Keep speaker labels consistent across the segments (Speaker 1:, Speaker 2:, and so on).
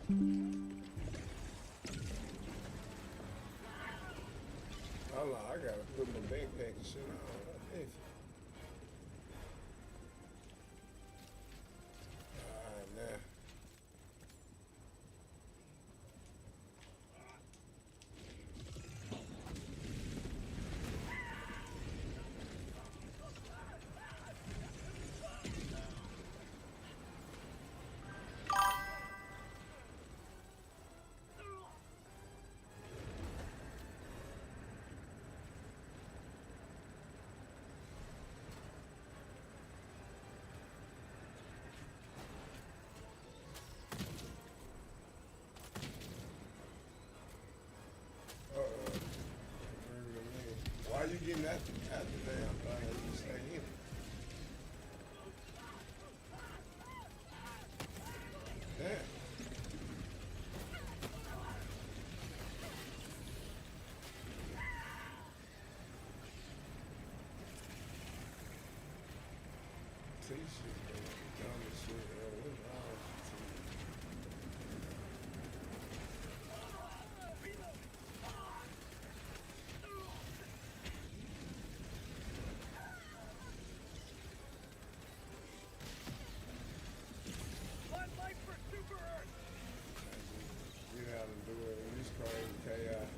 Speaker 1: Hold on, I gotta put my backpack and shit on. Hey. Alright, now. Uh-oh. Why you getting at the damn thing? You stay in it. Damn. T-shirt, man. Dumb as shit. What's wrong with
Speaker 2: One life for Super Earth!
Speaker 1: you? You have to do it in this crazy chaos.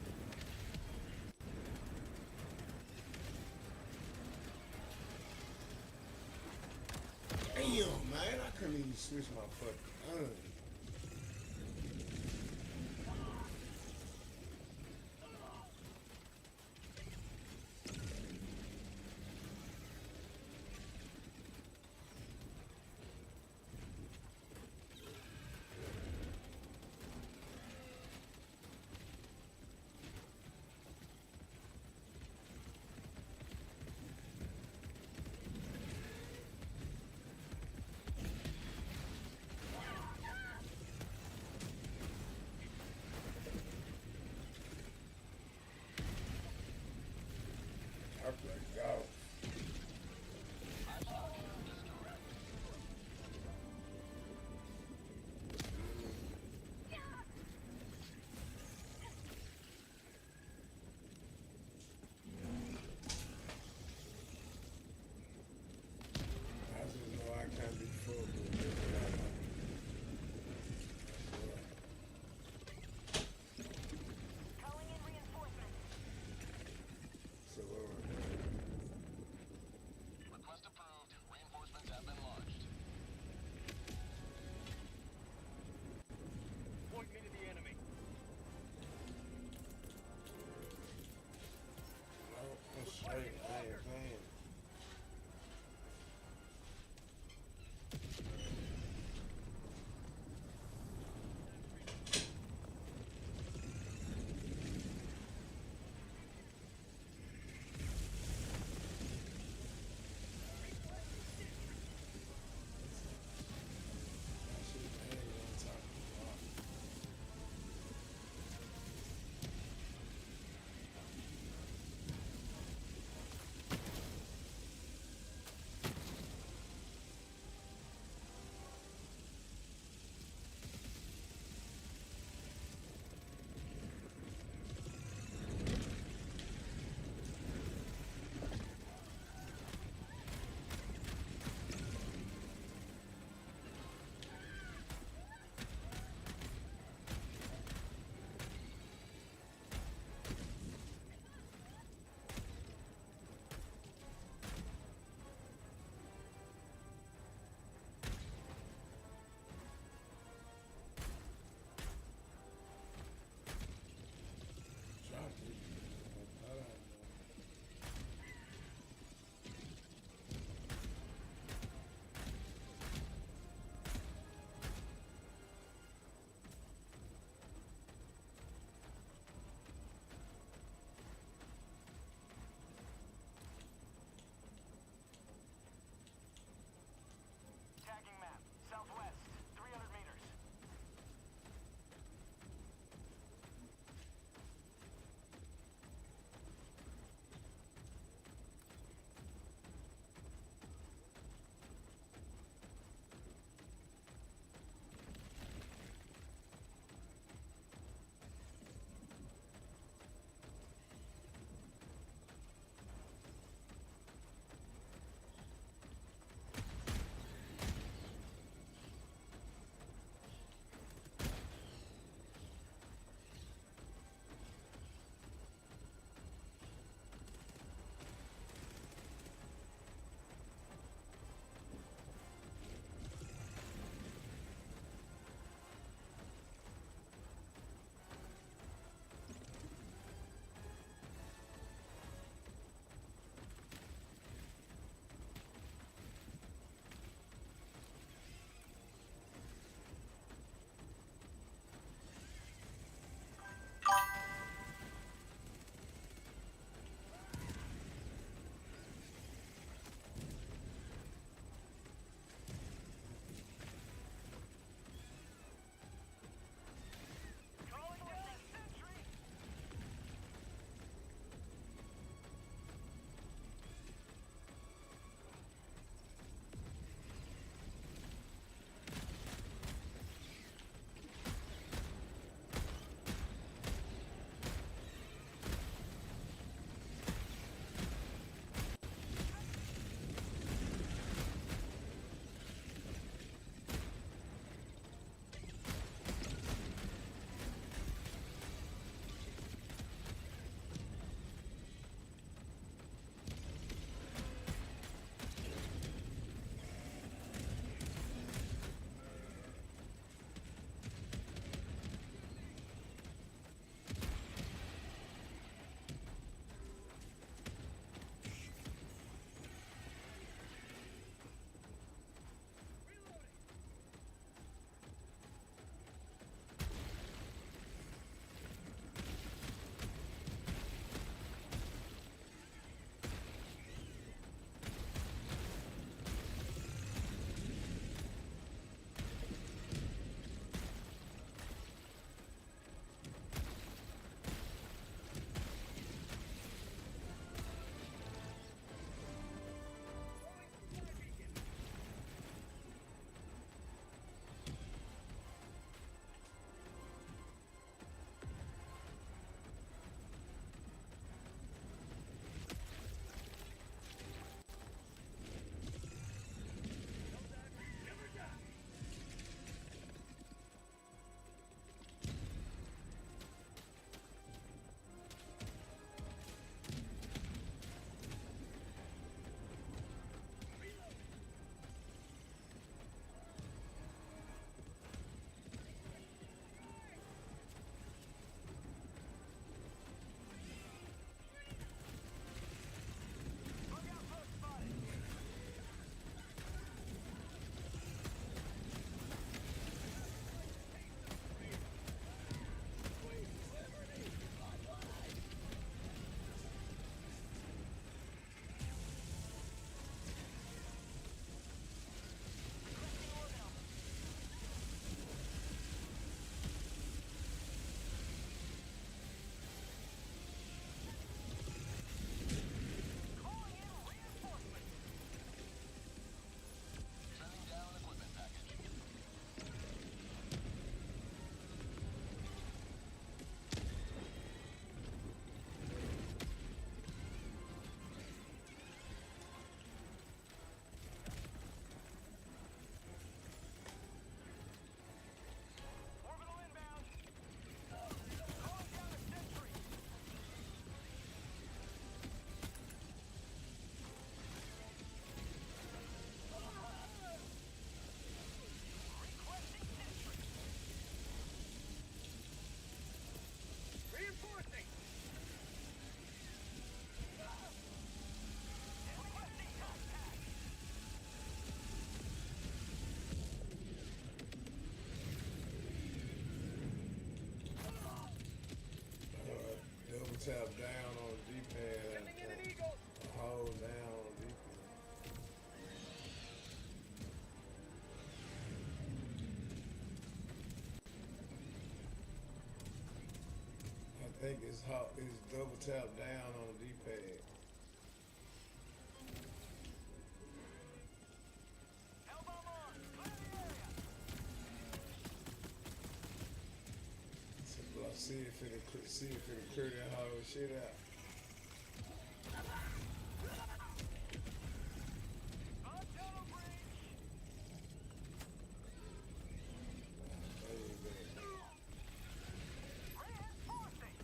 Speaker 1: Damn, man. I couldn't even switch my fucking gun. tap down on the D-pad.
Speaker 2: Sending in an eagle.
Speaker 1: Hold down on the D-pad. I think it's double tap down on the D-pad.
Speaker 2: Hellbomb on. Clear the area.
Speaker 1: So, see if it'll clear that whole shit out.
Speaker 2: On tunnel breach. Reinforcing.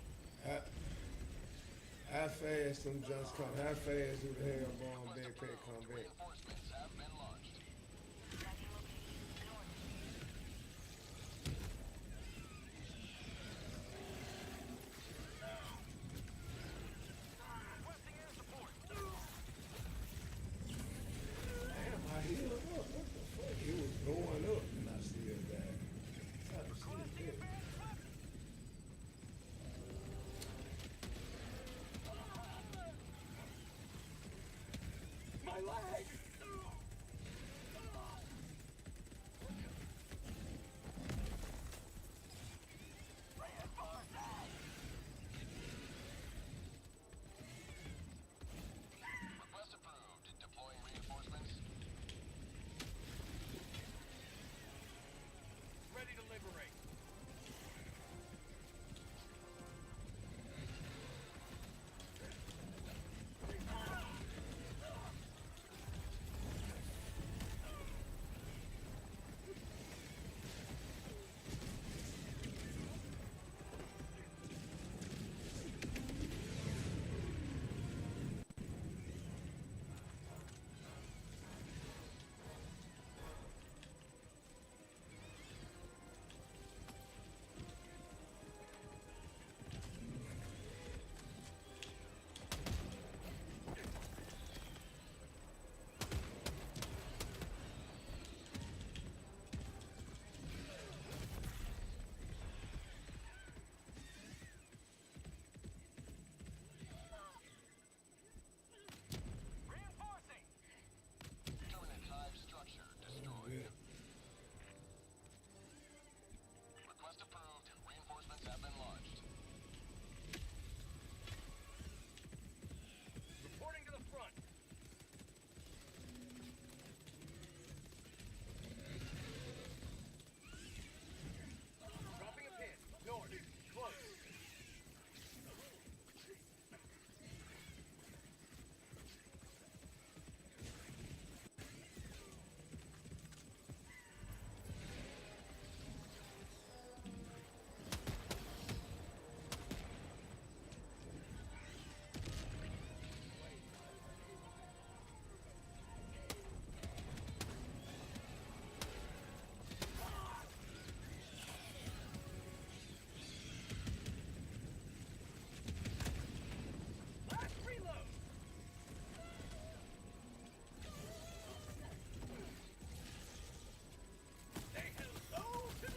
Speaker 1: How fast them junks come? How fast do the hellbomb backpack come back?
Speaker 3: Reinforcements have been launched.
Speaker 2: Requesting air support.
Speaker 1: Damn, I healed up. What the fuck? It was going up and I still died. How the shit
Speaker 2: Requesting
Speaker 1: is that?
Speaker 2: advanced weapons. My leg.
Speaker 3: Request approved. Deploying reinforcements.
Speaker 2: Ready to liberate. Reinforcing.
Speaker 3: Permanent hive structure destroyed.
Speaker 1: Yeah.
Speaker 3: Request approved. Reinforcements have been launched.
Speaker 2: Reporting to the front. Dropping a pin. North. Close. Last reload. Say hello to the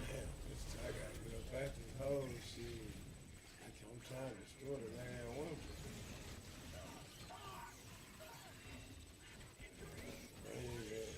Speaker 1: Damn, I gotta get up back this whole shit. I'm trying to destroy the land one. Bring that.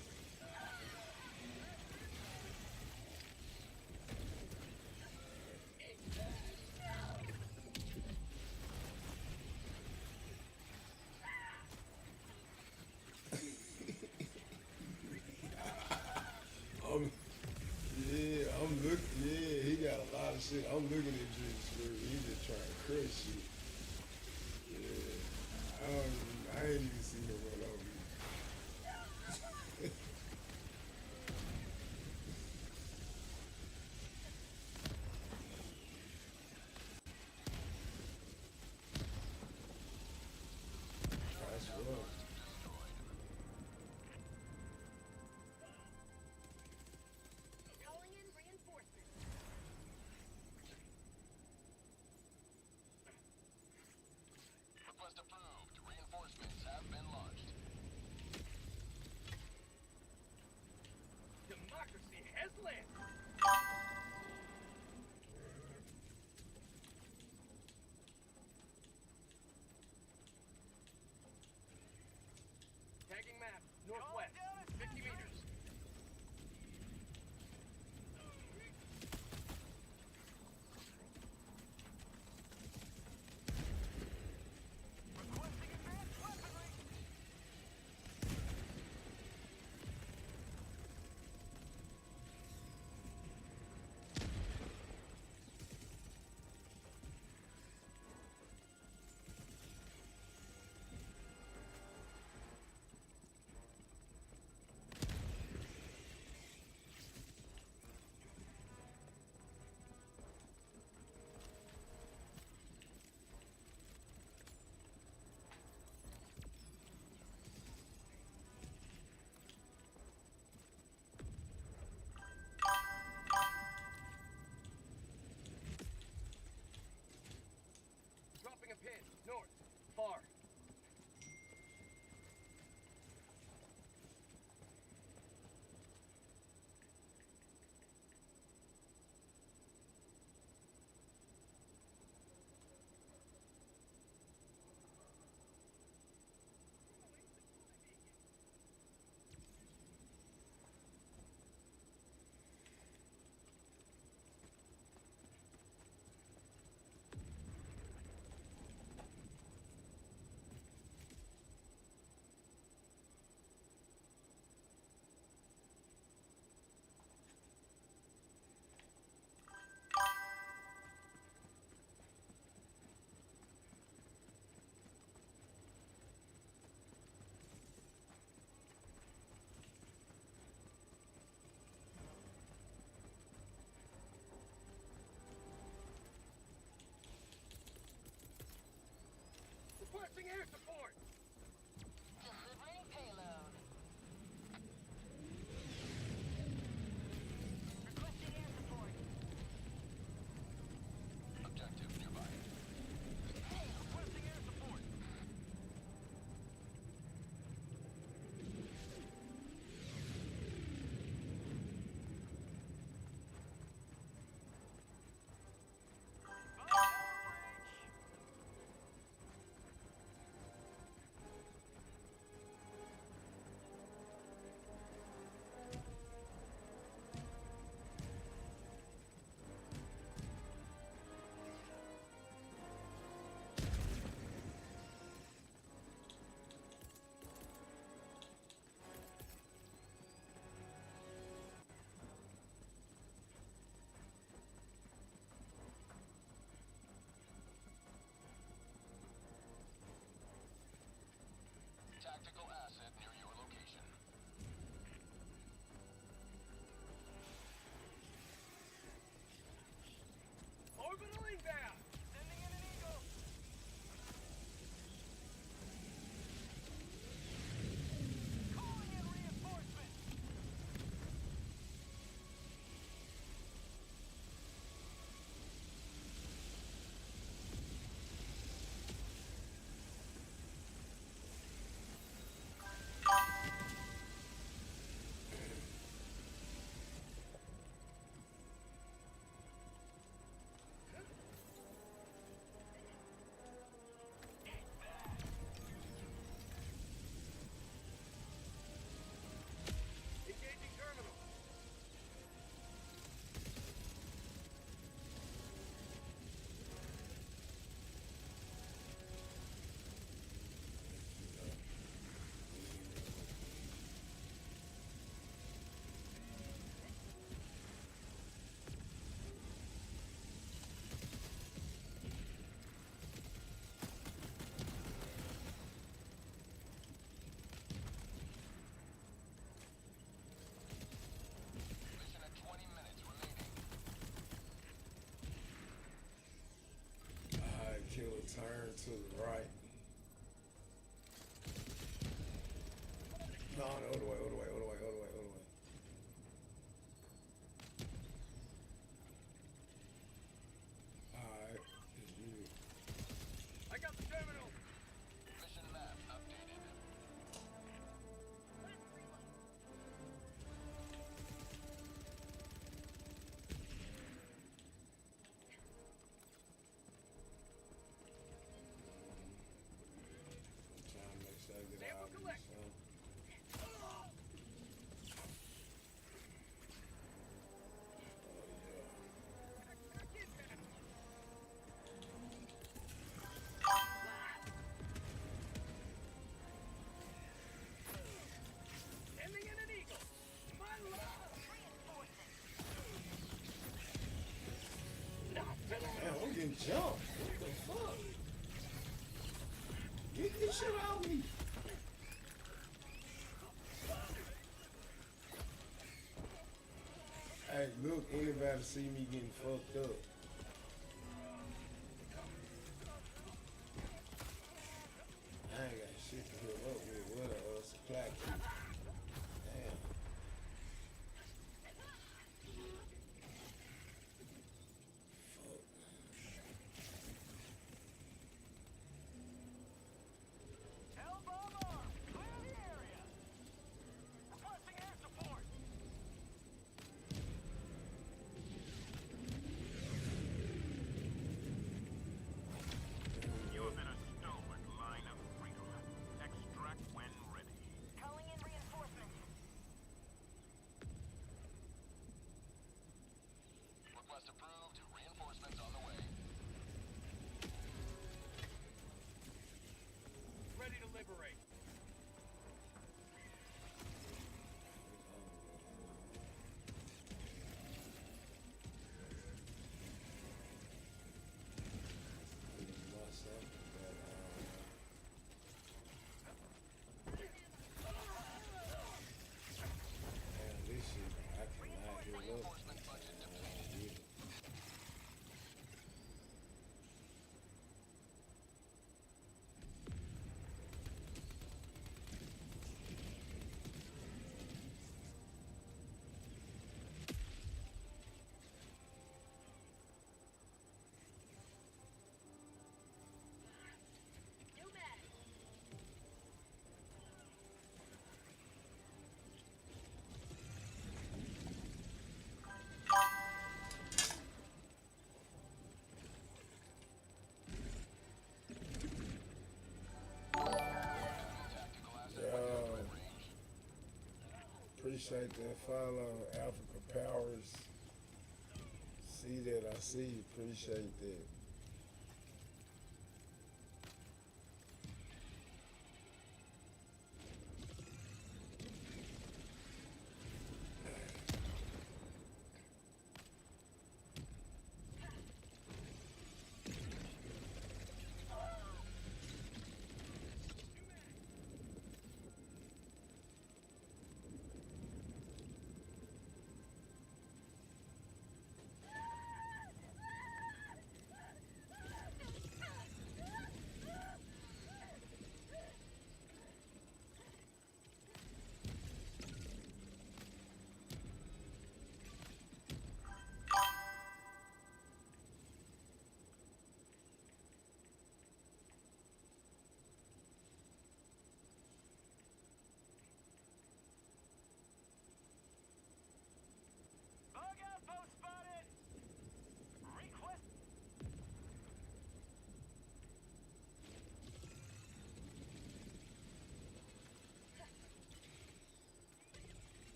Speaker 1: I'm looking. Yeah, he got a lot of shit. I'm looking at this. He just trying to crush shit. Yeah, I ain't even seen him run over me. That's rough.
Speaker 4: Calling in reinforcements.
Speaker 3: Request approved. Reinforcements have
Speaker 1: to the right. No, other way, other way, other way, other way, other way. Alright, it's you.
Speaker 2: I got the terminal.
Speaker 3: Mission map updated.
Speaker 4: Last reload.
Speaker 1: I'm trying to make sure I get
Speaker 2: Sample
Speaker 1: out of this.
Speaker 2: collect. Sending in an eagle. My love. Not to the
Speaker 1: Man, I'm getting jumped. What the fuck? Get this shit out of me. Hey, look, anybody see me getting fucked up? I ain't got shit to hook up with. What a supply key. Damn. Fuck.
Speaker 2: Hell bomb arm. Clear the area. Requesting air support.
Speaker 5: You have been a stalwart line of freedom. Extract when ready.
Speaker 4: Calling in reinforcements.
Speaker 3: Request approved. Reinforcements on the way.
Speaker 2: Ready to liberate.
Speaker 3: Reinforcement budget depleted.
Speaker 4: New mag.
Speaker 3: Tactical asset
Speaker 1: Yo, appreciate that follow, Africa Powers. See that, I see. Appreciate that.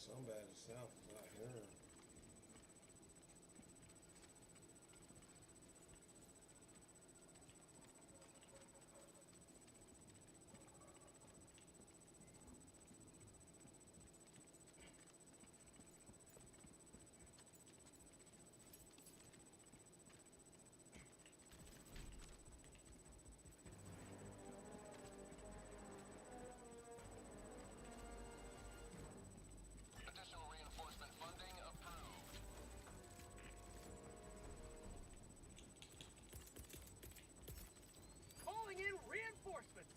Speaker 1: Somebody south is not here.
Speaker 3: Additional reinforcement funding approved.
Speaker 2: Calling in reinforcements.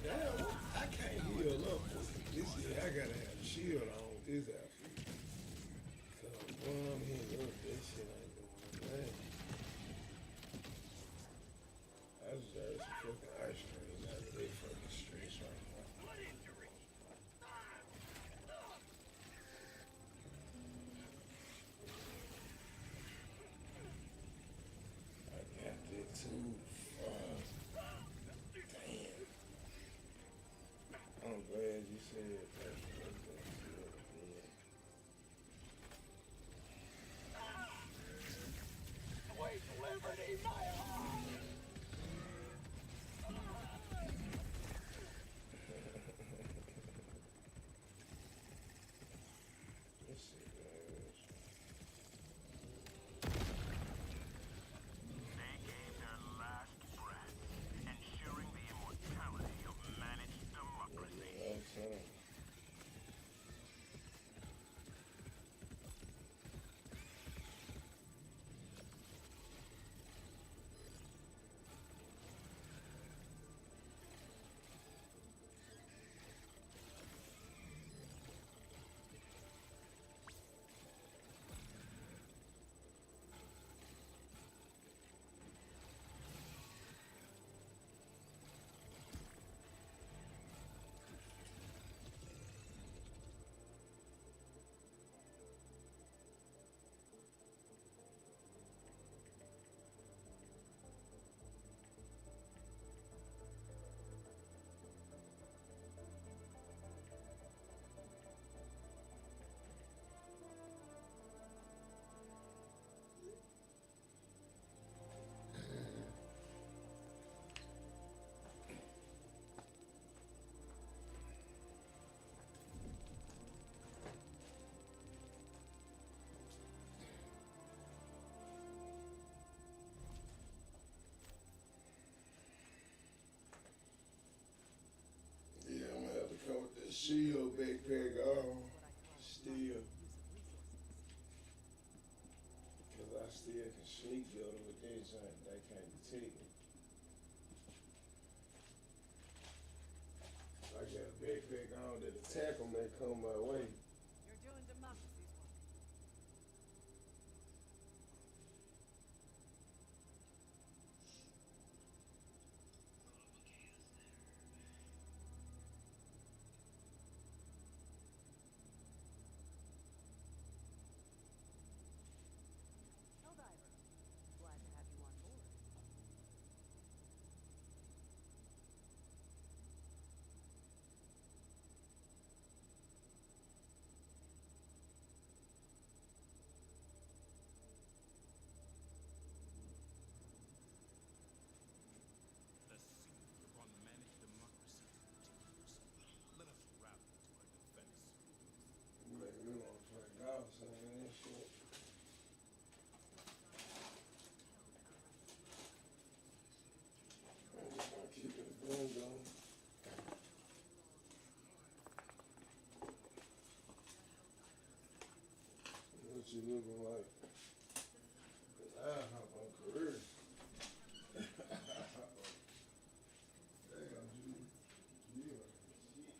Speaker 1: Damn, I can't heal up. This year I gotta have a shield on with this outfit. So when I'm healing up, that shit ain't doing nothing. I deserve some fucking ice cream out of that fucking stress right now.
Speaker 2: Blood injury.
Speaker 1: I got that too. Damn. I'm glad you said that.
Speaker 2: Sweet liberty, my heart.
Speaker 1: This shit is.
Speaker 5: They gave their last breath, ensuring the immortality of managed democracy.
Speaker 1: I'm saying. Yeah, I'm gonna have to come with that shield backpack on. Still. Cause I still can sneak build with that joint. They can't detect me. I got a backpack on that attack them that come my way.
Speaker 6: You're doing democracy's work. Helldiver, glad to have you on board.
Speaker 5: The siege upon managed democracy continues. Let us rally to our defense.
Speaker 1: Make me wanna play golf saying that shit. I'm just gonna keep it going though. What you looking like? 'Cause I hop on career. Damn, dude. You are shit.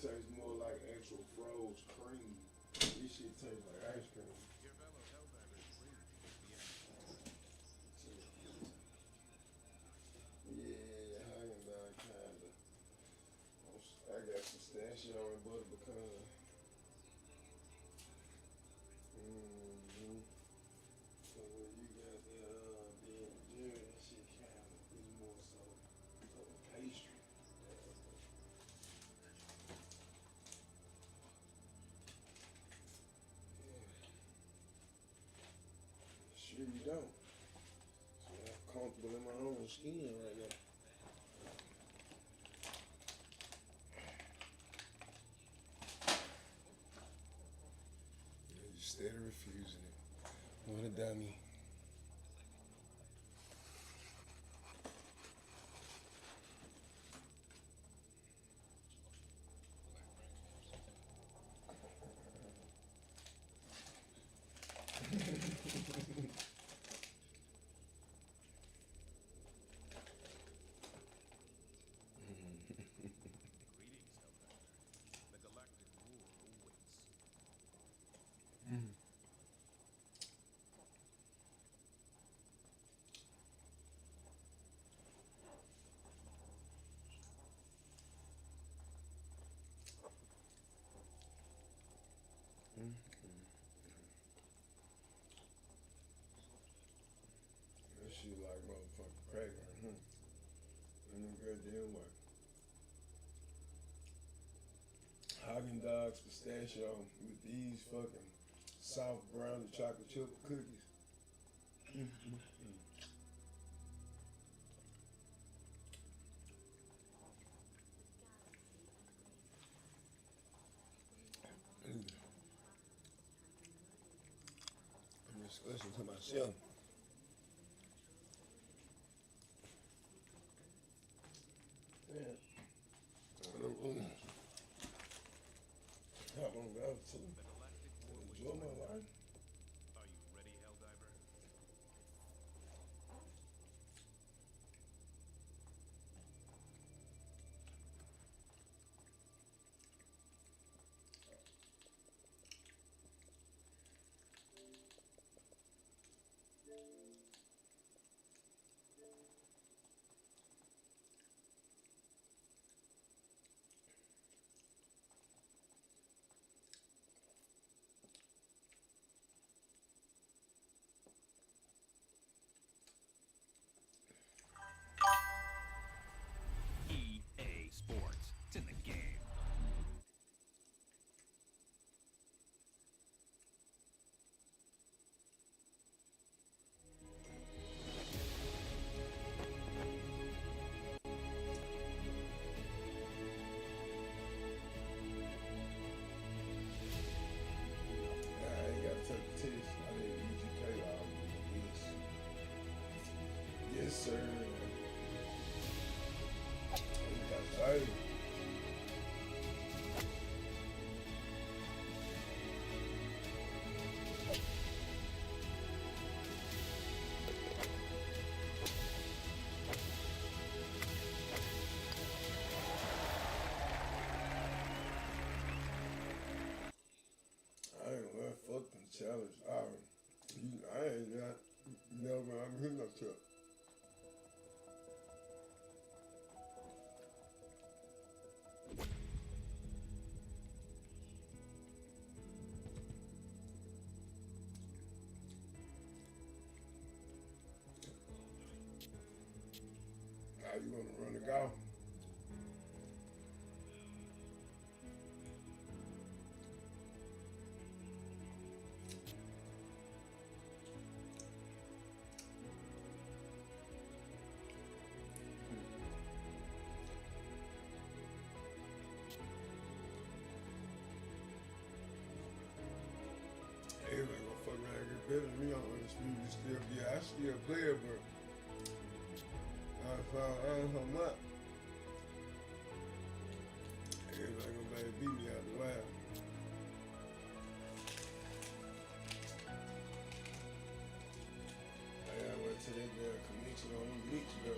Speaker 1: tastes more like actual froze cream. This shit tastes like ice cream.
Speaker 5: Your fellow Helldiver is free to take the action.
Speaker 1: Yeah, Haagen-Dazs kinda. I got pistachio and butter pecan. Mm-hmm. So when you got the Ben and Jerry, that shit kinda is more so of a pastry. Sure you don't. So I'm comfortable in my own skin right now. You steady refusing it. What a dummy.
Speaker 5: Greetings, Helldiver. The galactic war awaits.
Speaker 1: That shit like motherfucking cracker, And them goddamn what? Haagen-Dazs pistachio with these fucking soft brownie chocolate chip cookies. I'm just listening to myself. Yeah. How long ago to
Speaker 5: The galactic war
Speaker 1: enjoy
Speaker 5: awaits.
Speaker 1: my life?
Speaker 5: Are you ready, Helldiver?
Speaker 7: EA Sports. It's in the game.
Speaker 1: Nah, I ain't gotta take the test. I need EGK all this. Yes, sir. We got saved. I ain't gonna fuck them challenge. I ain't got never. I'm hitting no truck. How you gonna run a golf? Everybody gonna fuck around and get better than me on undisputed. Still, yeah, I still play it, but I don't know much. Everybody gonna better beat me out the wild. I gotta wait till that damn connection on them leaks go.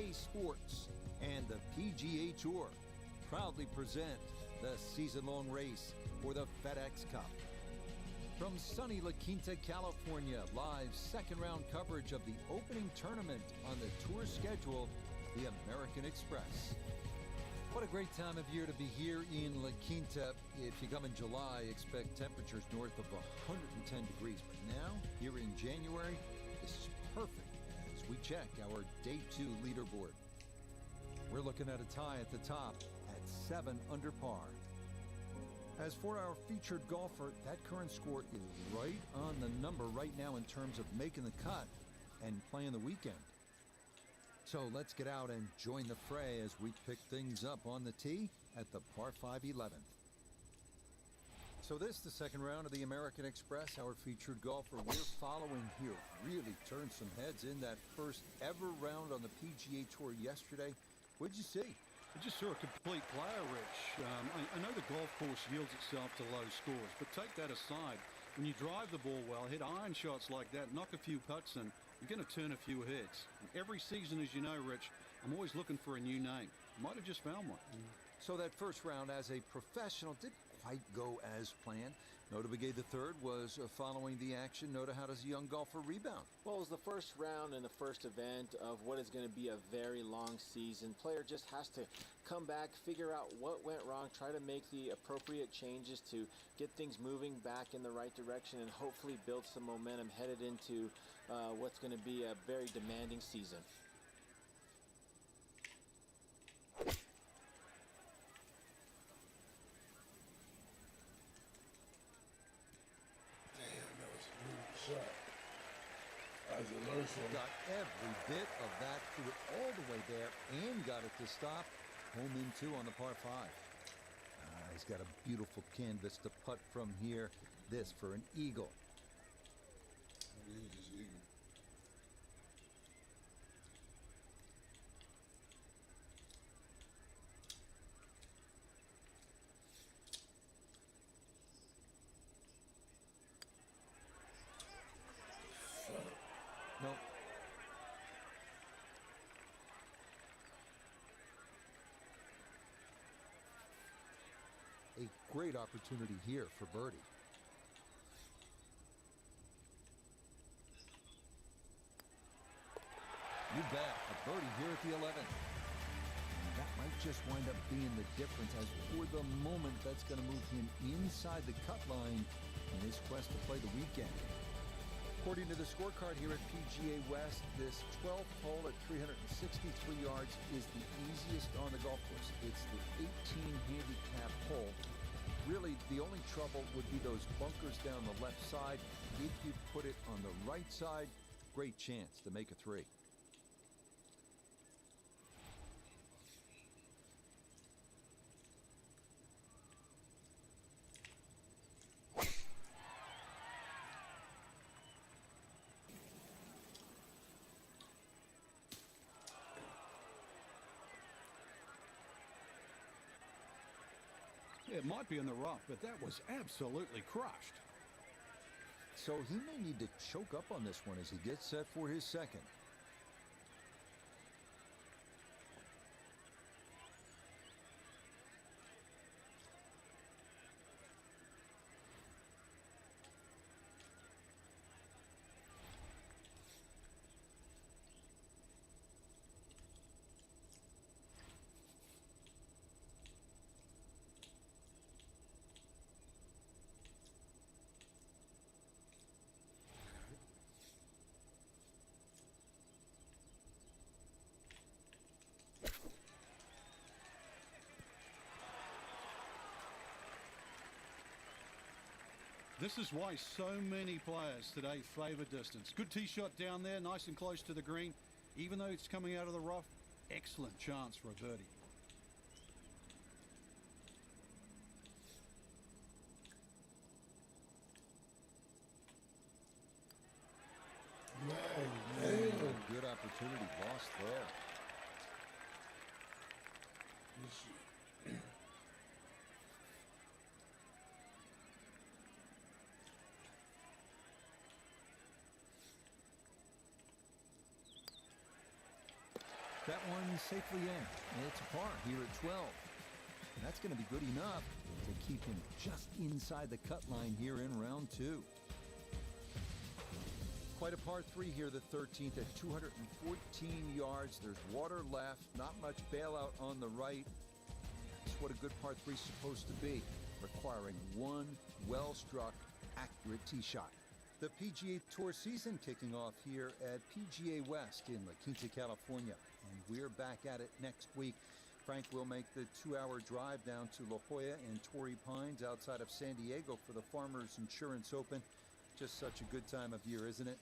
Speaker 8: EA Sports and the PGA Tour proudly present the season-long race for the FedEx Cup. From sunny La Quinta, California, live second-round coverage of the opening tournament on the tour schedule, the American Express. What a great time of year to be here in La Quinta. If you come in July, expect temperatures north of 110 degrees. But now, here in January, this is perfect as we check our Day 2 leaderboard. We're looking at a tie at the top at 7 under par. As for our featured golfer, that current score is right on the number right now in terms of making the cut and playing the weekend. So let's get out and join the fray as we pick things up on the tee at the par 5 11th. So this, the second round of the American Express, our featured golfer we're following here really turned some heads in that first ever round on the PGA Tour yesterday. What'd you see?
Speaker 9: I just saw a complete player, Rich. I know the golf course yields itself to low scores, but take that aside. When you drive the ball well, hit iron shots like that, knock a few putts in, you're going to turn a few heads. And every season, as you know, Rich, I'm always looking for a new name. Might have just found one.
Speaker 8: So that first round as a professional didn't quite go as planned. Nota Begay III was following the action. Nota, how does a young golfer rebound?
Speaker 10: Well, it was the first round and the first event of what is going to be a very long season. Player just has to come back, figure out what went wrong, try to make the appropriate changes to get things moving back in the right direction, and hopefully build some momentum headed into what's going to be a very demanding season.
Speaker 8: Got every bit of that, threw it all the way there, and got it to stop. Home in 2 on the par 5. He's got a beautiful canvas to putt from here. This for an eagle. No. A great opportunity here for birdie. You bet, a birdie here at the 11th. And that might just wind up being the difference, as for the moment, that's going to move him inside the cut line in his quest to play the weekend. According to the scorecard here at PGA West, this 12th hole at 363 yards is the easiest on the golf course. It's the 18 handicap hole. Really, the only trouble would be those bunkers down the left side. If you put it on the right side, great chance to make a 3.
Speaker 9: It might be in the rough, but that was absolutely crushed.
Speaker 8: So he may need to choke up on this one as he gets set for his second.
Speaker 9: This is why so many players today favor distance. Good tee shot down there, nice and close to the green. Even though it's coming out of the rough, excellent chance for a birdie.
Speaker 8: Good opportunity lost there. that one safely in. It's a par here at 12. And that's going to be good enough to keep him just inside the cut line here in round 2. Quite a par 3 here, the 13th at 214 yards. There's water left, not much bailout on the right. That's what a good par 3 is supposed to be, requiring one well-struck, accurate tee shot. The PGA Tour season kicking off here at PGA West in La Quinta, California. And we're back at it next week. Frank will make the 2-hour drive down to La Jolla and Torrey Pines outside of San Diego for the Farmers Insurance Open. Just such a good time of year, isn't it?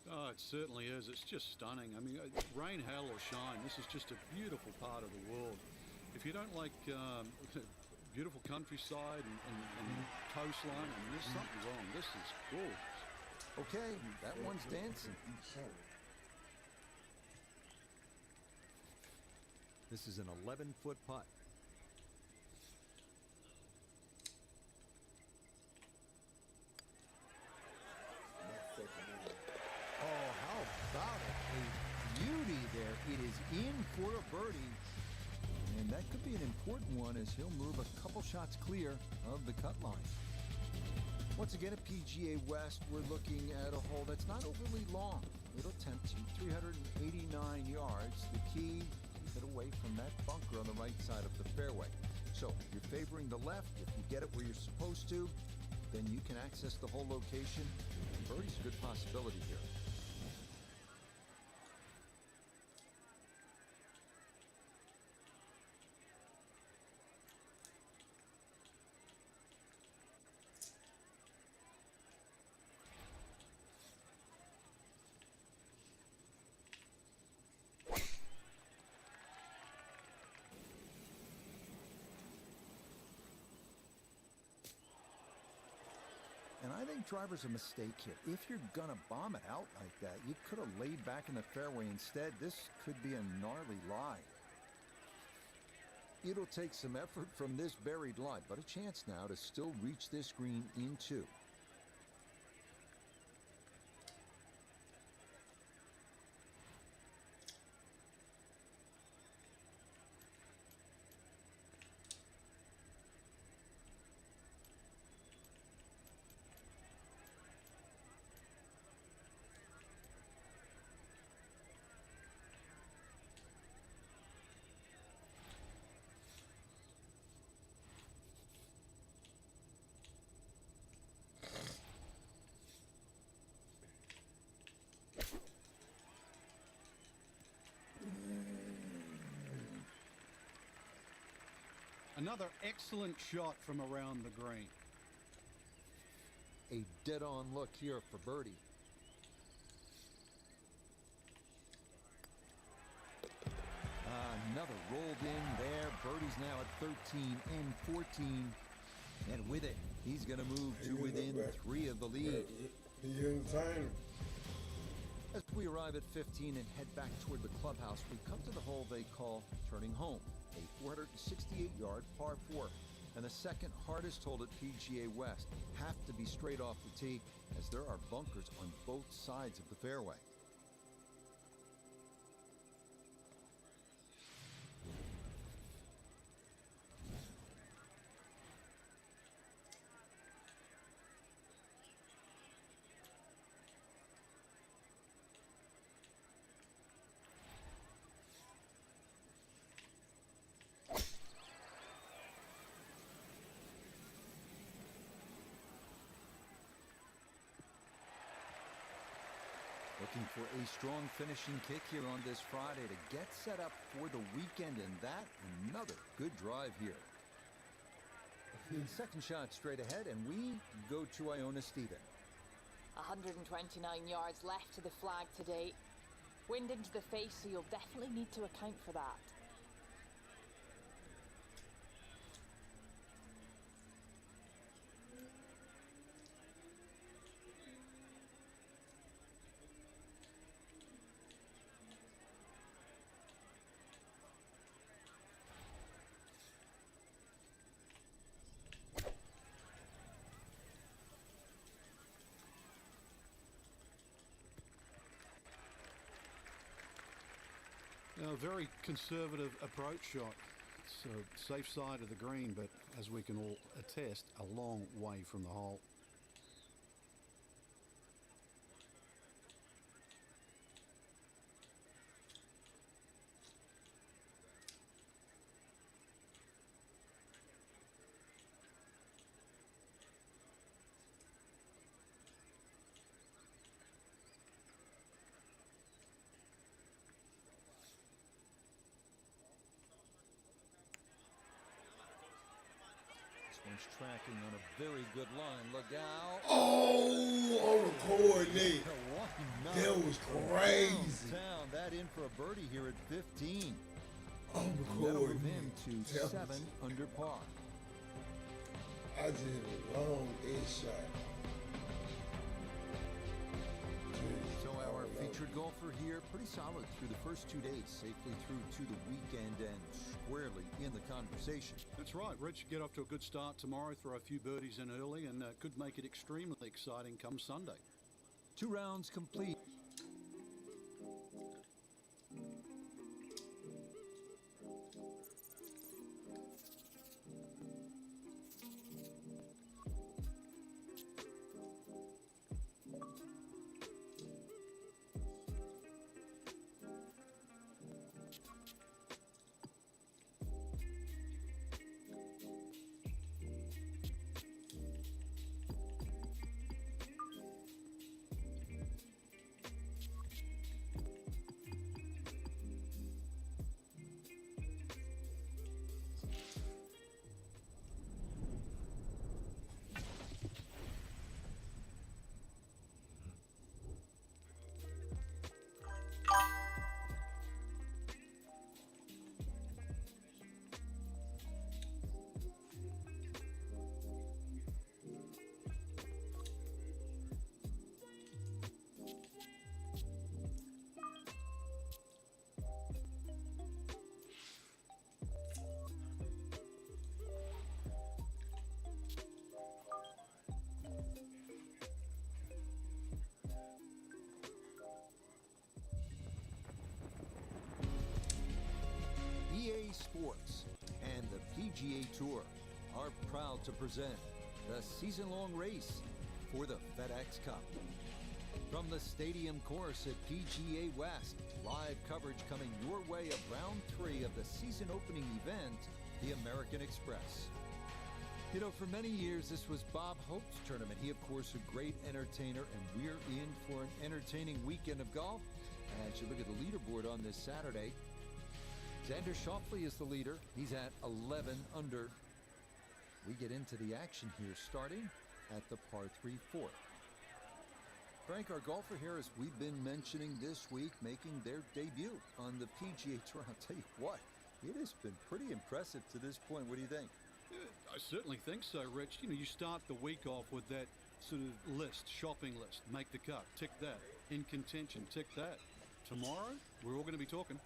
Speaker 9: Oh, it certainly is. It's just stunning. I mean, rain, hail, or shine, this is just a beautiful part of the world. If you don't like beautiful countryside and coastline, I mean, there's something wrong. This is gorgeous.
Speaker 8: Okay, that one's dancing. This is an 11-foot putt. Oh, how about it? A beauty there. It is in for a birdie. And that could be an important one as he'll move a couple shots clear of the cut line. Once again, at PGA West, we're looking at a hole that's not overly long. It'll tempt you 389 yards. The key, keep it away from that bunker on the right side of the fairway. So if you're favoring the left, if you get it where you're supposed to, then you can access the whole location. Birdie's a good possibility here. And I think driver's a mistake here. If you're going to bomb it out like that, you could have laid back in the fairway instead. This could be a gnarly lie. It'll take some effort from this buried lie, but a chance now to still reach this green in 2.
Speaker 9: Another excellent shot from around the green.
Speaker 8: A dead-on look here for birdie. Another rolled in there. Birdie's now at 13 and 14. And with it, he's going to move to within 3 of the lead.
Speaker 1: He's in time.
Speaker 8: As we arrive at 15 and head back toward the clubhouse, we come to the hole they call Turning Home, a 468-yard par 4. And the second hardest hole at PGA West. Have to be straight off the tee as there are bunkers on both sides of the fairway. Looking for a strong finishing kick here on this Friday to get set up for the weekend, and that another good drive here. Second shot straight ahead, and we go to Iona Stephen.
Speaker 4: 129 yards left to the flag today. Wind into the face, so you'll definitely need to account for that.
Speaker 9: A very conservative approach shot. It's a safe side of the green, but as we can all attest, a long way from the hole.
Speaker 8: One's tracking on a very good line. Look out.
Speaker 1: Oh, on the coordinate.
Speaker 8: Why
Speaker 1: That
Speaker 8: not?
Speaker 1: was crazy.
Speaker 8: Downtown, that in for a birdie here at 15.
Speaker 1: On the
Speaker 8: That'll move
Speaker 1: coordinate.
Speaker 8: him to
Speaker 1: That
Speaker 8: 7
Speaker 1: was-
Speaker 8: under par.
Speaker 1: I just hit a long in shot.
Speaker 8: So our featured golfer here, pretty solid through the first 2 days, safely through to the weekend and squarely in the conversation.
Speaker 9: That's right, Rich. Get off to a good start tomorrow, throw a few birdies in early, and could make it extremely exciting come Sunday.
Speaker 8: 2 rounds complete. EA Sports and the PGA Tour are proud to present the season-long race for the FedEx Cup. From the stadium course at PGA West, live coverage coming your way of round 3 of the season opening event, the American Express. You know, for many years, this was Bob Hope's tournament. He, of course, a great entertainer, and we're in for an entertaining weekend of golf. As you look at the leaderboard on this Saturday, Xander Schauffele is the leader. He's at 11 under. We get into the action here, starting at the par 3 fourth. Frank, our golfer here, as we've been mentioning this week, making their debut on the PGA Tour. I'll tell you what, it has been pretty impressive to this point. What do you think?
Speaker 9: I certainly think so, Rich. You know, you start the week off with that sort of list, shopping list. Make the cut, tick that. In contention, tick that. Tomorrow, we're all going to be talking.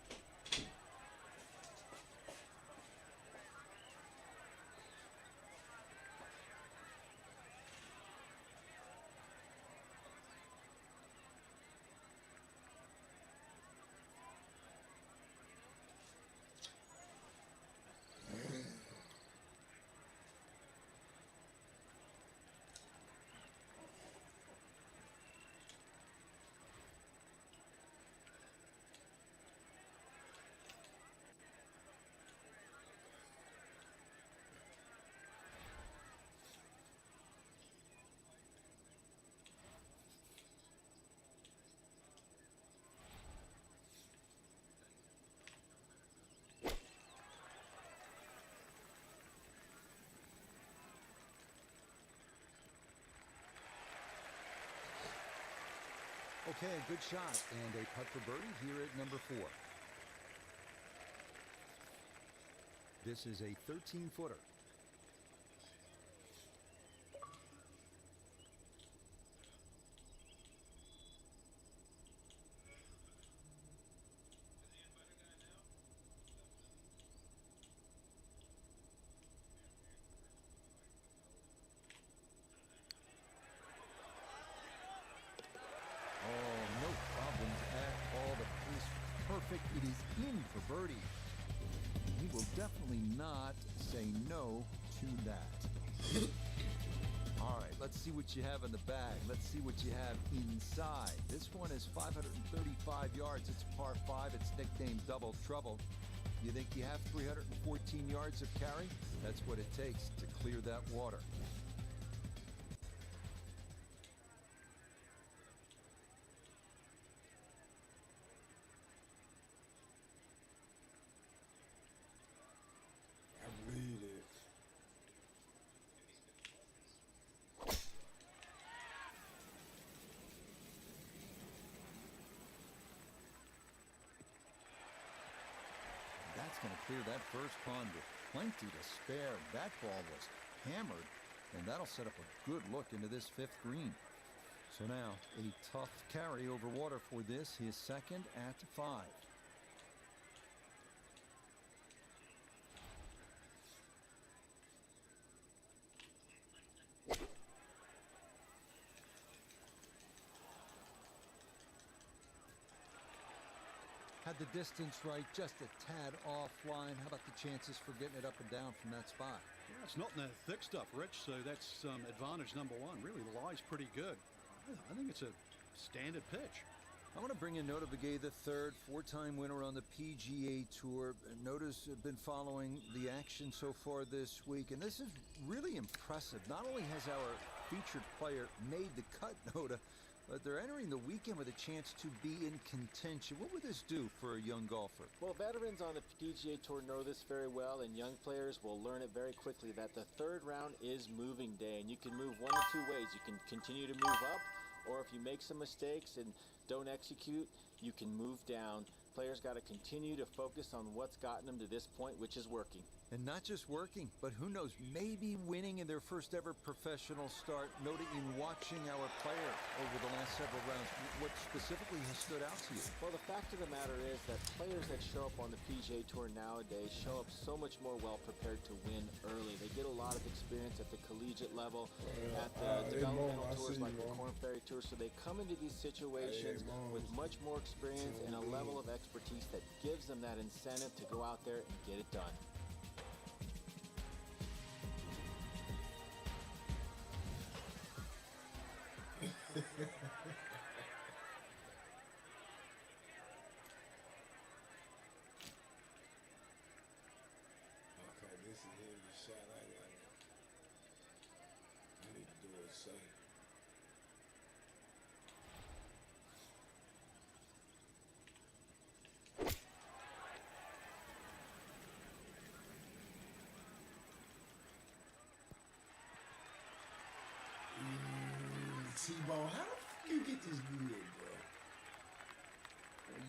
Speaker 8: Okay, a good shot and a putt for birdie here at number 4. This is a 13-footer. Oh, no problems at all. The pace perfect. It is in definitely not say no to that. All right, let's see what you have in the bag. Let's see what you have inside. This one is 535 yards. It's par 5. It's nicknamed Double Trouble. You think you have 314 yards of carry? That's what it takes to clear that water.
Speaker 1: I believe it.
Speaker 8: That's going to clear that first pond with plenty to spare. That ball was hammered, and that'll set up a good look into this 5th green. So now, a tough carry over water for this, his second at 5. Had the distance right, just a tad offline. How about the chances for getting it up and down from that spot?
Speaker 9: Yeah, it's not in the thick stuff, Rich, so that's advantage number 1. Really, the lie's pretty good. I think it's a standard pitch.
Speaker 8: I want to bring in Nota Begay the third, 4-time winner on the PGA Tour. Nota's been following the action so far this week, and this is really impressive. Not only has our featured player made the cut, Nota, but they're entering the weekend with a chance to be in contention. What would this do for a young golfer?
Speaker 10: Well, veterans on the PGA Tour know this very well, and young players will learn it very quickly that the 3rd round is moving day, and you can move one of 2 ways. You can continue to move up, or if you make some mistakes and don't execute, you can move down. Players got to continue to focus on what's gotten them to this point, which is working.
Speaker 8: And not just working, but who knows, maybe winning in their first ever professional start. Noting in watching our player over the last several rounds, what specifically has stood out to you?
Speaker 10: Well, the fact of the matter is that players that show up on the PGA Tour nowadays show up so much more well prepared to win early. They get a lot of experience at the collegiate level, at the developmental tours like the Korn Ferry Tour, so they come into these situations with much more experience and a level of expertise that gives them that incentive to go out there and get it done.
Speaker 1: Okay, this is here the shot I need to do it safe. T-Bone, how the fuck you get this good, bro?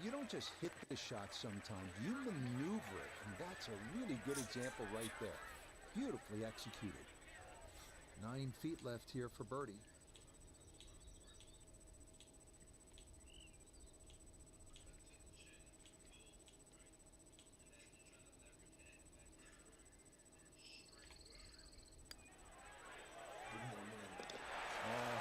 Speaker 8: You don't just hit the shot sometimes, you maneuver it, and that's a really good example right there. Beautifully executed. 9 feet left here for birdie.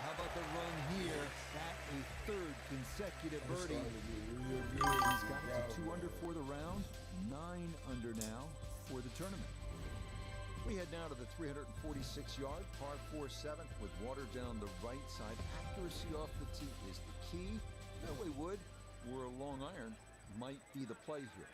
Speaker 8: How about the run here? At a 3rd consecutive birdie. He's got it to 2 under for the round, 9 under now for the tournament. We head now to the 346-yard par 4 7th with water down the right side. Accuracy off the tee is the key. Fairway wood or a long iron might be the play here.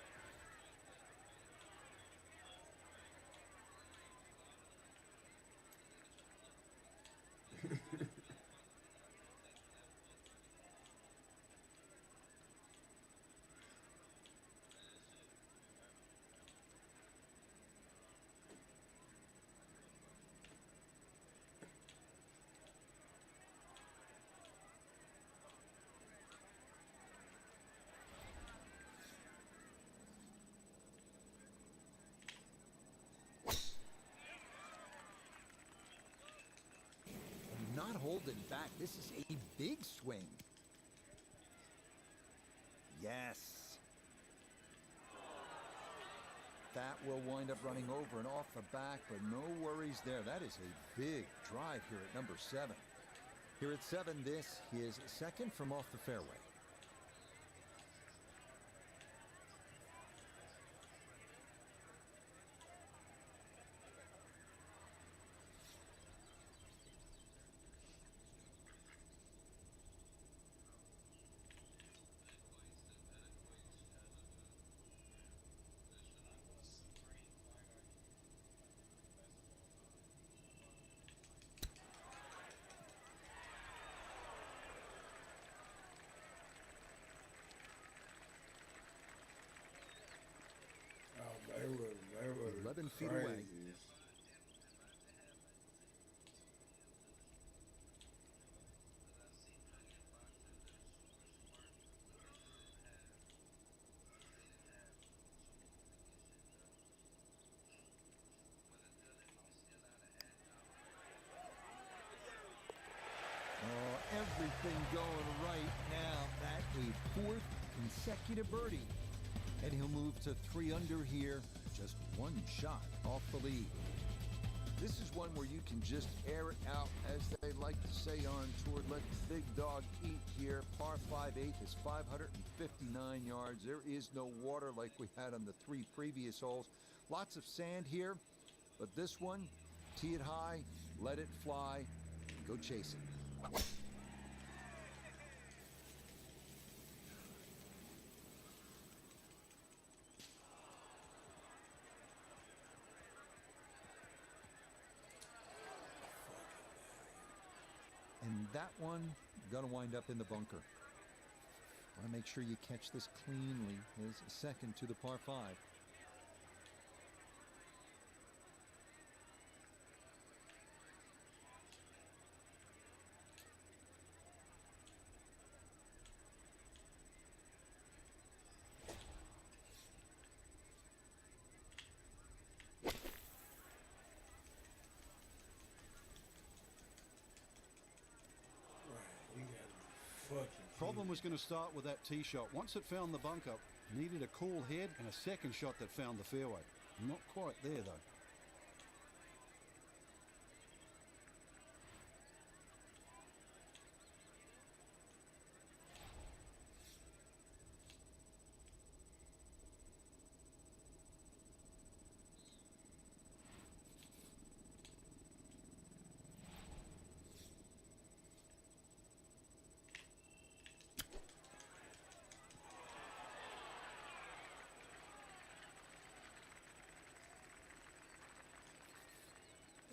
Speaker 8: Not holding back. This is a big swing. Yes. That will wind up running over and off the back, but no worries there. That is a big drive here at number 7. Here at 7, this is 2nd from off the fairway. 7 feet away.
Speaker 1: Crazy.
Speaker 8: Oh, everything going right now. That a 4th consecutive birdie. And he'll move to 3 under here, just 1 shot off the lead. This is one where you can just air it out, as they like to say on tour. Let the big dog eat here. Par 5/8 is 559 yards. There is no water like we had on the 3 previous holes. Lots of sand here, but this one, tee it high, let it fly, go chase it. And that one gonna wind up in the bunker. Want to make sure you catch this cleanly. His second to the par 5.
Speaker 9: Problem was going to start with that tee shot. Once it found the bunker, needed a cool head and a second shot that found the fairway. Not quite there, though.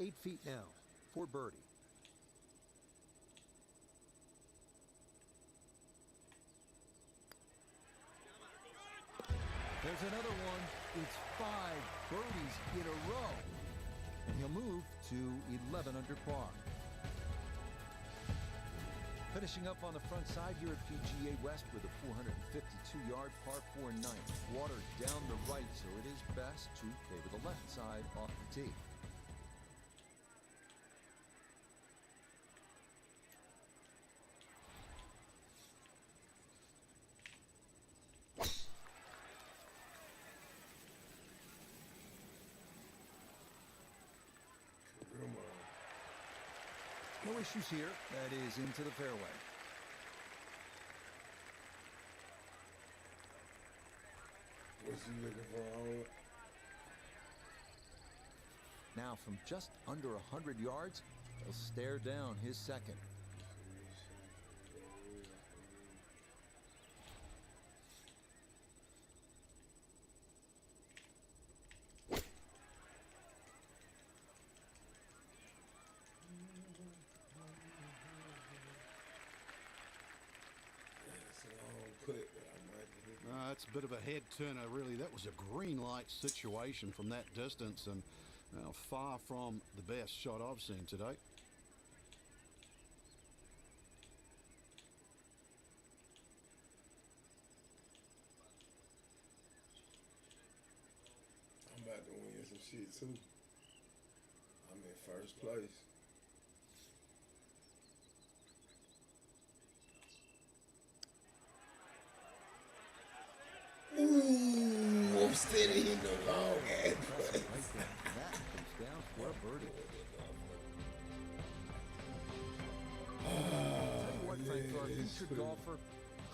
Speaker 8: Eight feet now for birdie. There's another one. It's 5 birdies in a row. And he'll move to 11 under par. Finishing up on the front side here at PGA West with a 452-yard par 4 ninth. Water down the right, so it is best to favor the left side off the tee. No issues here. That is into the fairway.
Speaker 1: What's he looking for?
Speaker 8: Now from just under 100 yards, he'll stare down his second.
Speaker 9: That's a bit of a head turner, really. That was a green light situation from that distance, and far from the best shot I've seen today.
Speaker 1: I'm about to win some shit too. I'm in first place. Ooh, I'm still hitting the long ass.
Speaker 8: That comes down for a birdie. Tell you what, Frank, for our future golfer,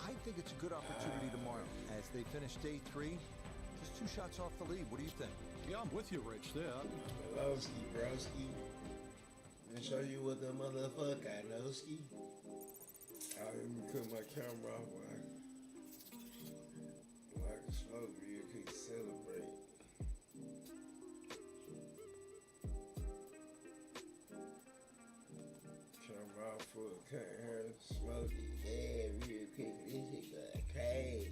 Speaker 8: I think it's a good opportunity tomorrow as they finish day 3. Just 2 shots off the lead. What do you think?
Speaker 9: Yeah, I'm with you, Rich, there.
Speaker 1: Broski, broski. Let me show you what the motherfucker I know ski. Let me cut my camera off when I can smoke real quick, celebrate. Camera off for can't hear smoke it. Yeah, real quick. This shit got crazy.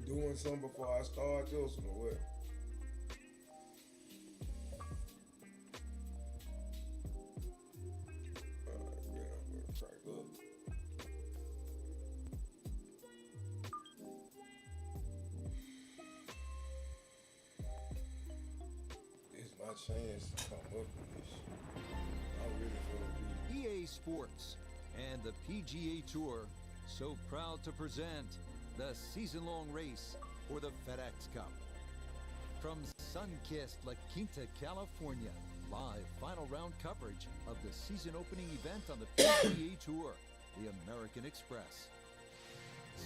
Speaker 1: doing something before I start this one or what? Yeah, I'm gonna crack up. It's my chance to come up with this shit. I really want to be.
Speaker 8: EA Sports and the PGA Tour so proud to present the season-long race for the FedEx Cup. From sun-kissed La Quinta, California, live final round coverage of the season opening event on the PGA Tour, the American Express.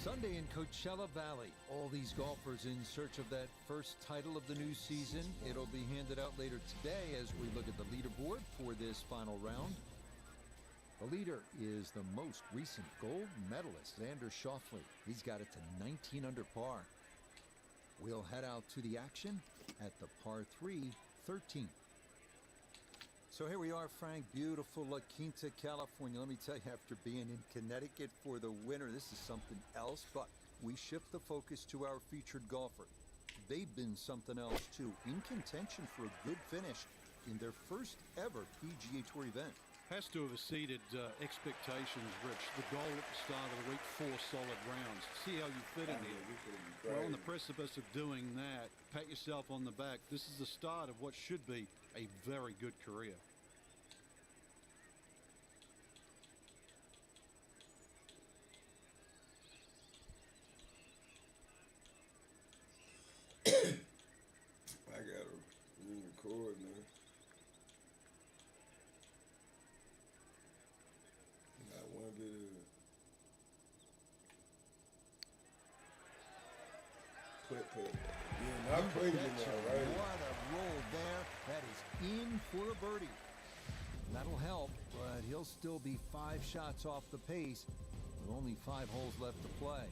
Speaker 8: Sunday in Coachella Valley, all these golfers in search of that first title of the new season. It'll be handed out later today as we look at the leaderboard for this final round. The leader is the most recent gold medalist, Xander Schauffele. He's got it to 19 under par. We'll head out to the action at the par 3, 13. So here we are, Frank, beautiful La Quinta, California. Let me tell you, after being in Connecticut for the winter, this is something else, but we shift the focus to our featured golfer. They've been something else, too, in contention for a good finish in their first ever PGA Tour event.
Speaker 9: Has to have exceeded expectations, Rich. The goal at the start of the week, 4 solid rounds. See how you fit in here. Well, on the precipice of doing that, pat yourself on the back. This is the start of what should be a very good career.
Speaker 1: I gotta re-record now. Got one bit of put. Yeah, not crazy now, right?
Speaker 8: What a roll there. That is in for a birdie. That'll help, but he'll still be 5 shots off the pace with only 5 holes left to play.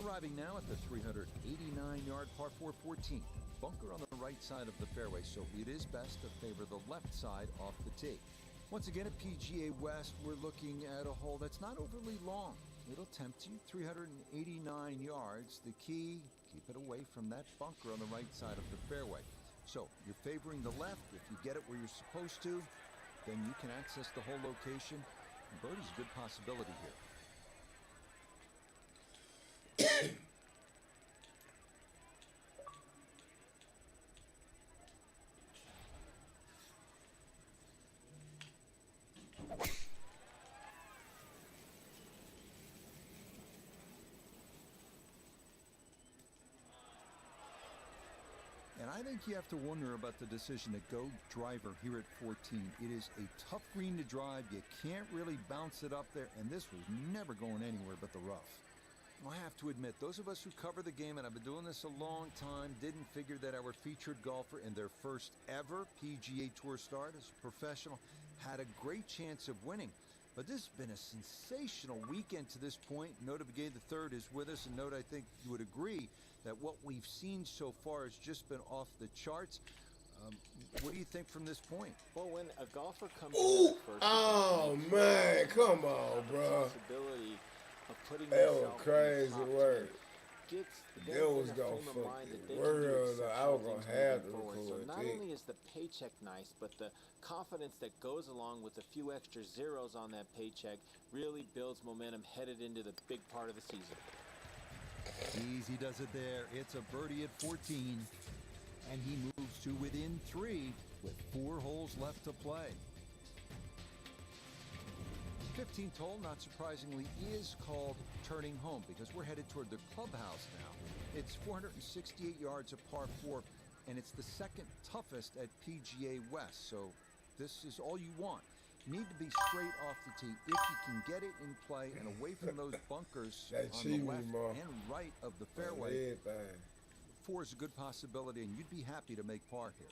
Speaker 8: Arriving now at the 389-yard par 4 14. Bunker on the right side of the fairway, so it is best to favor the left side off the tee. Once again at PGA West, we're looking at a hole that's not overly long. It'll tempt you, 389 yards. The key, keep it away from that bunker on the right side of the fairway. So you're favoring the left. If you get it where you're supposed to, then you can access the whole location. And birdie's a good possibility here. And I think you have to wonder about the decision to go driver here at 14. It is a tough green to drive. You can't really bounce it up there, and this was never going anywhere but the rough. I have to admit, those of us who cover the game, and I've been doing this a long time, didn't figure that our featured golfer in their first ever PGA Tour start as a professional had a great chance of winning. But this has been a sensational weekend to this point. Note Brigade III is with us, and Note, I think you would agree that what we've seen so far has just been off the charts. What do you think from this point?
Speaker 10: Well, when a golfer comes
Speaker 1: Ooh!
Speaker 10: in first,
Speaker 1: Oh, man, come on, bro.
Speaker 10: Possibility of putting
Speaker 1: That was
Speaker 10: yourself
Speaker 1: crazy
Speaker 10: in the top
Speaker 1: work.
Speaker 10: 10 gets
Speaker 1: That was
Speaker 10: in a
Speaker 1: gonna
Speaker 10: frame of mind that
Speaker 1: fucking
Speaker 10: they can
Speaker 1: work.
Speaker 10: do
Speaker 1: I was
Speaker 10: exceptional
Speaker 1: gonna
Speaker 10: things
Speaker 1: have
Speaker 10: moving
Speaker 1: to
Speaker 10: forward. So
Speaker 1: record
Speaker 10: not
Speaker 1: it.
Speaker 10: only is the paycheck nice, but the confidence that goes along with a few extra zeros on that paycheck really builds momentum headed into the big part of the season.
Speaker 8: Easy does it there. It's a birdie at 14. And he moves to within 3 with 4 holes left to play. 15th hole, not surprisingly, is called turning home because we're headed toward the clubhouse now. It's 468 yards of par 4, and it's the second toughest at PGA West, so this is all you want. You need to be straight off the tee if you can get it in play and away from those bunkers
Speaker 1: That
Speaker 8: on the
Speaker 1: cheating,
Speaker 8: left
Speaker 1: Ma.
Speaker 8: and right of the fairway.
Speaker 1: Everything.
Speaker 8: 4 is a good possibility, and you'd be happy to make par here.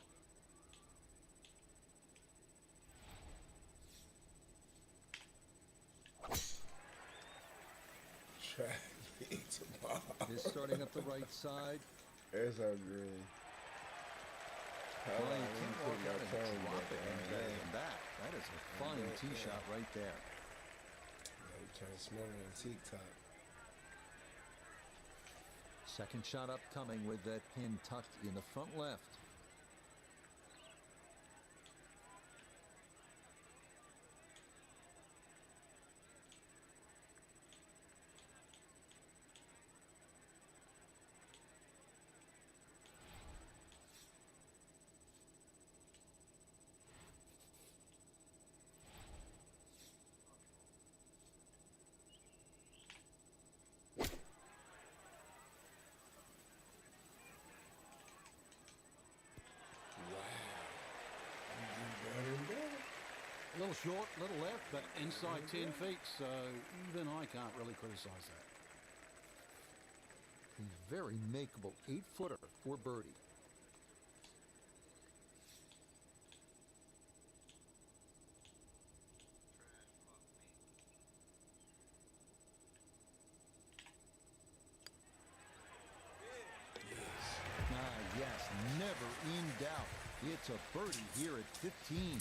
Speaker 1: Try tomorrow.
Speaker 8: Is starting up the right side.
Speaker 1: That's how green.
Speaker 8: Well, you can't walk out and drop it any better than that. That is a fine tee shot right there.
Speaker 1: Yeah, you trying to smoke on TikTok.
Speaker 8: Second shot upcoming with that pin tucked in the front left.
Speaker 9: A little short, little left, but inside 10 feet, so even I can't really criticize that.
Speaker 8: A very makeable 8-footer for birdie. Yes, never in doubt. It's a birdie here at 15.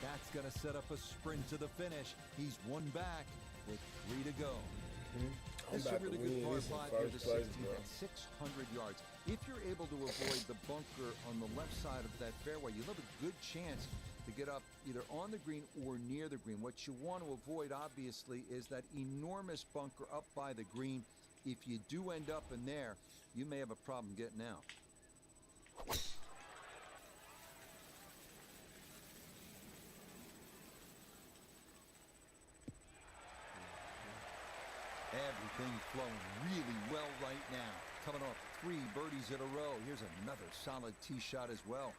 Speaker 8: That's going to set up a sprint to the finish. He's one back with 3 to go. This is a really good par 5 here, the 16th at 600 yards. If you're able to avoid the bunker on the left side of that fairway, you'll have a good chance to get up either on the green or near the green. What you want to avoid, obviously, is that enormous bunker up by the green. If you do end up in there, you may have a problem getting out. Everything flowing really well right now. Coming off 3 birdies in a row. Here's another solid tee shot as well.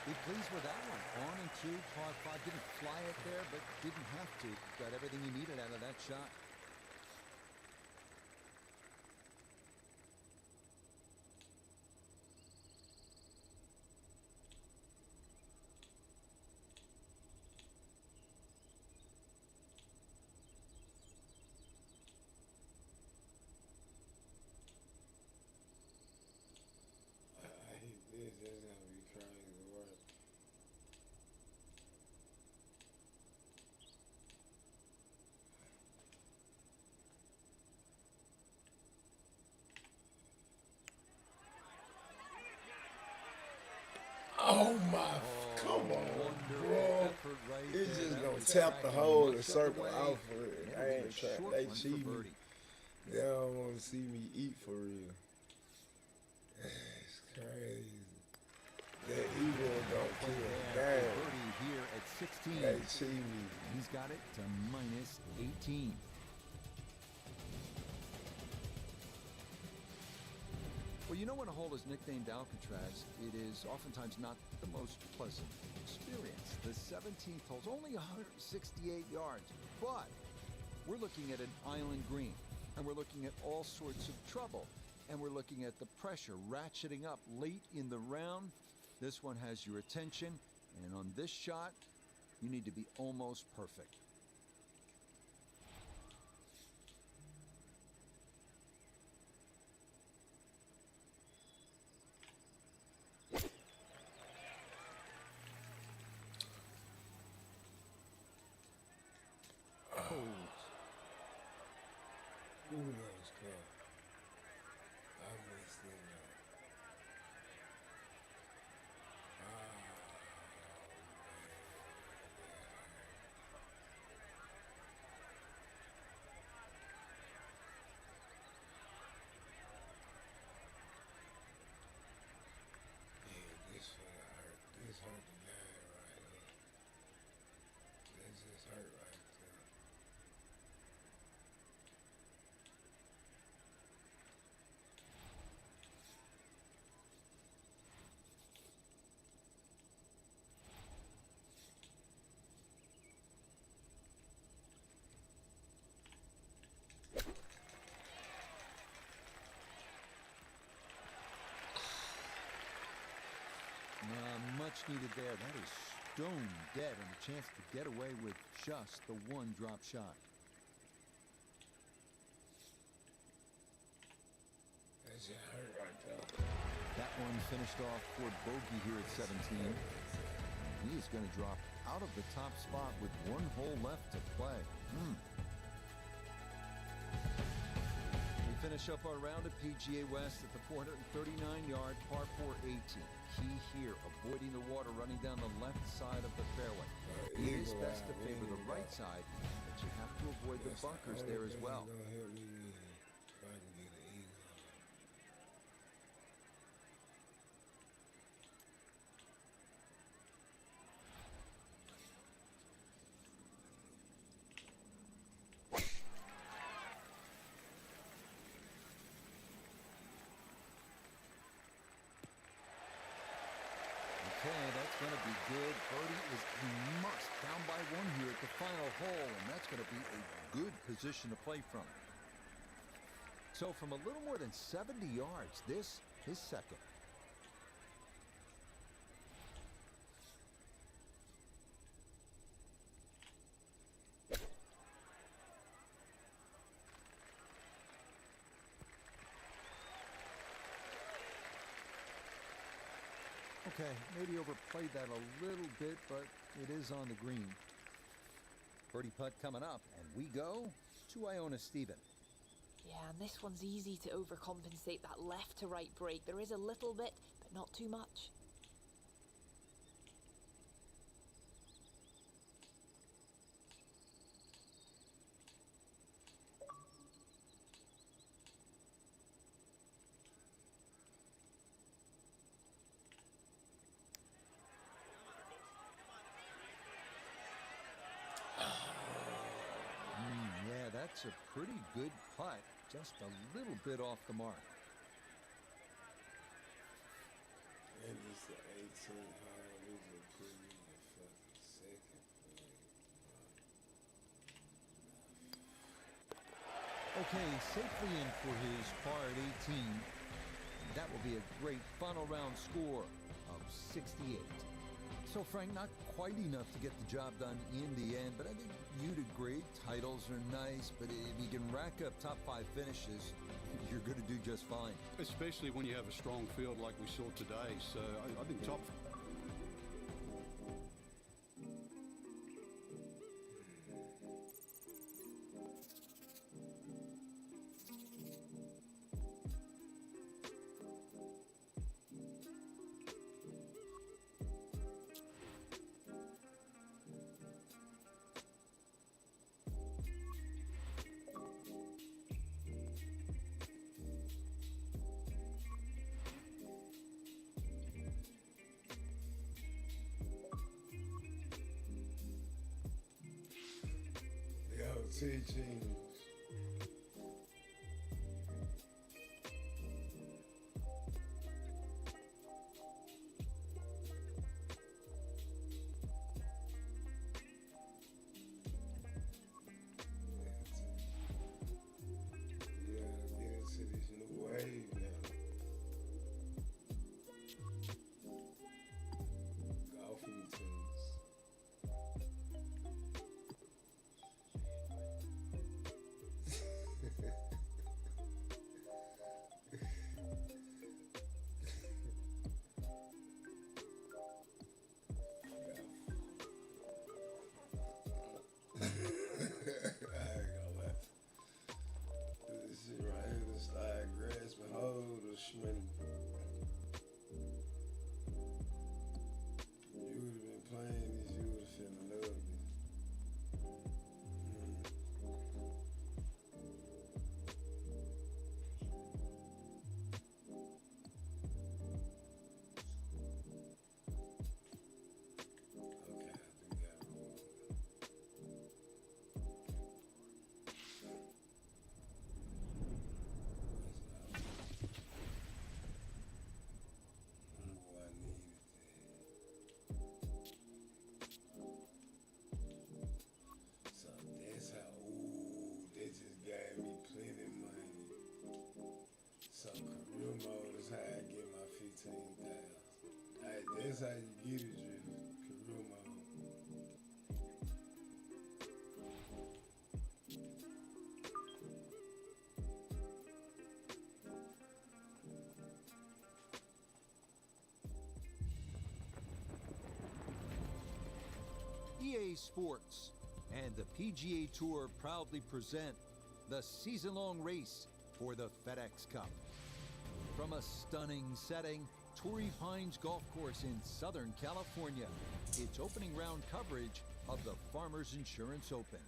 Speaker 8: Be pleased with that one. On and 2, par 5. Didn't fly it there, but didn't have to. Got everything he needed out of that shot.
Speaker 1: I hate this. That's gonna be crazy work. Oh my! Come on, bro. It's just gonna tap the hole and circle out for it. I ain't trying. They cheat me. They don't want to see me eat for real. It's crazy. That eagle don't kill. Damn.
Speaker 8: Birdie here at 16.
Speaker 1: They cheat me.
Speaker 8: He's got it to minus 18. Well, you know when a hole is nicknamed Alcatraz, it is oftentimes not the most pleasant experience. The 17th hole's only 168 yards, but we're looking at an island green, and we're looking at all sorts of trouble, and we're looking at the pressure ratcheting up late in the round. This one has your attention, and on this shot, you need to be almost perfect.
Speaker 1: Ooh, that was close. I missed it.
Speaker 8: Much needed there. That is stone dead, and a chance to get away with just the one drop shot.
Speaker 1: That shit hurt right there.
Speaker 8: That one finished off for bogey here at 17. He is going to drop out of the top spot with one hole left to play. We finish up our round at PGA West at the 439-yard par 4 18. Key here, avoiding the water running down the left side of the fairway. It is best to favor the right side, but you have to avoid the bunkers there as well. Okay, that's going to be good. Birdie is a must. Down by one here at the final hole, and that's going to be a good position to play from. So from a little more than 70 yards, this is second. Okay, maybe overplayed that a little bit, but it is on the green. Birdie putt coming up, and we go to Iona Stephen.
Speaker 4: Yeah, and this one's easy to overcompensate that left to right break. There is a little bit, but not too much.
Speaker 8: That's a pretty good putt, just a little bit off the mark.
Speaker 1: And it's the 18 hole. These are pretty fucking second play.
Speaker 8: Okay, safely in for his par at 18. That will be a great final round score of 68. So, Frank, not quite enough to get the job done in the end, but I think you did great. Titles are nice, but if you can rack up top 5 finishes, you're going to do just fine.
Speaker 9: Especially when you have a strong field like we saw today. So I think top...
Speaker 1: Teachings. Yeah, get into this new wave now. Golfing teams. That's how you get it, career mode.
Speaker 8: EA Sports and the PGA Tour proudly present the season-long race for the FedEx Cup. From a stunning setting, Torrey Pines Golf Course in Southern California, it's opening round coverage of the Farmers Insurance Open.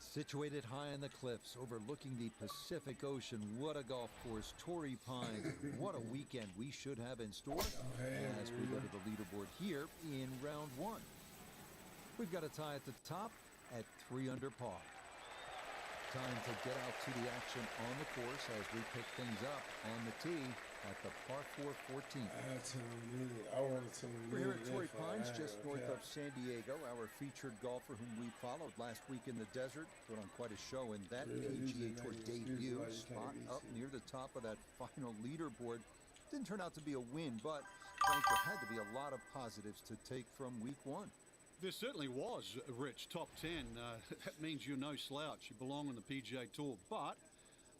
Speaker 8: Situated high on the cliffs overlooking the Pacific Ocean, what a golf course, Torrey Pines. What a weekend we should have in store as we go to the leaderboard here in round one. We've got a tie at the top at 3 under par. Time to get out to the action on the course as we pick things up on the tee at the par 4 14th.
Speaker 1: I want to tune in.
Speaker 8: We're here at Torrey Pines, just north of San Diego. Our featured golfer whom we followed last week in the desert put on quite a show in that PGA Tour debut. Spot up near the top of that final leaderboard. Didn't turn out to be a win, but Frank, there had to be a lot of positives to take from week one.
Speaker 9: There certainly was, Rich. Top 10. That means you're no slouch. You belong on the PGA Tour. But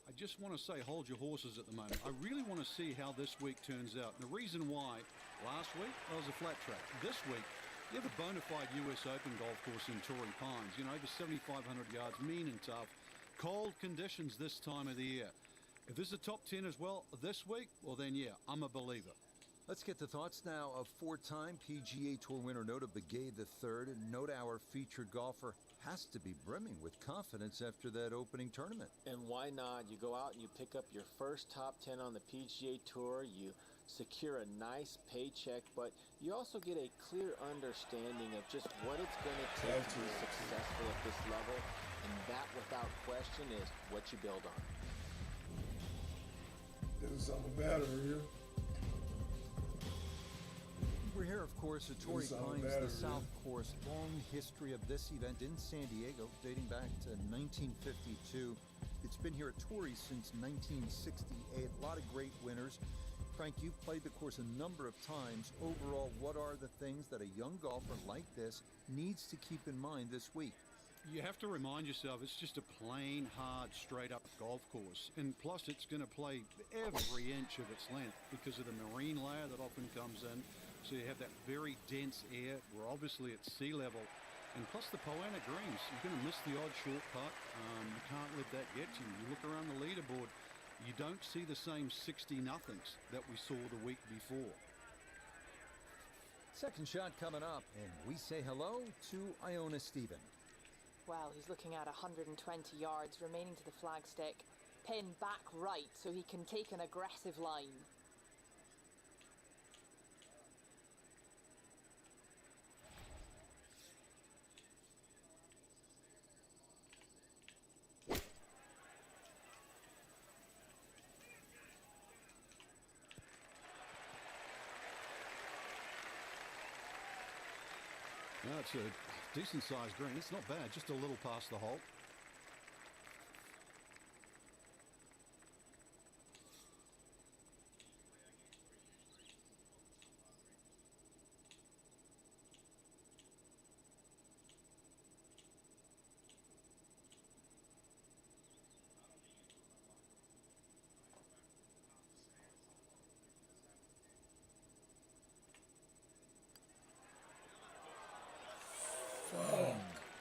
Speaker 9: I just want to say, hold your horses at the moment. I really want to see how this week turns out. And the reason why, last week, it was a flat track. This week, you have a bona fide US Open golf course in Torrey Pines. You know, over 7,500 yards, mean and tough. Cold conditions this time of the year. If this is a top 10 as well this week, well then, yeah, I'm a believer.
Speaker 8: Let's get the thoughts now of four-time PGA Tour winner Nota Begay III. And Nota, our featured golfer, has to be brimming with confidence after that opening tournament.
Speaker 10: And why not? You go out and you pick up your first top 10 on the PGA Tour. You secure a nice paycheck, but you also get a clear understanding of just what it's going to take to be successful at this level. And that, without question, is what you build on.
Speaker 1: There's something better here.
Speaker 8: We're here, of course, at Torrey Pines, the South Course. Long history of this event in San Diego, dating back to 1952. It's been here at Torrey since 1968. A lot of great winners. Frank, you've played the course a number of times. Overall, what are the things that a young golfer like this needs to keep in mind this week?
Speaker 9: You have to remind yourself it's just a plain, hard, straight-up golf course. And plus, it's going to play every inch of its length because of the marine layer that often comes in. So you have that very dense air. We're obviously at sea level. And plus the Poana greens. You're going to miss the odd short putt. You can't let that get to you. You look around the leaderboard, you don't see the same 60-nothings that we saw the week before.
Speaker 8: Second shot coming up, and we say hello to Iona Stephen.
Speaker 4: Well, he's looking at 120 yards remaining to the flagstick. Pin back right so he can take an aggressive line.
Speaker 9: No, it's a decent-sized green. It's not bad, just a little past the hole.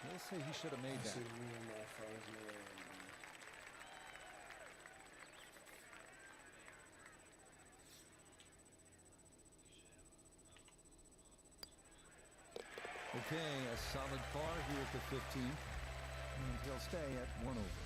Speaker 8: We'll say he should have made that.
Speaker 1: Should ruin my first man.
Speaker 8: Okay, a solid par here at the 15th, and he'll stay at 1 over.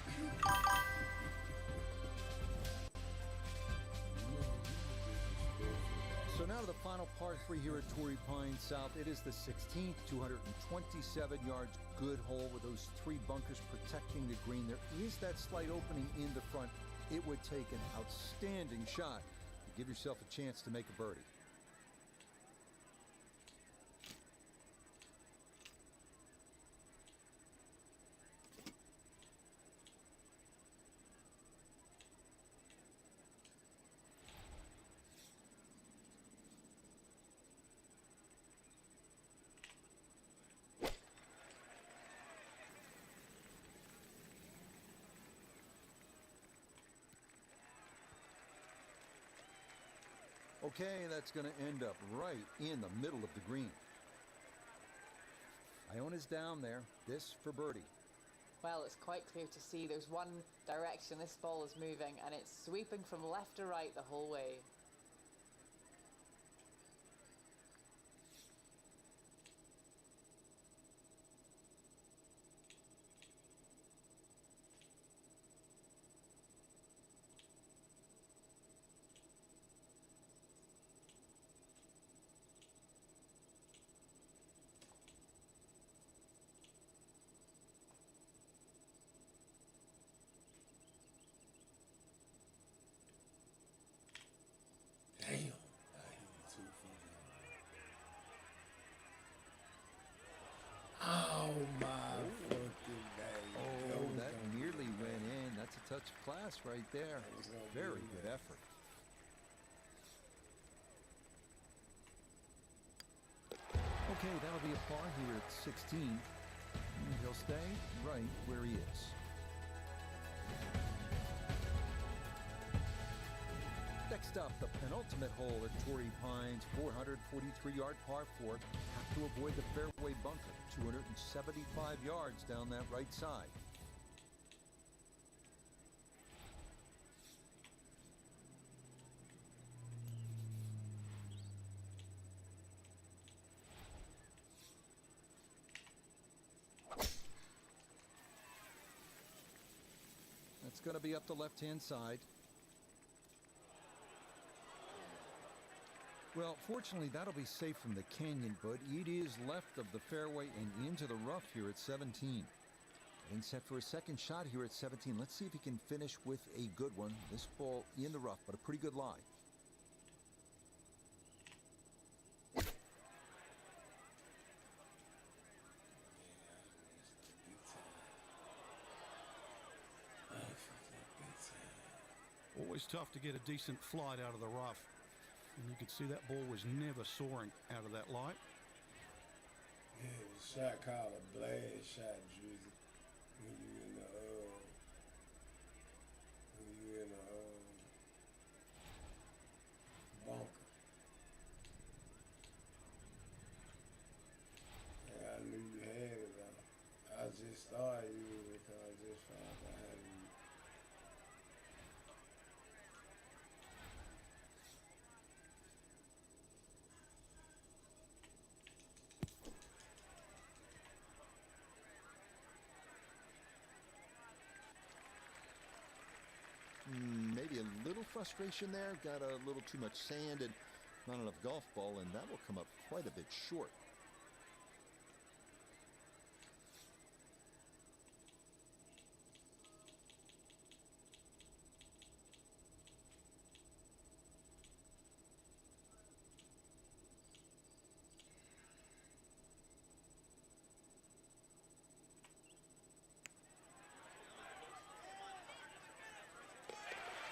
Speaker 8: So now to the final par 3 here at Torrey Pines South. It is the 16th, 227 yards, good hole with those 3 bunkers protecting the green. There is that slight opening in the front. It would take an outstanding shot to give yourself a chance to make a birdie. Okay, that's going to end up right in the middle of the green. Iona's down there. This for birdie.
Speaker 4: Well, it's quite clear to see there's one direction this ball is moving, and it's sweeping from left to right the whole way.
Speaker 1: Damn, I hit it 2 feet. Oh my fucking day.
Speaker 8: Oh, that nearly went in. That's a touch of class right there. Very good effort. Okay, that'll be a par here at 16. And he'll stay right where he is. Next up, the penultimate hole at Torrey Pines, 443-yard par 4. Have to avoid the fairway bunker, 275 yards down that right side. That's going to be up the left-hand side. Well, fortunately, that'll be safe from the canyon, but it is left of the fairway and into the rough here at 17. Getting set for a second shot here at 17. Let's see if he can finish with a good one. This ball in the rough, but a pretty good lie.
Speaker 9: Always tough to get a decent flight out of the rough. And you could see that ball was never soaring out of that light.
Speaker 1: Yeah, it was a shot called a blast shot, Drizzy. When you in the bunker. Yeah, I knew you had it. I just started using it because I just found out how to use it.
Speaker 11: Maybe a little frustration there. Got a little too much sand and not enough golf ball, and that will come up quite a bit short.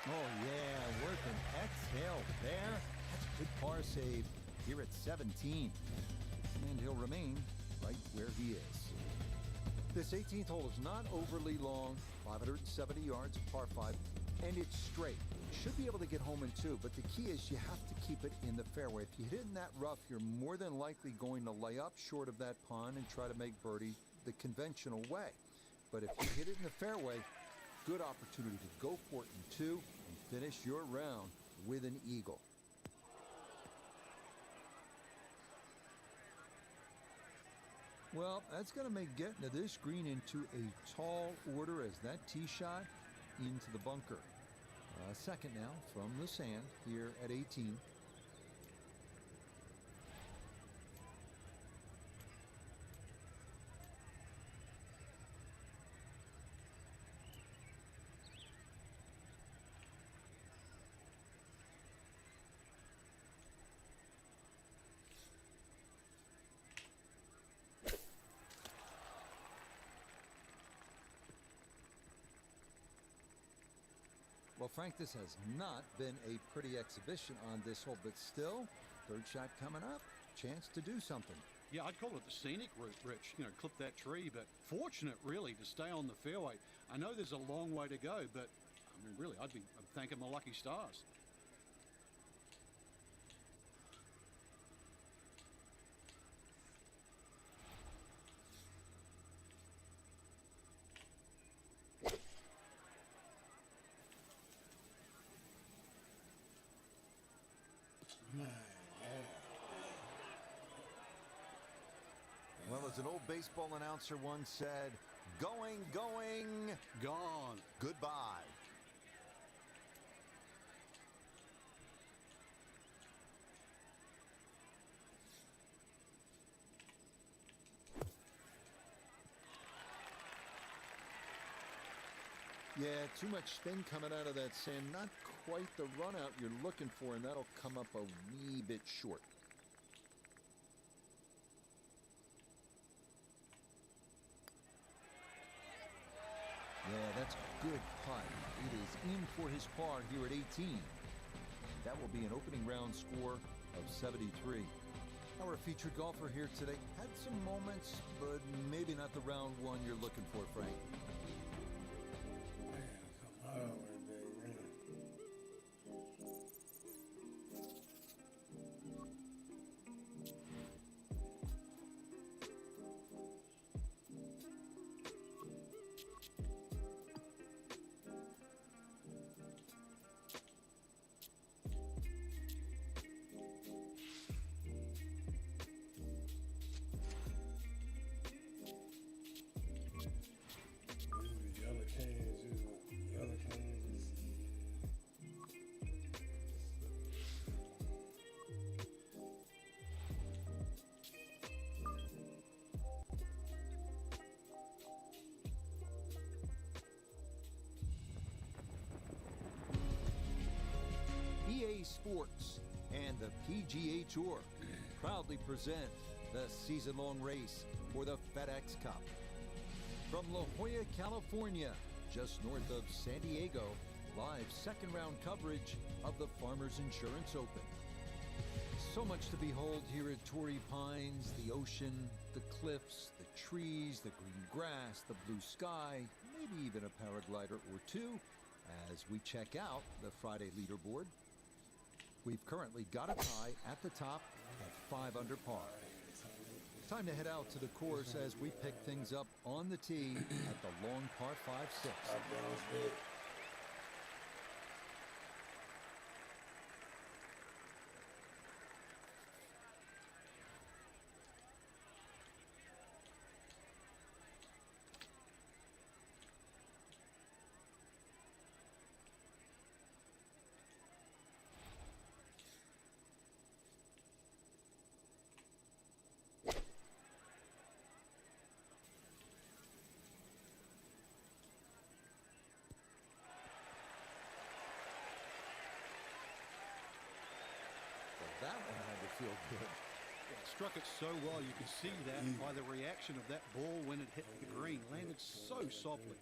Speaker 8: Oh, yeah, working exhale there. That's a good par save here at 17. And he'll remain right where he is. This 18th hole is not overly long, 570 yards, par 5, and it's straight. You should be able to get home in 2, but the key is you have to keep it in the fairway. If you hit it in that rough, you're more than likely going to lay up short of that pond and try to make birdie the conventional way. But if you hit it in the fairway, good opportunity to go for it in 2 and finish your round with an eagle. Well, that's going to make getting to this green into a tall order as that tee shot into the bunker. Second now from the sand here at 18. Well, Frank, this has not been a pretty exhibition on this hole, but still, third shot coming up, chance to do something.
Speaker 9: Yeah, I'd call it the scenic route, Rich. You know, clip that tree, but fortunate, really, to stay on the fairway. I know there's a long way to go, but, I mean, really, I'm thanking my lucky stars.
Speaker 1: My God.
Speaker 8: Well, as an old baseball announcer once said, going,
Speaker 9: Gone.
Speaker 8: goodbye. Yeah, too much spin coming out of that sand. Not quite the run out you're looking for, and that'll come up a wee bit short. Yeah, that's a good putt. It is in for his par here at 18. That will be an opening round score of 73. Our featured golfer here today had some moments, but maybe not the round one you're looking for, Frank.
Speaker 1: Man, come on, baby. These are yellow cans, yellow cans.
Speaker 8: EA Sports and the PGA Tour proudly present the season-long race for the FedEx Cup. From La Jolla, California, just north of San Diego, live second-round coverage of the Farmers Insurance Open. So much to behold here at Torrey Pines: the ocean, the cliffs, the trees, the green grass, the blue sky, maybe even a paraglider or two as we check out the Friday leaderboard. We've currently got a tie at the top at 5 under par. Time to head out to the course as we pick things up on the tee at the long par 5-6. That one had to feel good.
Speaker 9: Struck it so well, you can see that by the reaction of that ball when it hit the green. Landed so softly.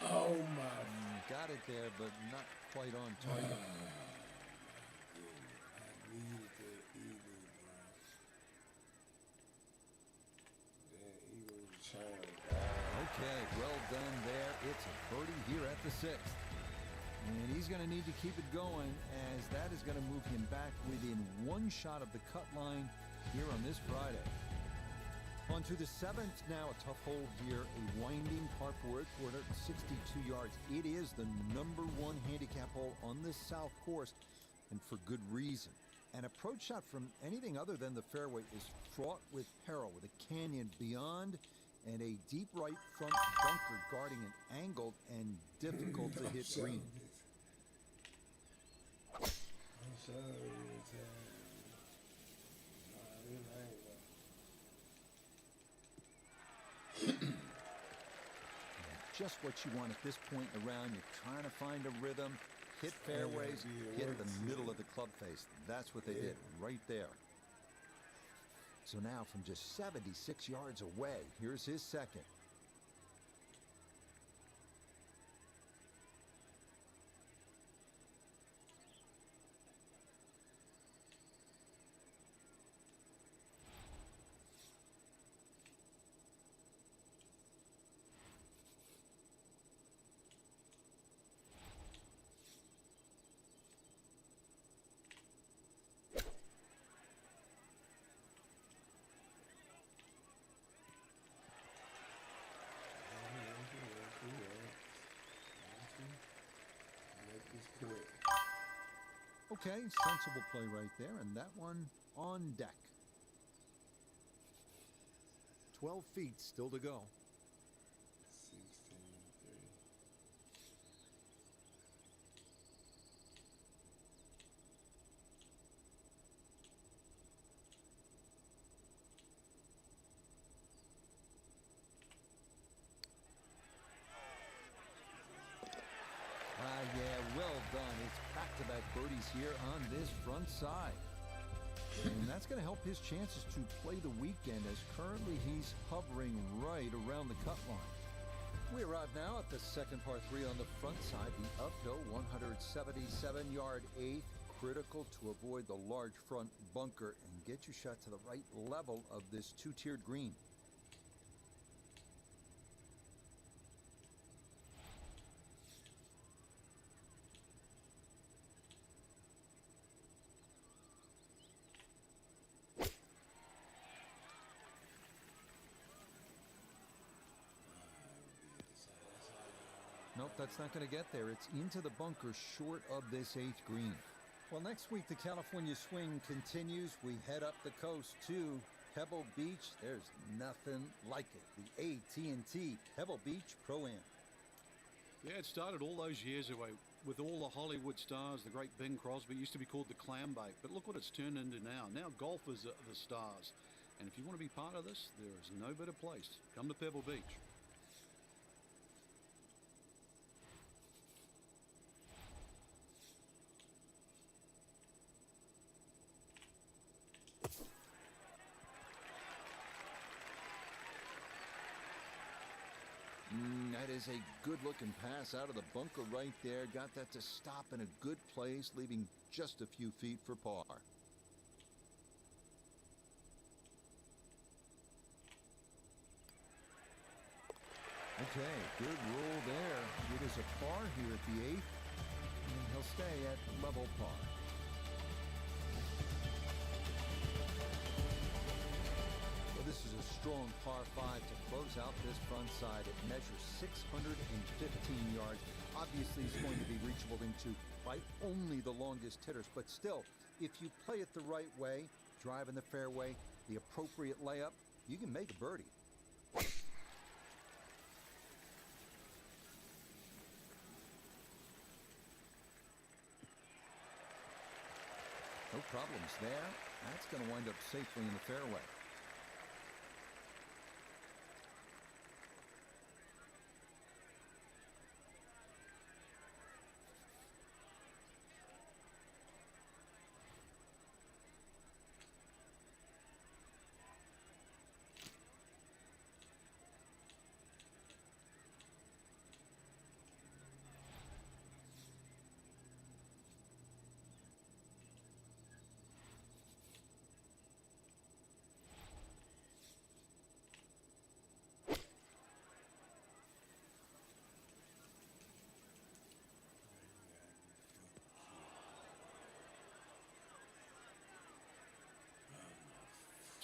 Speaker 1: Oh my.
Speaker 8: Got it there, but not quite on target.
Speaker 1: I needed that eagle, bro. That eagle was trying.
Speaker 8: Okay, well done there. It's a birdie here at the 6th. And he's going to need to keep it going, as that is going to move him back within one shot of the cut line here on this Friday. On to the 7th now, a tough hole here, a winding par 4 at 462 yards. It is the number 1 handicap hole on the South Course, and for good reason. An approach shot from anything other than the fairway is fraught with peril, with a canyon beyond and a deep right front bunker guarding an angled and difficult to hit green.
Speaker 1: I'm sorry,
Speaker 8: Just what you want at this point in the round. You're trying to find a rhythm, hit fairways, hit the middle of the club face. That's what they did right there. So now from just 76 yards away, here's his second. Okay, sensible play right there, and that one on deck. 12 feet still to go.
Speaker 1: 16-3.
Speaker 8: Yeah, well done. It's back-to-back birdies here on this front side. And that's going to help his chances to play the weekend, as currently he's hovering right around the cut line. We arrive now at the second par 3 on the front side, the uphill 177-yard eighth. Critical to avoid the large front bunker and get your shot to the right level of this two-tiered green. Nope, that's not going to get there. It's into the bunker short of this eighth green. Well, next week the California swing continues. We head up the coast to Pebble Beach. There's nothing like it. The AT&T Pebble Beach Pro-Am.
Speaker 9: Yeah, it started all those years ago with all the Hollywood stars. The great Bing Crosby used to be called the Clambake, but look what it's turned into now. Now golfers are the stars. And if you want to be part of this, there is no better place. Come to Pebble Beach.
Speaker 8: That is a good-looking pass out of the bunker right there. Got that to stop in a good place, leaving just a few feet for par. Okay, good roll there. It is a par here at the eighth, and he'll stay at level par. Well, this is a strong par 5 to close out this front side. It measures 615 yards. Obviously, it's going to be reachable into by only the longest hitters, but still, if you play it the right way, drive in the fairway, the appropriate layup, you can make a birdie. No problems there. That's going to wind up safely in the fairway.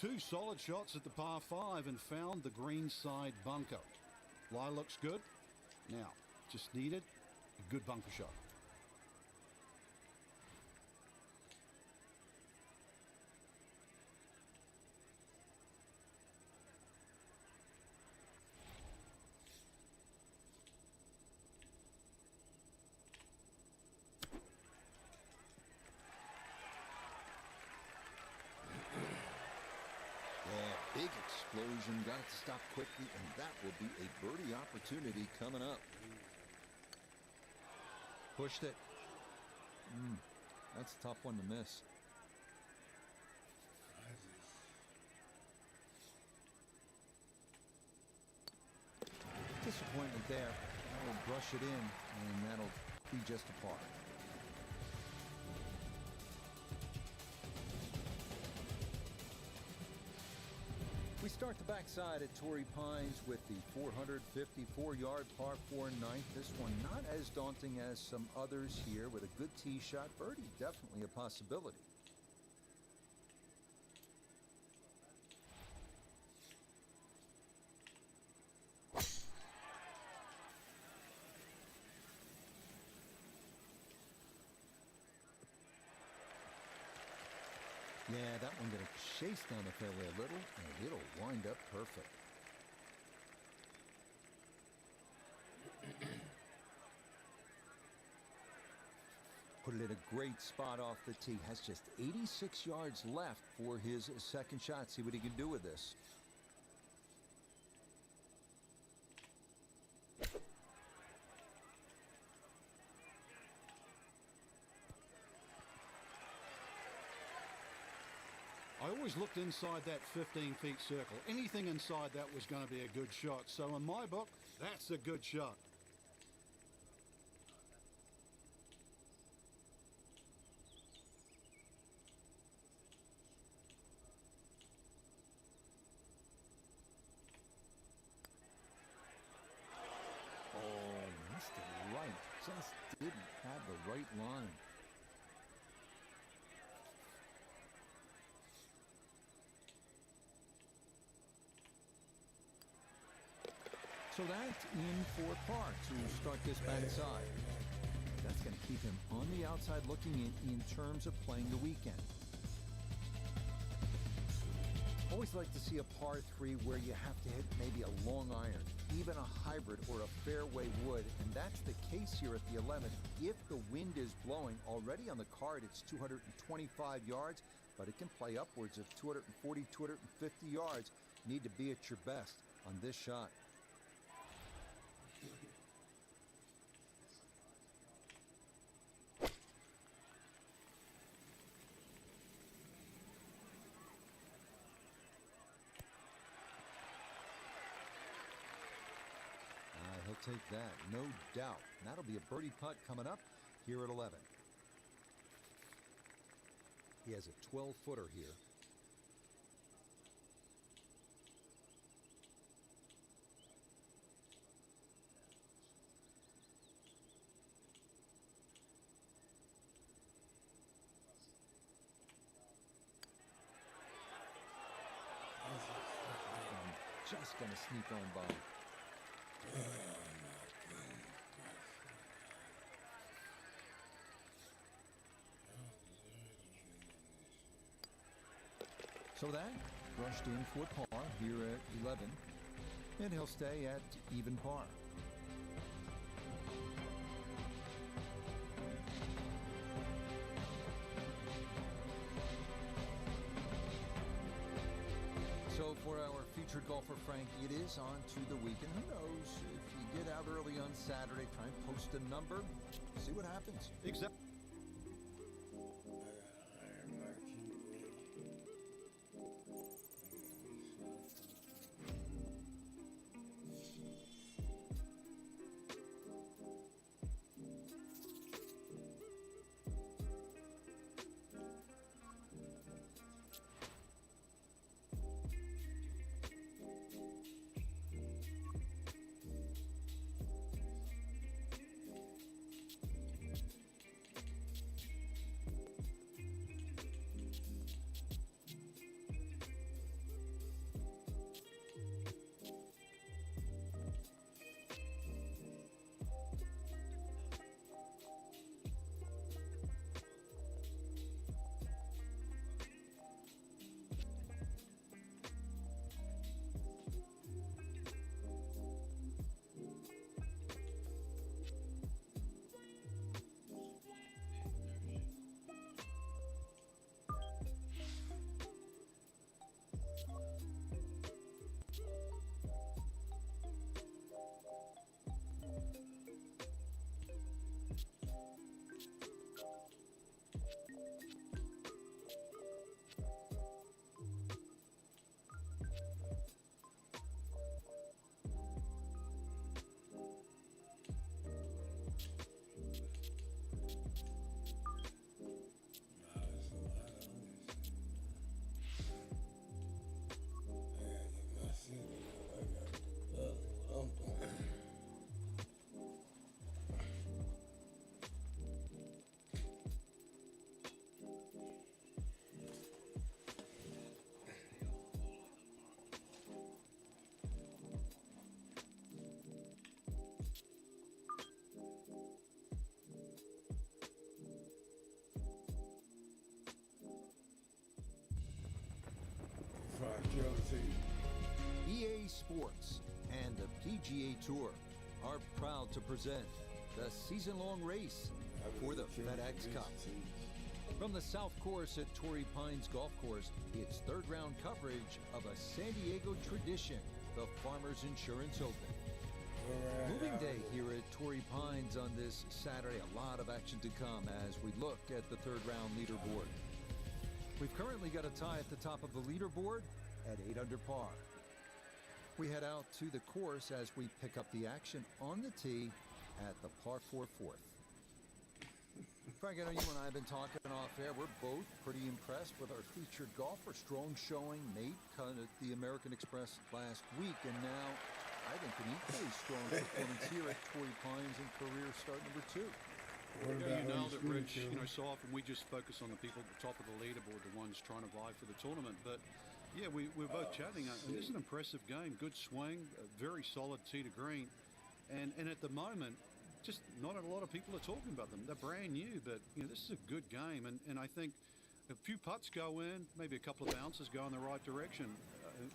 Speaker 9: Two solid shots at the par 5 and found the green side bunker. Lie looks good. Now, just needed a good bunker shot.
Speaker 8: Big explosion, got it to stop quickly, and that will be a birdie opportunity coming up. Pushed it. That's a tough one to miss. Disappointment there. That'll brush it in, and that'll be just a par. We start the backside at Torrey Pines with the 454-yard par 4 ninth. This one not as daunting as some others here with a good tee shot. Birdie definitely a possibility. Yeah, that one going to chase down the fairway a little, and it'll wind up perfect. Put it at a great spot off the tee. Has just 86 yards left for his second shot. See what he can do with this.
Speaker 9: I always looked inside that 15-feet circle. Anything inside that was going to be a good shot. So in my book, that's a good shot.
Speaker 8: Oh, missed it right. Just didn't have the right line. So that's in for par to start this backside. That's going to keep him on the outside looking in terms of playing the weekend. Always like to see a par 3 where you have to hit maybe a long iron, even a hybrid or a fairway wood, and that's the case here at the 11th. If the wind is blowing, already on the card it's 225 yards, but it can play upwards of 240, 250 yards. You need to be at your best on this shot. He'll take that, no doubt. And that'll be a birdie putt coming up here at 11. He has a 12-footer here. I'm just going to sneak on by. So that rushed in for par here at 11, and he'll stay at even par. So for our featured golfer, Frank, it is on to the weekend. Who knows? If you get out early on Saturday, try and post a number, see what happens.
Speaker 9: Exactly.
Speaker 8: Sports and the PGA Tour are proud to present the season-long race for the FedEx Cup. From the South Course at Torrey Pines Golf Course, it's third-round coverage of a San Diego tradition, the Farmers Insurance Open. Moving day here at Torrey Pines on this Saturday. A lot of action to come as we look at the third-round leaderboard. We've currently got a tie at the top of the leaderboard at 8 under par. We head out to the course as we pick up the action on the tee at the par 4 fourth. Frank, I know you and I have been talking off air. We're both pretty impressed with our featured golfer. Strong showing. Nate cut at the American Express last week, and now I think an equally strong performance here at Torrey Pines in career start number 2.
Speaker 9: Yeah, you nailed it, Rich. You know, so often we just focus on the people at the top of the leaderboard, the ones trying to vie for the tournament. But yeah, we're both chatting. And this is an impressive game. Good swing, a very solid tee to green, and at the moment, just not a lot of people are talking about them. They're brand new, but you know, this is a good game, and I think a few putts go in, maybe a couple of bounces go in the right direction.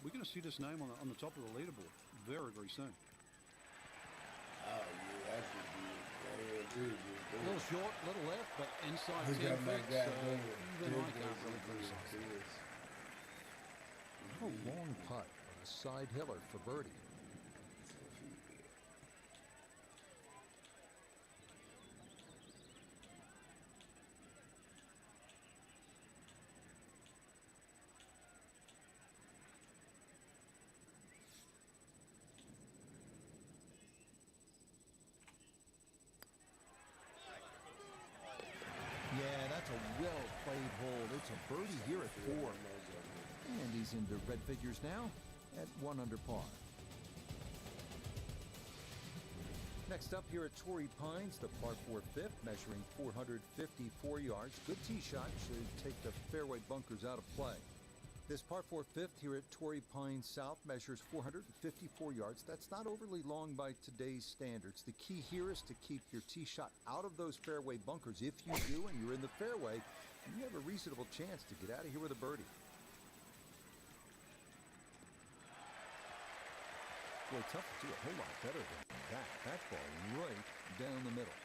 Speaker 9: We're going to see this name on the top of the leaderboard very, very soon.
Speaker 1: Oh yeah, that's a good.
Speaker 9: A little short, little left, but inside 10
Speaker 1: got my
Speaker 9: feet,
Speaker 1: guy
Speaker 9: so
Speaker 1: going.
Speaker 9: even I can't really criticize it.
Speaker 8: A long putt on a side hiller for birdie. Yeah, that's a well-played hole. It's a birdie here at 4. And he's into red figures now at 1 under par. Next up here at Torrey Pines, the par 4 fifth, measuring 454 yards. Good tee shot should take the fairway bunkers out of play. This par 4 fifth here at Torrey Pines South measures 454 yards. That's not overly long by today's standards. The key here is to keep your tee shot out of those fairway bunkers. If you do and you're in the fairway, you have a reasonable chance to get out of here with a birdie. Boy, tough to do a whole lot better than that. That ball right down the middle.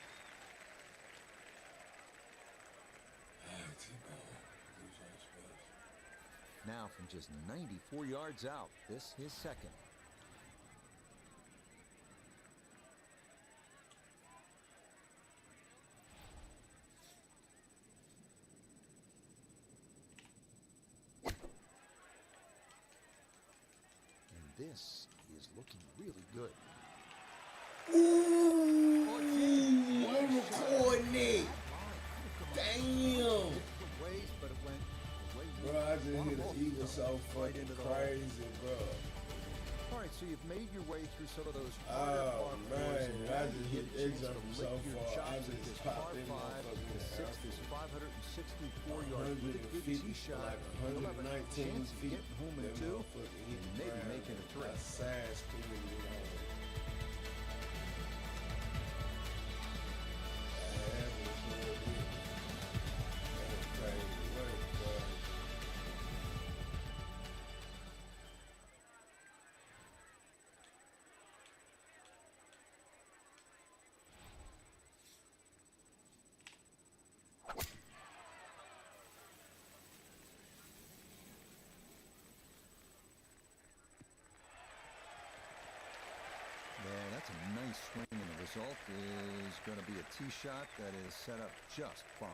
Speaker 8: Now from just 94 yards out, this is second. And this is looking really good.
Speaker 1: Ooh, I'm recording it. Damn.
Speaker 8: Ways, but it went
Speaker 1: bro, I just hit an eagle so fucking crazy, bro.
Speaker 8: All right, so you've made your way through some of those harder par
Speaker 1: man,
Speaker 8: fours,
Speaker 1: I just hit
Speaker 8: a chance
Speaker 1: extra
Speaker 8: to
Speaker 1: so
Speaker 8: lick your
Speaker 1: far. I
Speaker 8: chops at
Speaker 1: just
Speaker 8: this
Speaker 1: popped
Speaker 8: par
Speaker 1: in
Speaker 8: 5.
Speaker 1: motherfucker
Speaker 8: The sixth is 564 yards with a good
Speaker 1: 150
Speaker 8: tee shot.
Speaker 1: like
Speaker 8: You'll have a
Speaker 1: 119
Speaker 8: chance of
Speaker 1: feet.
Speaker 8: getting home in
Speaker 1: That
Speaker 8: 2
Speaker 1: motherfucker hit
Speaker 8: and maybe
Speaker 1: the
Speaker 8: making a
Speaker 1: ground.
Speaker 8: 3.
Speaker 1: A side spin, you know.
Speaker 8: Yeah, that's a nice swing, and the result is going to be a tee shot that is set up just fine.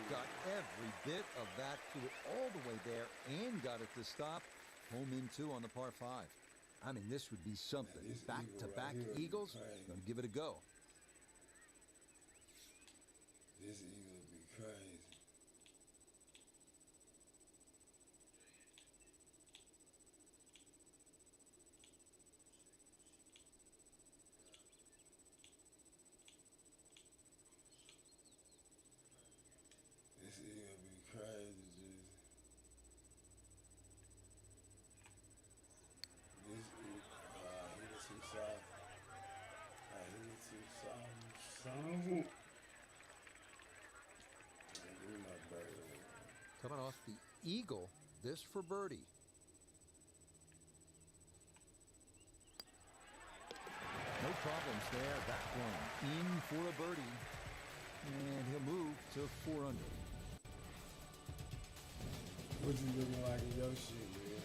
Speaker 8: Got every bit of that, threw it all the way there and got it to stop. Home in 2 on the par 5. I mean, this would be something.
Speaker 1: This
Speaker 8: Back-to-back
Speaker 1: eagle right here
Speaker 8: eagles.
Speaker 1: is crazy.
Speaker 8: Gonna give it a go.
Speaker 1: This eagle would be crazy. This eagle would be crazy, Jesus. This eagle, he was too soft. He was too soft.
Speaker 8: Coming off the eagle, this for birdie. No problems there. That one in for a birdie. And he'll move to 4 under.
Speaker 1: What you looking like in your shit, man?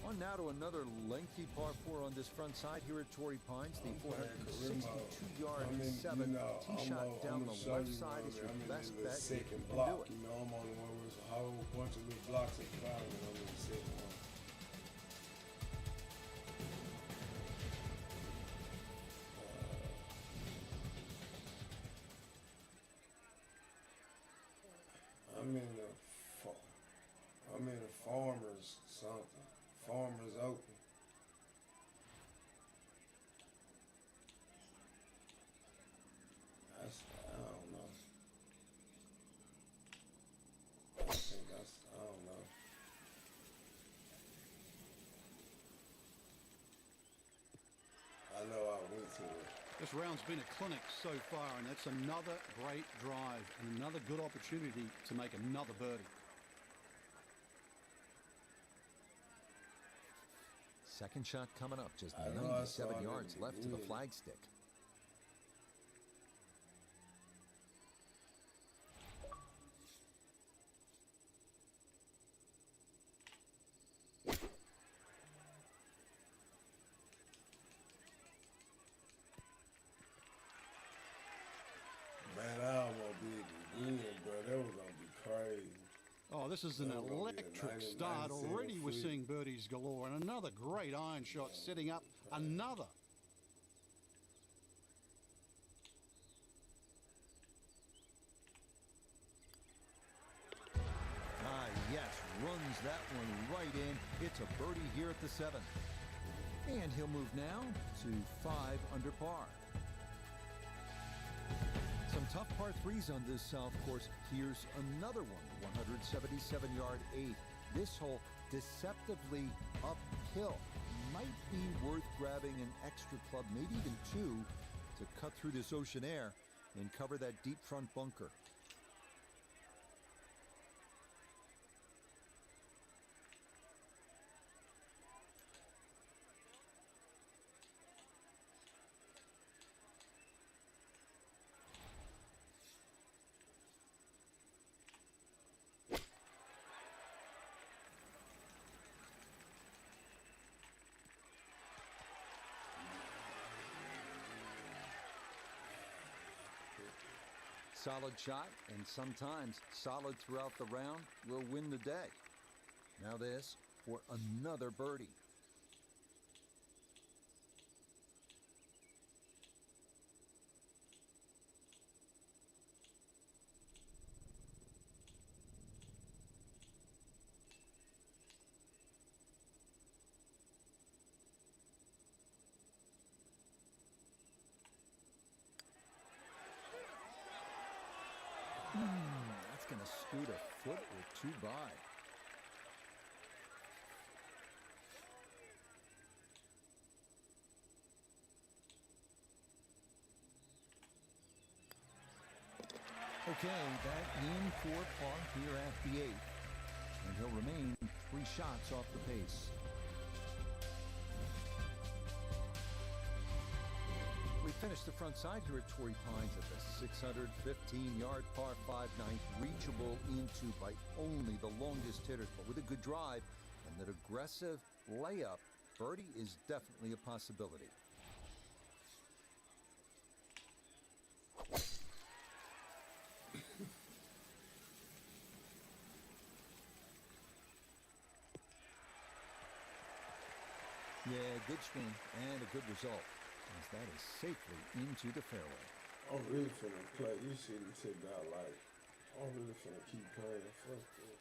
Speaker 8: On now to another lengthy par 4 on this front side here at Torrey Pines. The 462-yard 7 tee shot down the left side is your best bet. You can do
Speaker 1: block.
Speaker 8: it.
Speaker 1: You know, I'm on the one with a whole bunch of little blocks at the bottom, and I'm in the second one. I'm in a farmer's something. Farmer's open. I don't know. I don't know. I know I went to it.
Speaker 9: This round's been a clinic so far, and that's another great drive and another good opportunity to make another birdie.
Speaker 8: Second shot coming up, just
Speaker 1: I know I saw
Speaker 8: 97
Speaker 1: it
Speaker 8: yards
Speaker 1: in the
Speaker 8: left to the
Speaker 1: beginning.
Speaker 8: flagstick.
Speaker 1: Man, I almost did it again, bro. That was gonna be crazy.
Speaker 9: Oh, this is an
Speaker 1: That was gonna be a
Speaker 9: electric
Speaker 1: 90,
Speaker 9: start.
Speaker 1: 97
Speaker 9: Already we're
Speaker 1: feet.
Speaker 9: seeing birdies galore, and another great iron shot setting up another.
Speaker 8: Ah, yes, runs that one right in. It's a birdie here at the 7th. And he'll move now to 5 under par. Some tough par 3s on this South course. Here's another one, 177-yard 8. This hole deceptively uphill. Might be worth grabbing an extra club, maybe even 2, to cut through this ocean air and cover that deep front bunker. Solid shot, and sometimes solid throughout the round, will win the day. Now this for another birdie. That's going to scoot a foot or 2 by. Okay, that in for par here at the 8th. And he'll remain 3 shots off the pace. We finished the front side here at Torrey Pines at the 615-yard par 5 ninth, reachable into by only the longest hitters, but with a good drive and that aggressive layup, birdie is definitely a possibility. Yeah, good swing and a good result, as that is safely into the fairway.
Speaker 1: I'm really finna play. You see me tipped out like, I'm really finna keep playing. Fuck that.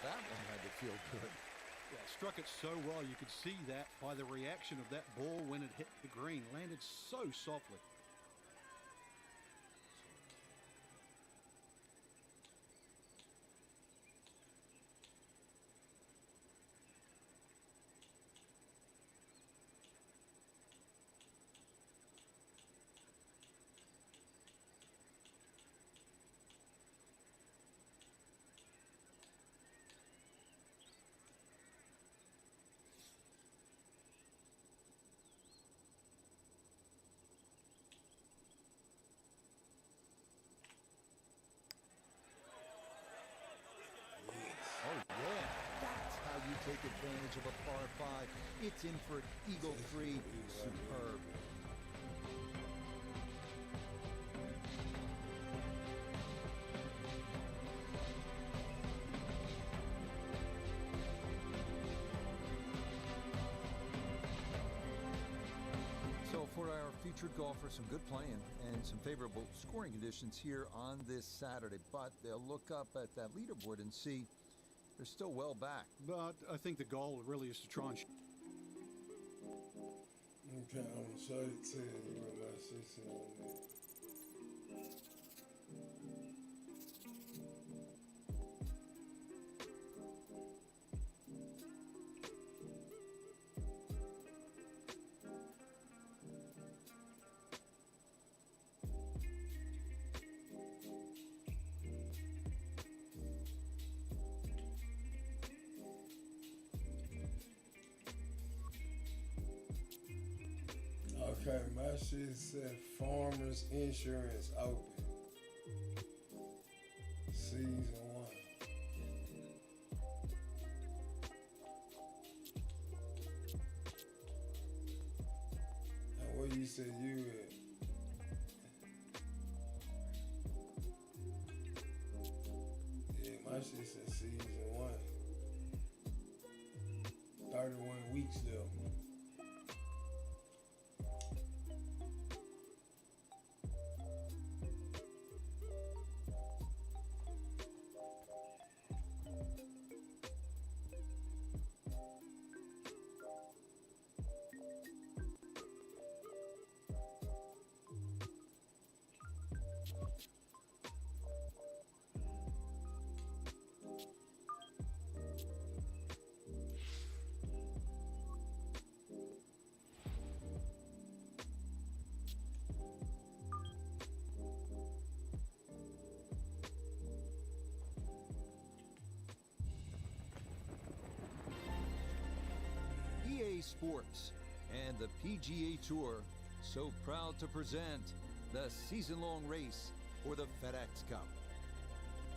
Speaker 8: That one had to feel good.
Speaker 9: Yeah, struck it so well. You could see that by the reaction of that ball when it hit the green. Landed so softly.
Speaker 8: Oh, yeah. That's how you take advantage of a par 5. It's in for an eagle 3. Superb. So for our featured golfer, some good playing and some favorable scoring conditions here on this Saturday. But they'll look up at that leaderboard and see they're still well back.
Speaker 9: But I think the goal really is to try and...
Speaker 1: Okay, I'm gonna show you to you what my shit said on there. Okay, my shit said Farmers Insurance open. Season 1. And where you said you at? Yeah, my shit said season 1. 31 weeks though.
Speaker 8: EA Sports and the PGA Tour so proud to present the season-long race for the FedEx Cup.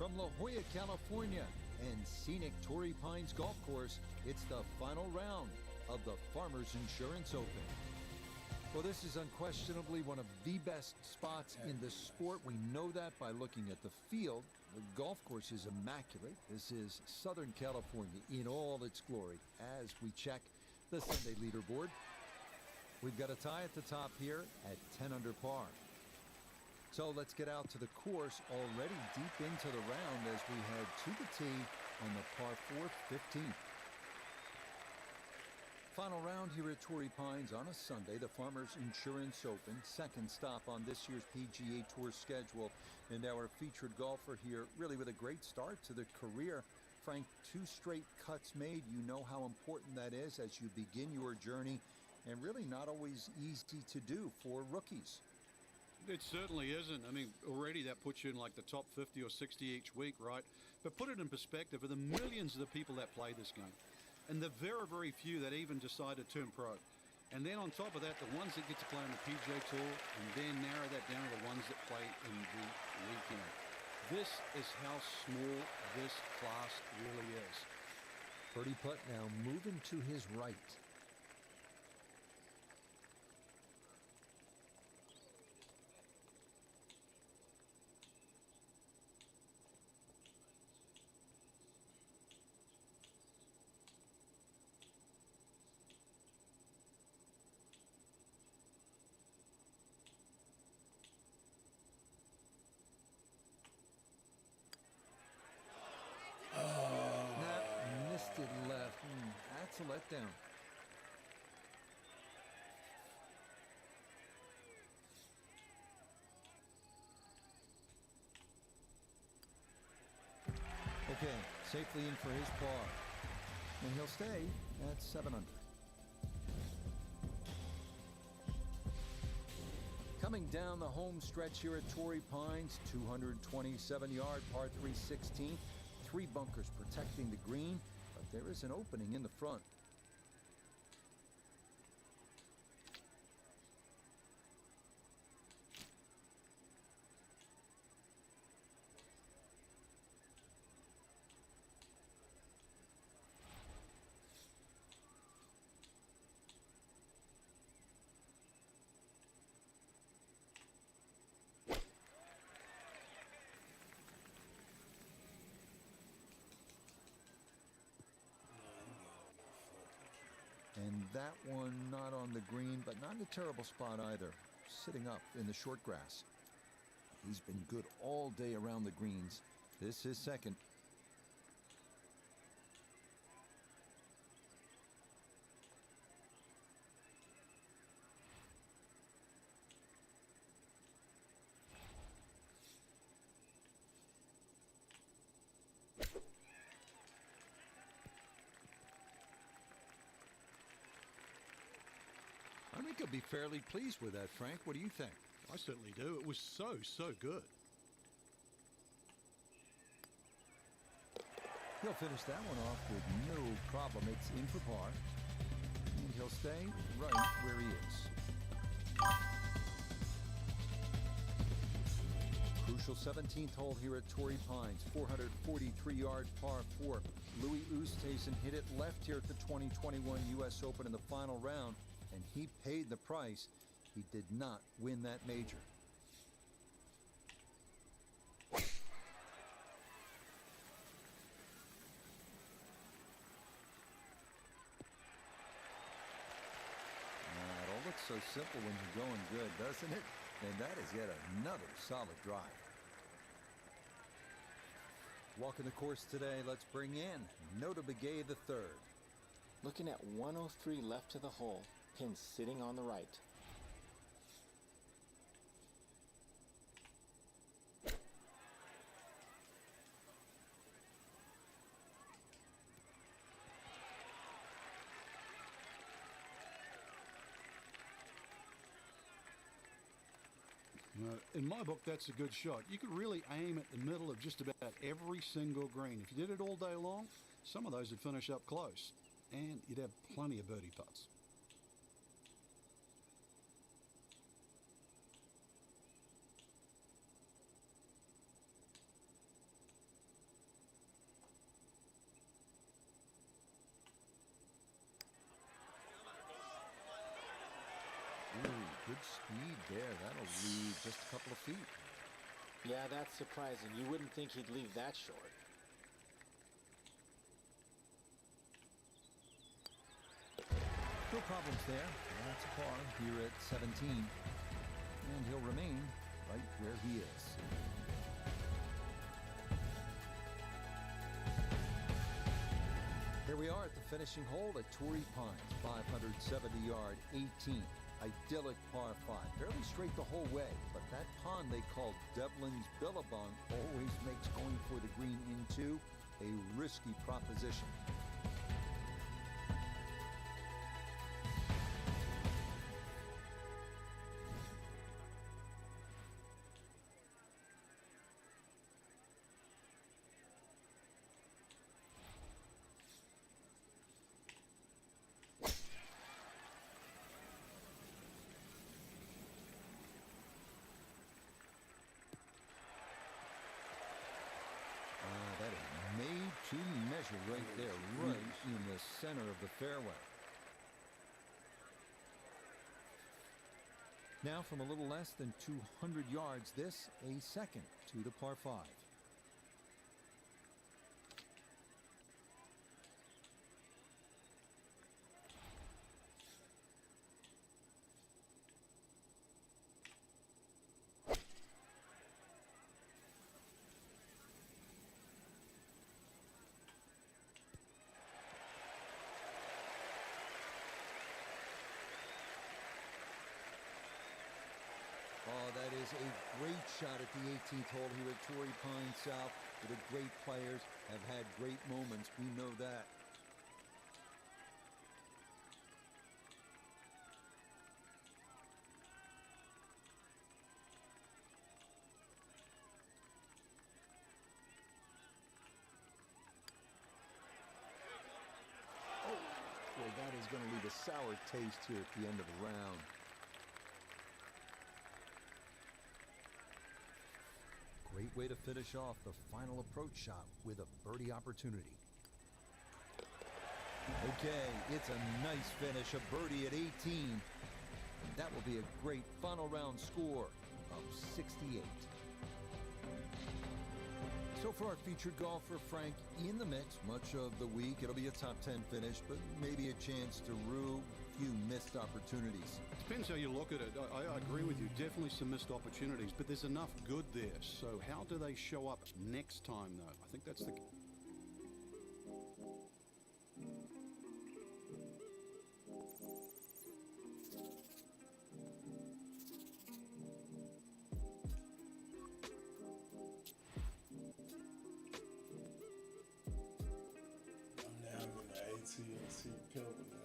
Speaker 8: From La Jolla, California, and scenic Torrey Pines Golf Course, it's the final round of the Farmers Insurance Open. Well, this is unquestionably one of the best spots in the sport. We know that by looking at the field. The golf course is immaculate. This is Southern California in all its glory. As we check the Sunday leaderboard, we've got a tie at the top here at 10 under par. So let's get out to the course, already deep into the round as we head to the tee on the par 4 15th. Final round here at Torrey Pines on a Sunday, the Farmers Insurance Open, second stop on this year's PGA Tour schedule. And our featured golfer here, really with a great start to the career. Frank, 2 straight cuts made. You know how important that is as you begin your journey, and really not always easy to do for rookies.
Speaker 9: It certainly isn't. I mean, already that puts you in like the top 50 or 60 each week, right? But put it in perspective, of the millions of the people that play this game, and the very, very few that even decide to turn pro. And then on top of that, the ones that get to play on the PGA Tour, and then narrow that down to the ones that play in the weekend. This is how small this class really is.
Speaker 8: Birdie putt now moving to his right. Missed it left. That's a letdown. Okay, safely in for his par. And he'll stay at 7 under. Coming down the home stretch here at Torrey Pines, 227-yard par 3 16th. 3 bunkers protecting the green, but there is an opening in the front. And that one not on the green, but not in a terrible spot either. Sitting up in the short grass. He's been good all day around the greens. This is second. I think he'll be fairly pleased with that, Frank. What do you think?
Speaker 9: I certainly do. It was so good.
Speaker 8: He'll finish that one off with no problem. It's in for par. And he'll stay right where he is. Crucial 17th hole here at Torrey Pines. 443-yard par 4. Louis Oosthuizen hit it left here at the 2021 U.S. Open in the final round. And he paid the price. He did not win that major. It all looks so simple when you're going good, doesn't it? And that is yet another solid drive. Walking the course today, let's bring in Nota Begay III.
Speaker 10: Looking at 103 left to the hole. Pin sitting on the right.
Speaker 9: In my book, that's a good shot. You could really aim at the middle of just about every single green. If you did it all day long, some of those would finish up close, and you'd have plenty of birdie putts.
Speaker 8: just a couple of feet.
Speaker 10: Yeah, that's surprising. You wouldn't think he'd leave that short.
Speaker 8: No problems there. That's a par here at 17. And he'll remain right where he is. Here we are at the finishing hole at Torrey Pines, 570-yard 18. Idyllic par 5, fairly straight the whole way, but that pond they call Devlin's Billabong always makes going for the green into a risky proposition. That is made to measure right there, right in the center of the fairway. Now from a little less than 200 yards, this a second to the par 5. Oh, that is a great shot at the 18th hole here at Torrey Pines South. The great players have had great moments. We know that. Oh, boy, that is going to leave a sour taste here at the end of the round. Great way to finish off the final approach shot with a birdie opportunity. Okay, it's a nice finish, a birdie at 18. That will be a great final round score of 68. So for our featured golfer, Frank, in the mix much of the week. It'll be a top 10 finish, but maybe a chance to rue a few missed opportunities.
Speaker 9: Depends how you look at it. I agree with you. Definitely some missed opportunities, but there's enough good there. So how do they show up next time, though? I think that's the...
Speaker 1: I'm now in the AT&T Pimple now.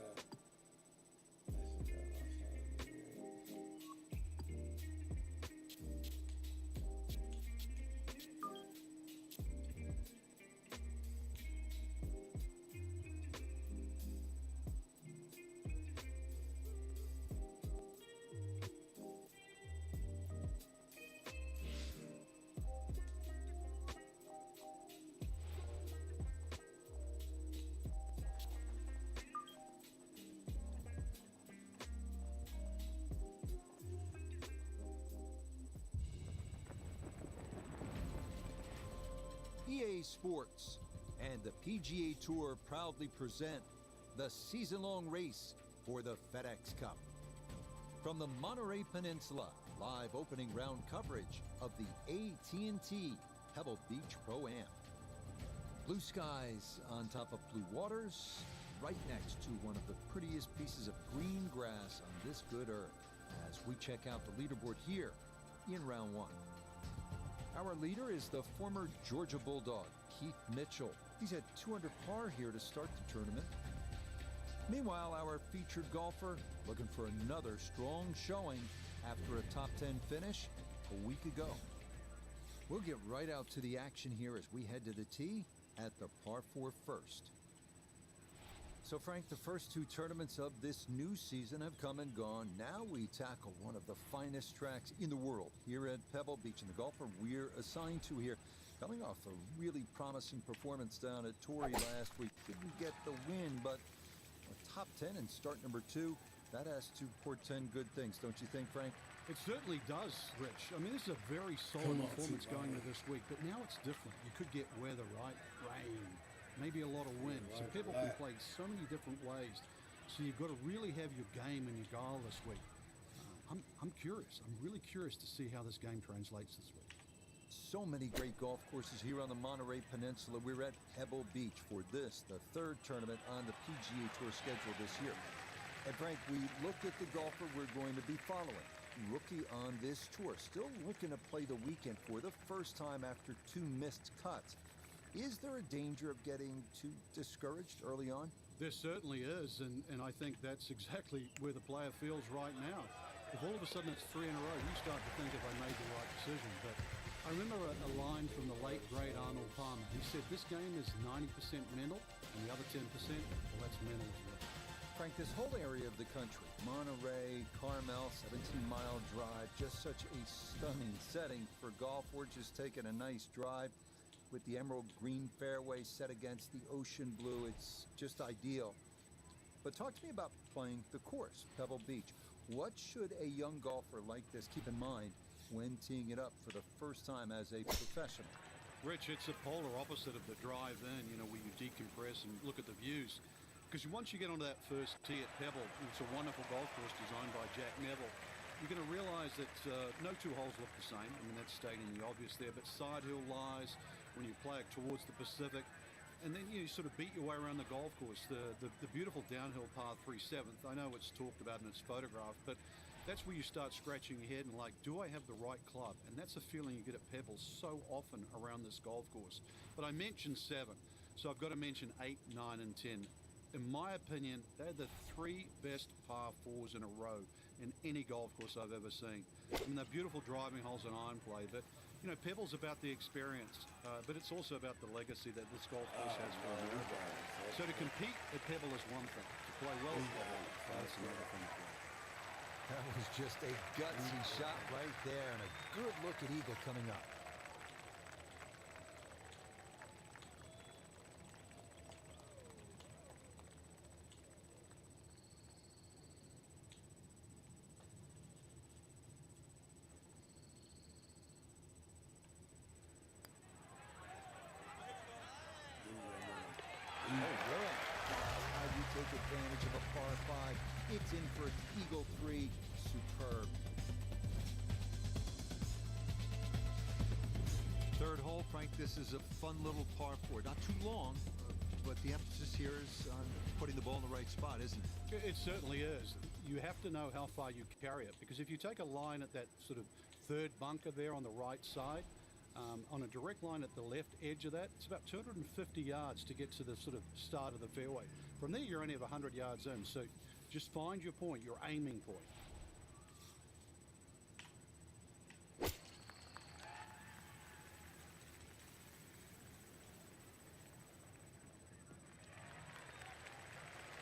Speaker 8: EA Sports and the PGA Tour proudly present the season-long race for the FedEx Cup. From the Monterey Peninsula, live opening round coverage of the AT&T Pebble Beach Pro-Am. Blue skies on top of blue waters, right next to one of the prettiest pieces of green grass on this good earth, as we check out the leaderboard here in round 1. Our leader is the former Georgia Bulldog, Keith Mitchell. He's at 200 par here to start the tournament. Meanwhile, our featured golfer looking for another strong showing after a top 10 finish a week ago. We'll get right out to the action here as we head to the tee at the par 4 first. So Frank, the first 2 tournaments of this new season have come and gone. Now we tackle one of the finest tracks in the world here at Pebble Beach, and the golfer we're assigned to here, coming off a really promising performance down at Torrey last week. Didn't get the win, but a top 10 in start number 2, that has to portend good things, don't you think, Frank?
Speaker 9: It certainly does, Rich. I mean, this is a very solid
Speaker 1: Come on,
Speaker 9: performance
Speaker 1: T-Bone.
Speaker 9: going into this week, but now it's different. You could get weather, right? Rain, maybe a lot of wind. So
Speaker 1: Right,
Speaker 9: people can
Speaker 1: right.
Speaker 9: play so many different ways. So you've got to really have your game and your goal this week. I'm curious. I'm really curious to see how this game translates this week.
Speaker 8: So many great golf courses here on the Monterey Peninsula. We're at Pebble Beach for this, the third tournament on the PGA Tour schedule this year. And Frank, we looked at the golfer we're going to be following. Rookie on this tour, still looking to play the weekend for the first time after 2 missed cuts. Is there a danger of getting too discouraged early on?
Speaker 9: There certainly is, and I think that's exactly where the player feels right now. If all of a sudden it's 3 in a row, you start to think, have I made the right decision? But I remember a line from the late, great Arnold Palmer. He said, this game is 90% mental, and the other 10%, well, that's mental as well.
Speaker 8: Frank, this whole area of the country, Monterey, Carmel, 17-mile drive, just such a stunning setting for golf. We're just taking a nice drive with the emerald green fairway set against the ocean blue. It's just ideal. But talk to me about playing the course, Pebble Beach. What should a young golfer like this keep in mind when teeing it up for the first time as a professional?
Speaker 9: Rich, it's a polar opposite of the drive in, where you decompress and look at the views. Because once you get onto that first tee at Pebble, it's a wonderful golf course designed by Jack Neville. You're going to realize that no 2 holes look the same. I mean, that's stating the obvious there. But side hill lies when you play it towards the Pacific. And then you sort of beat your way around the golf course. The beautiful downhill par 3 7th. I know it's talked about in its photograph, but that's where you start scratching your head and like, do I have the right club? And that's a feeling you get at Pebble so often around this golf course. But I mentioned 7, so I've got to mention 8, 9, and 10. In my opinion, they're the 3 best par 4s in a row in any golf course I've ever seen. I mean, they're beautiful driving holes and iron play, but Pebble's about the experience, but it's also about the legacy that this golf course has for America. So to compete at Pebble is one thing. To play well at Pebble, that's another thing.
Speaker 8: That was just a gutsy shot right there, and a good look at eagle coming up. How do you take advantage of a par 5? It's in for an eagle 3. Superb. Third hole, Frank, this is a fun little par 4. Not too long, but the emphasis here is on putting the ball in the right spot, isn't it?
Speaker 9: It certainly is. You have to know how far you carry it, because if you take a line at that sort of third bunker there on the right side, on a direct line at the left edge of that, it's about 250 yards to get to the sort of start of the fairway. From there, you're only have 100 yards in, so just find your point, your aiming point.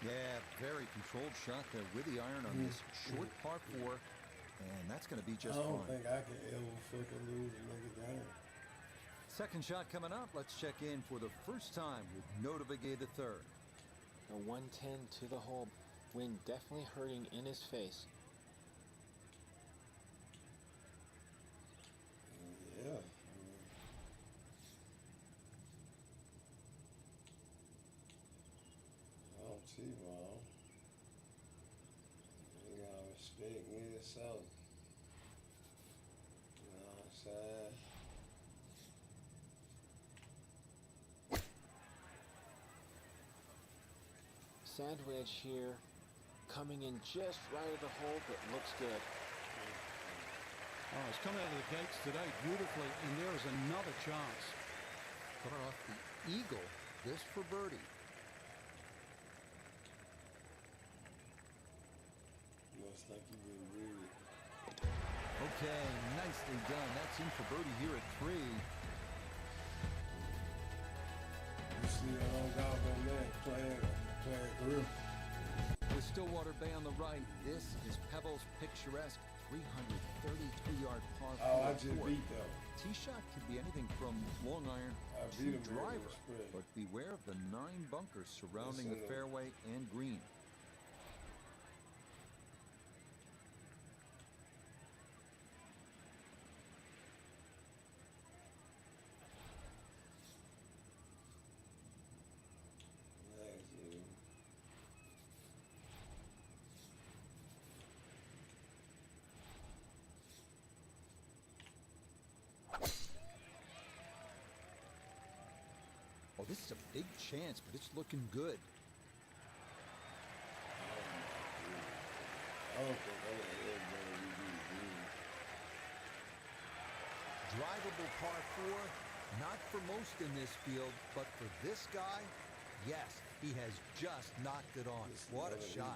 Speaker 8: Yeah, very controlled shot there with the iron on this short par 4, and that's going to be just
Speaker 1: I don't
Speaker 8: fine.
Speaker 1: think I can ever fucking lose another game.
Speaker 8: Second shot coming up. Let's check in for the first time with Nota Begay the third.
Speaker 10: A 110 to the hole. Wind definitely hurting in his face.
Speaker 1: Yeah. Oh, T-Bone. You gotta respect me so. You know what I'm saying?
Speaker 10: Sand wedge here, coming in just right of the hole, but looks good.
Speaker 9: Oh, it's come out of the gates today beautifully, and there is another chance.
Speaker 8: Coming off the eagle, this for birdie.
Speaker 1: Looks like you been weird.
Speaker 8: Okay, nicely done. That's in for birdie here at 3.
Speaker 1: You see a long golf on that playing through.
Speaker 8: With Stillwater Bay on the right, this is Pebble's picturesque 333-yard par 4.
Speaker 1: Oh, I just beat them.
Speaker 8: Tee shot could be anything from long iron
Speaker 1: I
Speaker 8: to
Speaker 1: beat him very
Speaker 8: driver,
Speaker 1: respect.
Speaker 8: but beware of the 9 bunkers surrounding the
Speaker 1: Listen,
Speaker 8: fairway and green. Oh, this is a big chance, but it's looking good.
Speaker 1: I don't think I'm going to ever redo the green.
Speaker 8: Drivable par 4, not for most in this field, but for this guy, yes, he has just knocked it on. What a shot.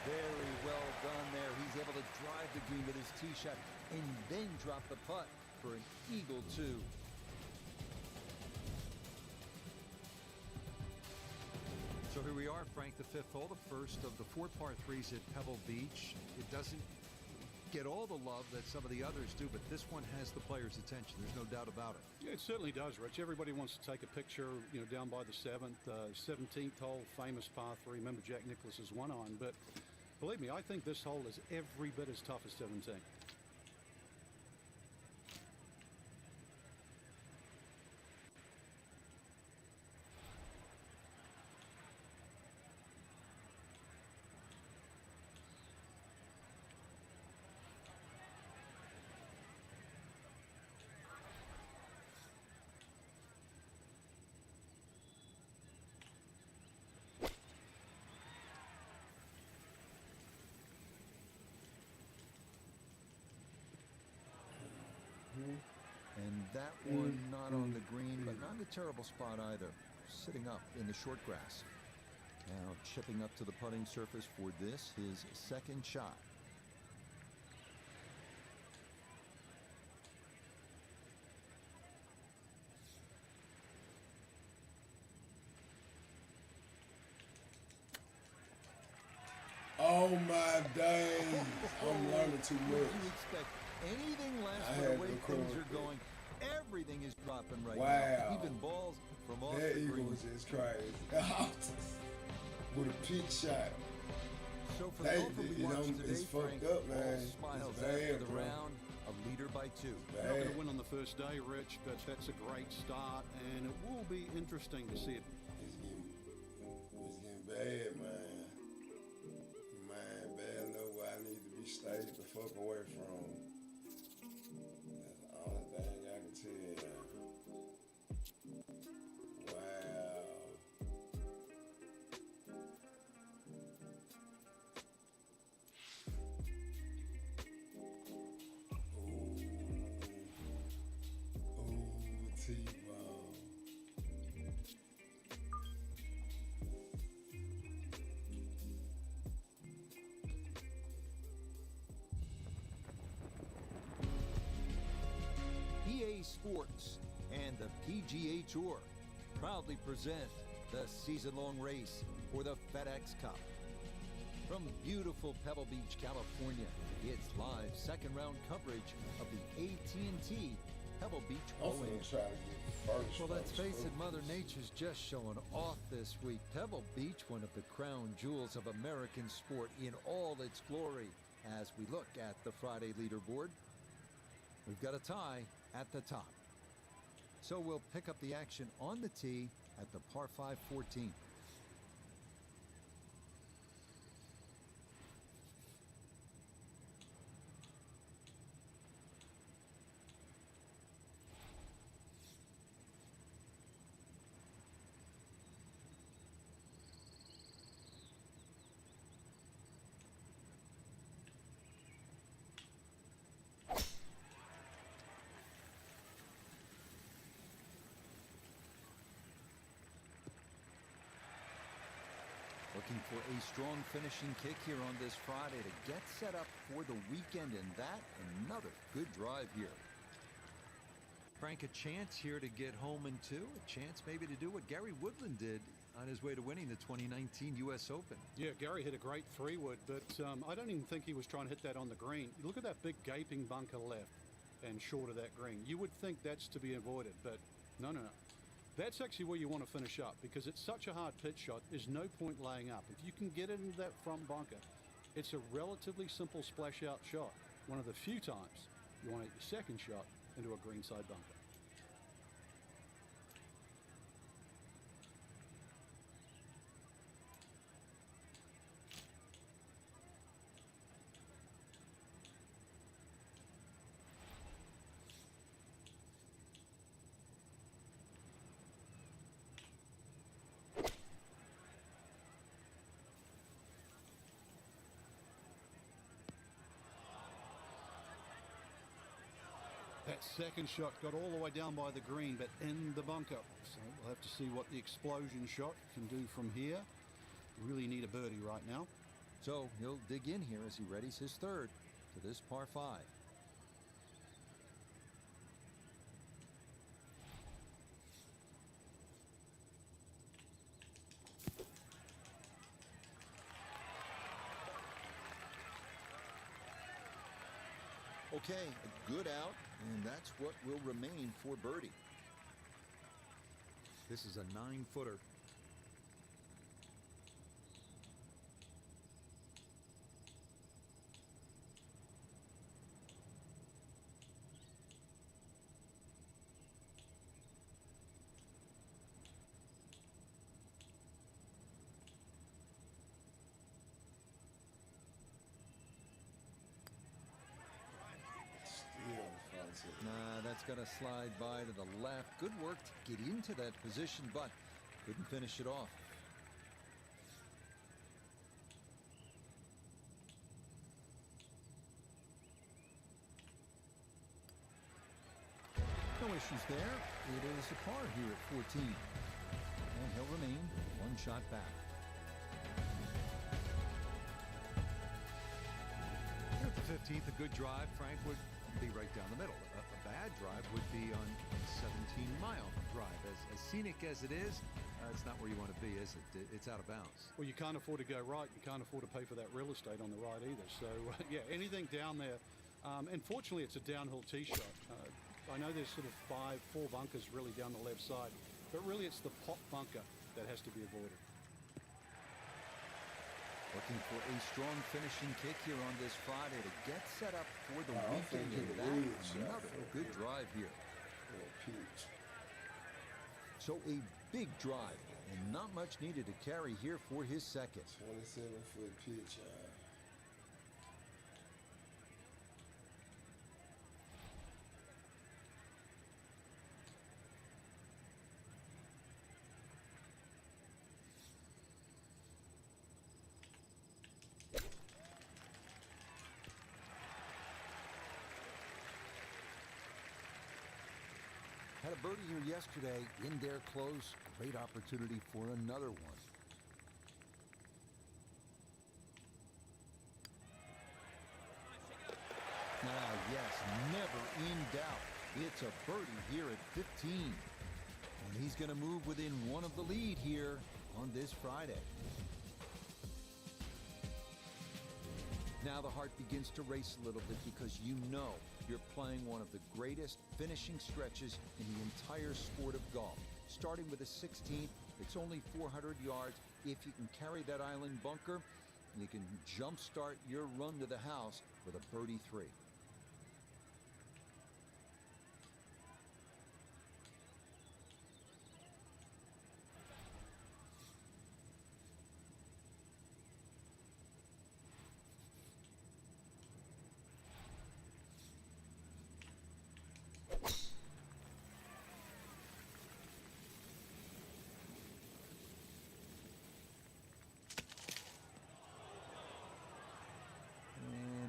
Speaker 8: Very well done there. He's able to drive the green with his tee shot and then drop the putt for an eagle 2.
Speaker 12: So here we are, Frank, the 5th hole, the first of the 4 par 3s at Pebble Beach. It doesn't get all the love that some of the others do, but this one has the players' attention. There's no doubt about it.
Speaker 9: Yeah, it certainly does, Rich. Everybody wants to take a picture, down by the 7th, 17th hole, famous par 3. Remember Jack Nicklaus's one iron, but believe me, I think this hole is every bit as tough as 17.
Speaker 8: And that one not on the green, but not in a terrible spot either. Sitting up in the short grass. Now chipping up to the putting surface for this, his second shot.
Speaker 1: Oh my days. I'm learning too
Speaker 8: Would
Speaker 1: much.
Speaker 8: you expect anything less
Speaker 1: I
Speaker 8: for the
Speaker 1: had
Speaker 8: way
Speaker 1: to
Speaker 8: things
Speaker 1: record
Speaker 8: are going? Everything is dropping right
Speaker 1: Wow.
Speaker 8: now. Even balls from off
Speaker 1: That
Speaker 8: the
Speaker 1: eagle
Speaker 8: green.
Speaker 1: was just crazy. With a peak shot.
Speaker 8: So for
Speaker 1: Hey,
Speaker 8: the golfer we watched today,
Speaker 1: it's
Speaker 8: Frank,
Speaker 1: fucked up, man.
Speaker 8: all smiles
Speaker 1: It's bad,
Speaker 8: after the
Speaker 1: bro.
Speaker 8: round, a leader by 2.
Speaker 9: Not going to win on the first day, Rich, but that's a great start, and it will be interesting to see it.
Speaker 1: It's getting bad, man. Man, bad enough where I need to be stayed the fuck away from. That's the only thing I can tell you. Wow. Ooh, T-bone.
Speaker 8: EA Sports and the PGA Tour proudly present the season-long race for the FedEx Cup. From beautiful Pebble Beach, California, it's live second-round coverage of the AT&T Pebble Beach
Speaker 1: I'm
Speaker 8: Open.
Speaker 1: finna try to get first.
Speaker 8: Well, let's face it, Mother Nature's just showing off this week. Pebble Beach, one of the crown jewels of American sport in all its glory. As we look at the Friday leaderboard, we've got a tie at the top. So we'll pick up the action on the tee at the par 5 14. Looking for a strong finishing kick here on this Friday to get set up for the weekend, and that another good drive here.
Speaker 12: Frank, a chance here to get home in 2, a chance maybe to do what Gary Woodland did on his way to winning the 2019 U.S. Open.
Speaker 9: Yeah, Gary hit a great 3-wood, but I don't even think he was trying to hit that on the green. Look at that big gaping bunker left and short of that green. You would think that's to be avoided, but no. That's actually where you want to finish up because it's such a hard pitch shot. There's no point laying up. If you can get it into that front bunker, it's a relatively simple splash out shot. One of the few times you want to hit your second shot into a greenside bunker. That second shot got all the way down by the green, but in the bunker. So we'll have to see what the explosion shot can do from here. Really need a birdie right now.
Speaker 8: So he'll dig in here as he readies his third to this par 5.
Speaker 11: Okay, a good out, and that's what will remain for birdie.
Speaker 12: This is a 9-footer.
Speaker 8: Nah, that's going to slide by to the left. Good work to get into that position, but couldn't finish it off. No issues there. It is a par here at 14. And he'll remain one shot back.
Speaker 12: Here at the 15th, a good drive, Frank, would be right down the middle. A bad drive would be on a 17-mile drive. As scenic as it is, it's not where you want to be, is it? It's out of bounds.
Speaker 9: Well, you can't afford to go right. You can't afford to pay for that real estate on the right either. So, yeah, anything down there. And fortunately, it's a downhill tee shot. I know there's sort of 4 bunkers really down the left side, but really it's the pot bunker that has to be avoided.
Speaker 8: Looking for a strong finishing kick here on this Friday to get set up for the weekend. And that's another good drive here. So a big drive and not much needed to carry here for his second.
Speaker 1: 27-foot pitch.
Speaker 8: Had a birdie here yesterday, in there close. Great opportunity for another one. Ah, yes, never in doubt. It's a birdie here at 15. And he's going to move within one of the lead here on this Friday. Now the heart begins to race a little bit because you know you're playing one of the greatest finishing stretches in the entire sport of golf. Starting with a 16th, it's only 400 yards. If you can carry that island bunker, you can jumpstart your run to the house with a birdie 3.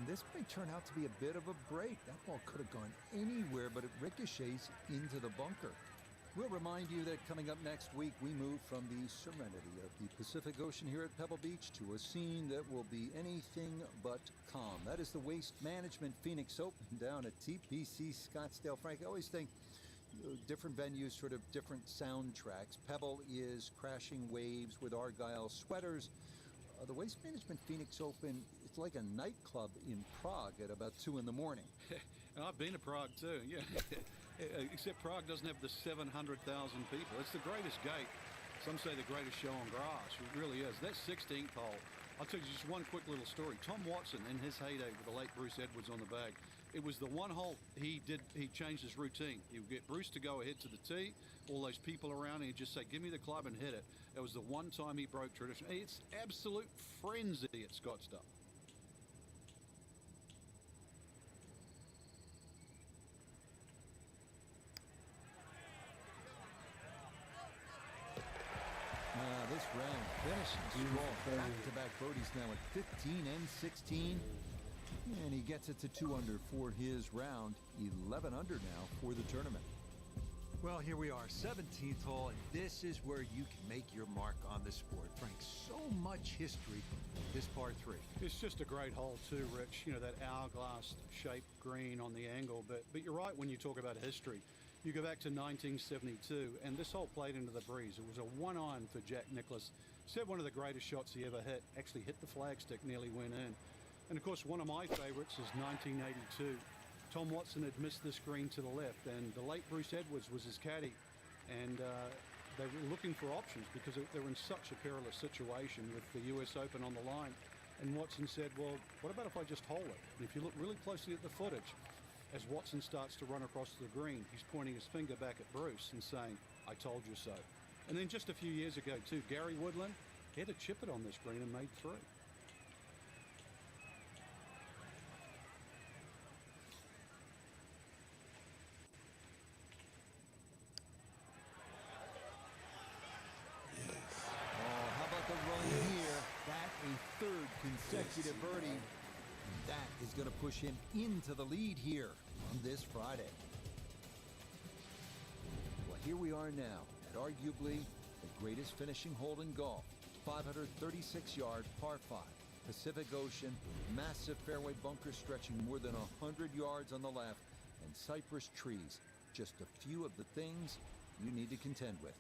Speaker 8: This may turn out to be a bit of a break. That ball could have gone anywhere, but it ricochets into the bunker. We'll remind you that coming up next week, we move from the serenity of the Pacific Ocean here at Pebble Beach to a scene that will be anything but calm. That is the Waste Management Phoenix Open down at TPC Scottsdale. Frank, I always think different venues, sort of different soundtracks. Pebble is crashing waves with Argyle sweaters. The Waste Management Phoenix Open, it's like a nightclub in Prague at about 2 in the morning.
Speaker 9: And I've been to Prague too, yeah. Except Prague doesn't have the 700,000 people. It's the greatest gate. Some say the greatest show on grass. It really is. That 16th hole, I'll tell you just one quick little story. Tom Watson, in his heyday with the late Bruce Edwards on the bag, it was the one hole he changed his routine. He would get Bruce to go ahead to the tee, all those people around, and he'd just say, give me the club and hit it. It was the one time he broke tradition. It's absolute frenzy at Scottsdale.
Speaker 8: This round finishing strong. Back-to-back birdies now at 15 and 16. And he gets it to 2 under for his round, 11 under now for the tournament.
Speaker 12: Well, here we are, 17th hole, and this is where you can make your mark on the sport. Frank, so much history this par 3.
Speaker 9: It's just a great hole too, Rich. You know, that hourglass-shaped green on the angle. But you're right when you talk about history. You go back to 1972, and this hole played into the breeze. It was a one-iron for Jack Nicklaus. Said one of the greatest shots he ever hit. Actually hit the flagstick, nearly went in. And of course, one of my favorites is 1982. Tom Watson had missed this green to the left, and the late Bruce Edwards was his caddy. And they were looking for options because they were in such a perilous situation with the US Open on the line. And Watson said, well, what about if I just hole it? And if you look really closely at the footage, as Watson starts to run across the green, he's pointing his finger back at Bruce and saying, I told you so. And then just a few years ago, too, Gary Woodland, he had to chip it on this green and made 3.
Speaker 8: Third consecutive birdie. And that is going to push him into the lead here on this Friday. Well, here we are now at arguably the greatest finishing hole in golf. 536-yard par 5. Pacific Ocean, massive fairway bunker stretching more than 100 yards on the left, and cypress trees. Just a few of the things you need to contend with.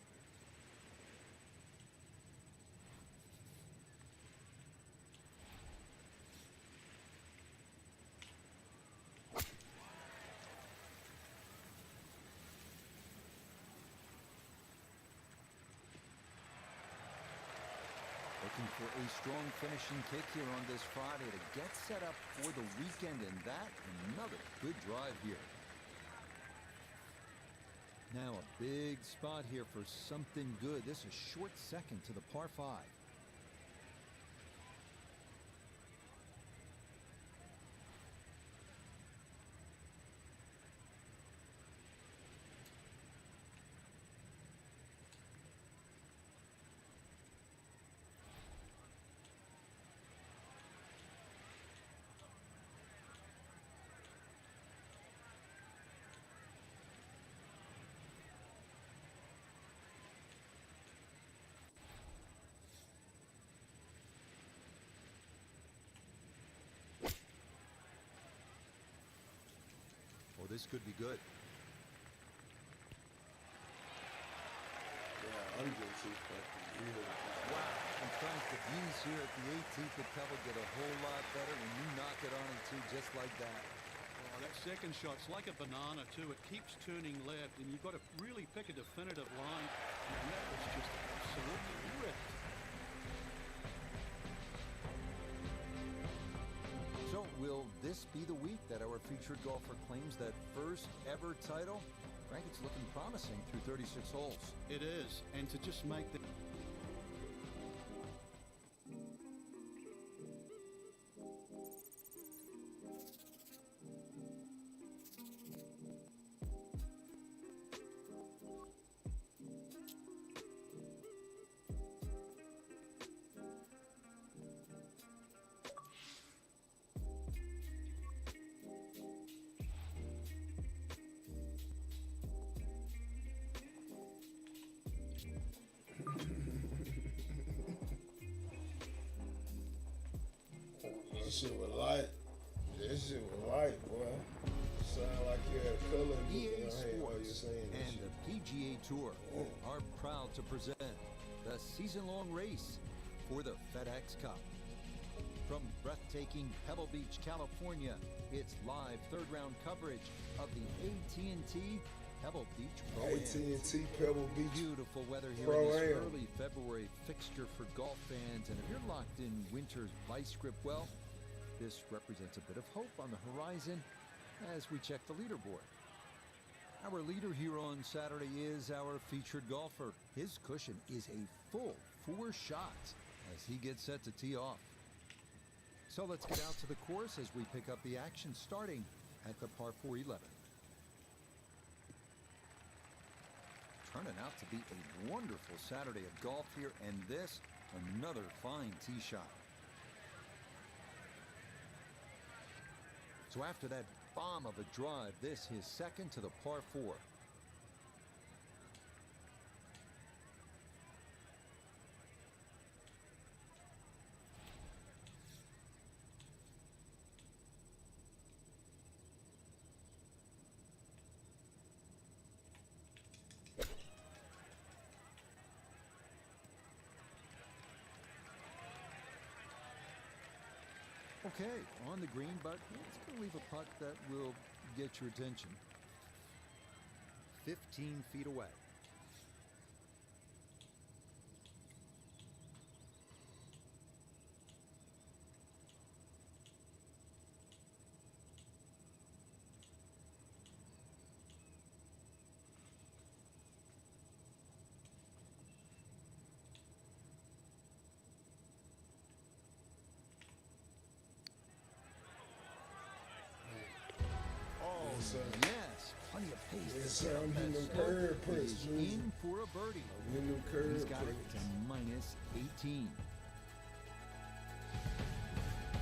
Speaker 8: Looking for a strong finishing kick here on this Friday to get set up for the weekend, and that another good drive here. Now a big spot here for something good. This is short second to the par 5. This could be good.
Speaker 1: Yeah, I'm just expecting you.
Speaker 8: Wow. And Frank, the views here at the 18th at Pebble get a whole lot better when you knock it on it too, just like that.
Speaker 9: Oh, that second shot's like a banana too. It keeps turning left, and you've got to really pick a definitive line. And that was just absolutely ripped.
Speaker 8: So will this be the week that our featured golfer claims that first ever title? Frank, it's looking promising through 36 holes.
Speaker 9: It is, and to just make the...
Speaker 1: This shit was light. This shit was light, boy. Sound like you had color in
Speaker 8: EA
Speaker 1: your hand while you're
Speaker 8: Sports
Speaker 1: saying this
Speaker 8: and
Speaker 1: shit.
Speaker 8: the PGA Tour are proud to present the season-long race for the FedEx Cup. From breathtaking Pebble Beach, California, it's live third-round coverage of the AT&T Pebble Beach Pro-Am.
Speaker 1: AT&T Pebble Beach.
Speaker 8: Beautiful weather here
Speaker 1: Pro-Am.
Speaker 8: in this early February fixture for golf fans. And if you're locked in winter's vice grip, well, this represents a bit of hope on the horizon as we check the leaderboard. Our leader here on Saturday is our featured golfer. His cushion is a full 4 shots as he gets set to tee off. So let's get out to the course as we pick up the action starting at the par 4 11. Turning out to be a wonderful Saturday of golf here, and this another fine tee shot. So after that bomb of a drive, this his second to the par 4. Okay, on the green, but it's going to leave a putt that will get your attention. 15 feet away. Yes, plenty of pace.
Speaker 1: Yes, sir. I'm hitting them curve prints.
Speaker 8: He's in for a birdie.
Speaker 1: Hitting them curve
Speaker 8: He's got it
Speaker 1: prints.
Speaker 8: to minus 18.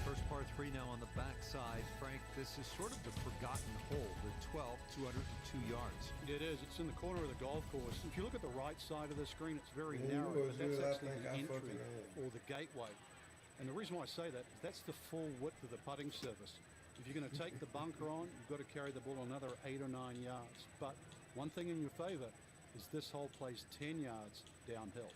Speaker 12: First par 3 now on the backside. Frank, this is sort of the forgotten hole, the 12th, 202 yards.
Speaker 9: It is. It's in the corner of the golf course. If you look at the right side of the screen, it's very
Speaker 1: Yeah,
Speaker 9: narrow,
Speaker 1: yours
Speaker 9: but that's
Speaker 1: is. I
Speaker 9: actually
Speaker 1: think
Speaker 9: the
Speaker 1: I
Speaker 9: entry
Speaker 1: fucking am.
Speaker 9: or the gateway. And the reason why I say that is that's the full width of the putting surface. If you're going to take the bunker on, you've got to carry the ball another 8 or 9 yards. But one thing in your favor is this hole plays 10 yards downhill.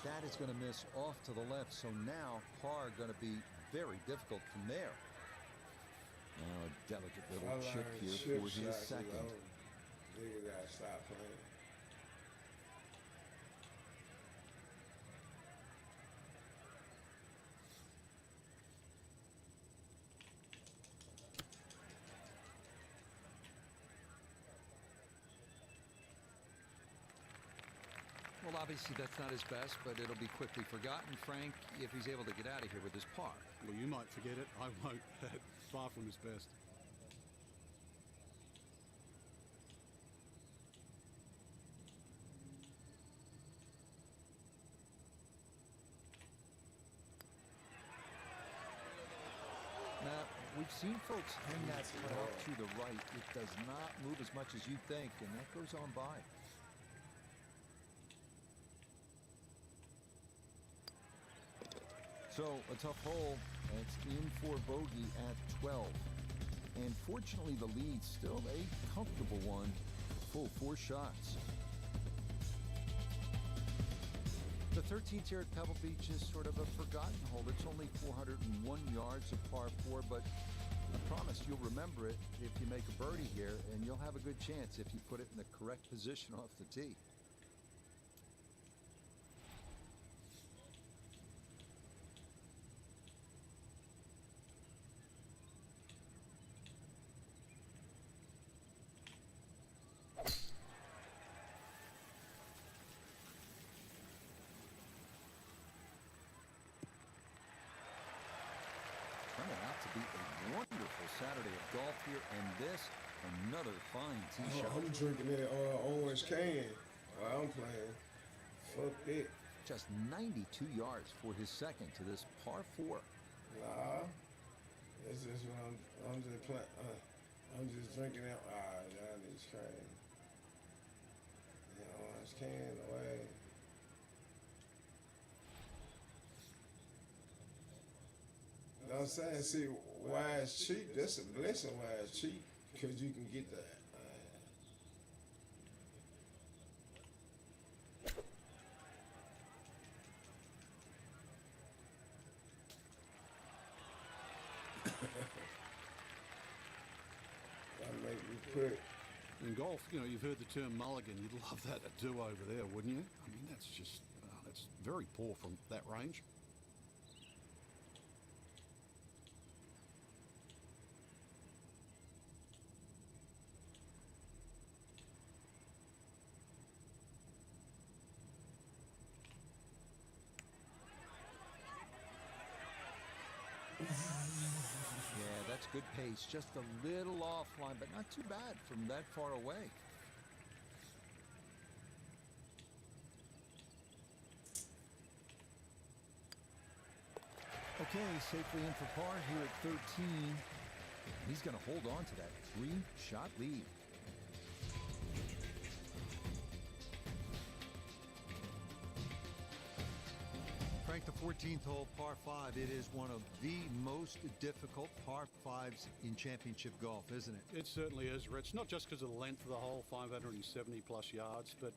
Speaker 8: That is going to miss off to the left, so now par going to be very difficult from there. Now a delicate little chip here for his second.
Speaker 1: Nigga gotta stop playing.
Speaker 12: Well, obviously that's not his best, but it'll be quickly forgotten, Frank, if he's able to get out of here with his par.
Speaker 9: Well, you might forget it. I won't. Far from his best.
Speaker 8: Now, we've seen folks hang that putt out to the right. It does not move as much as you think, and that goes on by. So, a tough hole. It's in for bogey at 12. And fortunately, the lead's still a comfortable one. Full 4 shots. The 13th here at Pebble Beach is sort of a forgotten hole. It's only 401 yards of par 4, but I promise you'll remember it if you make a birdie here, and you'll have a good chance if you put it in the correct position off the tee. Turning out to be a wonderful Saturday of golf here, and this, another fine tee shot.
Speaker 1: I'm drinking that orange can while I'm playing. Fuck it.
Speaker 8: Just 92 yards for his second to this par 4.
Speaker 1: Nah, it's just when I'm just playing. I'm just drinking that. Y'all niggas crazy. Yeah, orange can away. You know what I'm saying? See, why it's cheap, that's a blessing why it's cheap, because you can get that. That'll make me put.
Speaker 9: In golf, you know, you've heard the term mulligan. You'd love that to do over there, wouldn't you? I mean, that's just, that's very poor from that range.
Speaker 8: good pace, just a little offline, but not too bad from that far away. Okay, safely in for par here at 13. He's going to hold on to that 3-shot lead.
Speaker 12: Frank, the 14th hole, par 5. It is one of the most difficult par 5s in championship golf, isn't it?
Speaker 9: It certainly is, Rich. Not just because of the length of the hole, 570 plus yards, but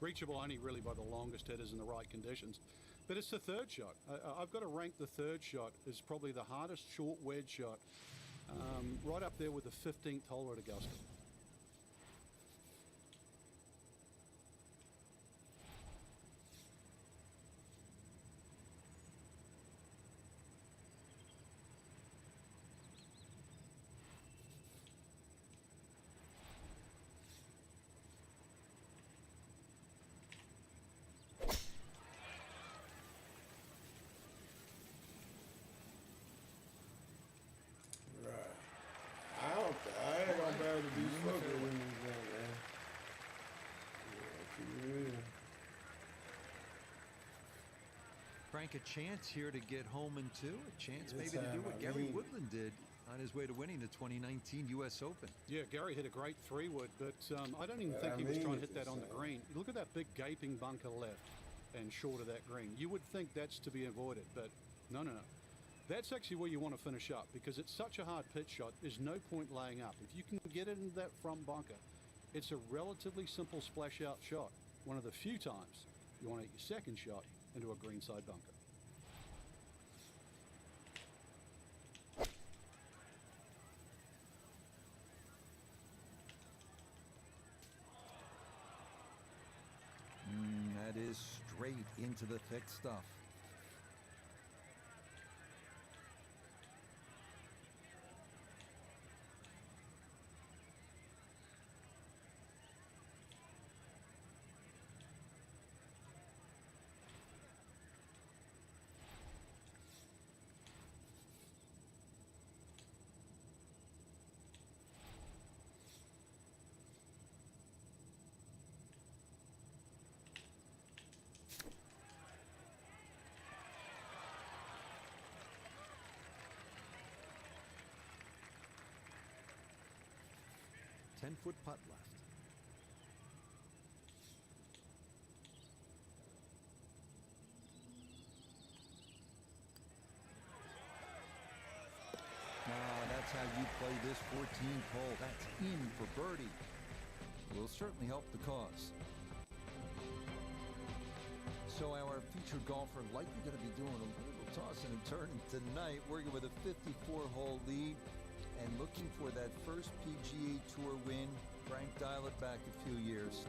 Speaker 9: reachable only really by the longest hitters in the right conditions. But it's the third shot. I've got to rank the third shot as probably the hardest short wedge shot, right up there with the 15th hole at Augusta.
Speaker 1: I ain't gonna be able to be fucking with this thing, man. Yeah,
Speaker 12: Frank, a chance here to get home in two. A chance
Speaker 1: Yes,
Speaker 12: maybe to do
Speaker 1: I
Speaker 12: what Gary
Speaker 1: mean.
Speaker 12: Woodland did on his way to winning the 2019 U.S. Open.
Speaker 9: Yeah, Gary hit a great 3-wood, but I don't even
Speaker 1: Yeah,
Speaker 9: think
Speaker 1: I
Speaker 9: he was
Speaker 1: mean
Speaker 9: trying to
Speaker 1: it
Speaker 9: hit that
Speaker 1: the
Speaker 9: on the
Speaker 1: same.
Speaker 9: green. Look at that big gaping bunker left and short of that green. You would think that's to be avoided, but no. That's actually where you want to finish up because it's such a hard pitch shot. There's no point laying up. If you can get it into that front bunker, it's a relatively simple splash out shot. One of the few times you want to hit your second shot into a greenside bunker.
Speaker 8: That is straight into the thick stuff.
Speaker 12: Ten-foot putt left.
Speaker 8: That's how you play this 14th hole. That's in for birdie. Will certainly help the cause. So our featured golfer likely going to be doing a little tossing and turning tonight, working with a 54-hole lead and looking for that first PGA Tour win. Frank, dial it back a few years.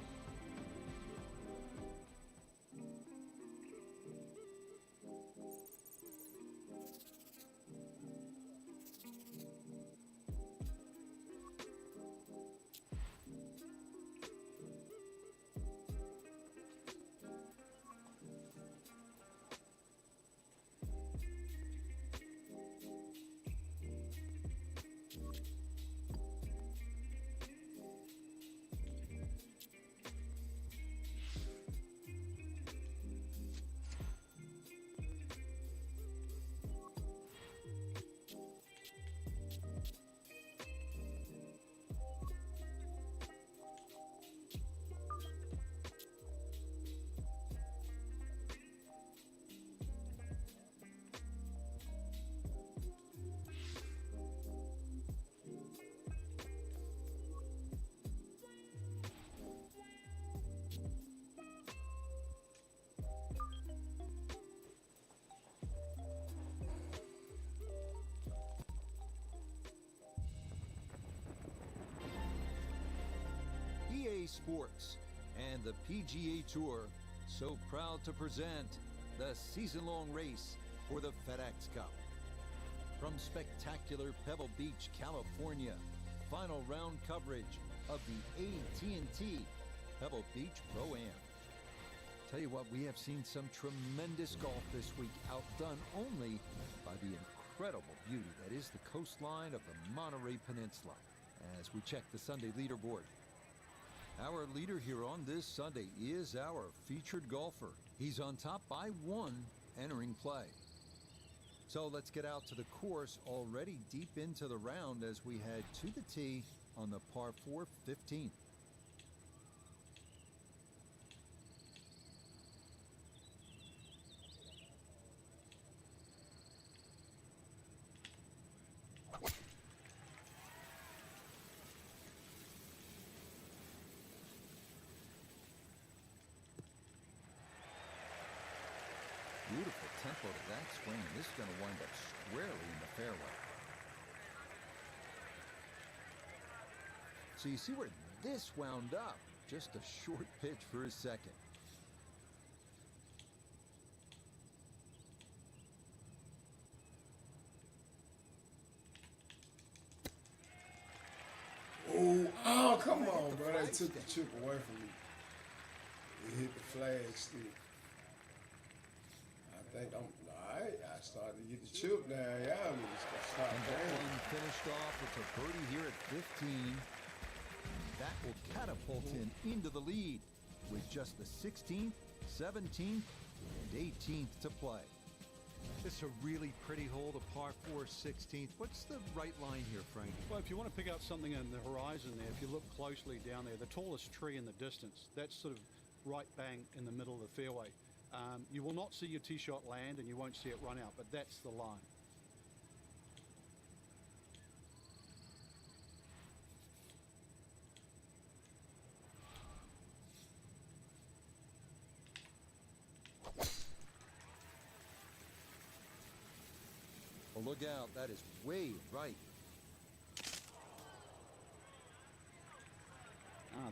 Speaker 8: EA Sports and the PGA Tour so proud to present the season-long race for the FedEx Cup. From spectacular Pebble Beach, California, final round coverage of the AT&T Pebble Beach Pro-Am. Tell you what, we have seen some tremendous golf this week, outdone only by the incredible beauty that is the coastline of the Monterey Peninsula as we check the Sunday leaderboard. Our leader here on this Sunday is our featured golfer. He's on top by 1 entering play. So let's get out to the course, already deep into the round as we head to the tee on the par 4 15th. Beautiful tempo to that swing, and this is going to wind up squarely in the fairway. So you see where this wound up. Just a short pitch for his second.
Speaker 1: Oh, come on, bro. They took the chip away from me. It hit the flag stick. I think I'm all right. I started to get the chip down. Yeah, I'm just start
Speaker 8: And that
Speaker 1: playing.
Speaker 8: one finished off with a birdie here at 15. That will catapult him into the lead with just the 16th, 17th, and 18th to play.
Speaker 12: It's a really pretty hole, the par 4 16th. What's the right line here, Frank?
Speaker 9: Well, if you want to pick out something in the horizon there, if you look closely down there, the tallest tree in the distance, that's sort of right bang in the middle of the fairway. You will not see your tee shot land and you won't see it run out, but that's the line.
Speaker 8: Well, look out. That is way right.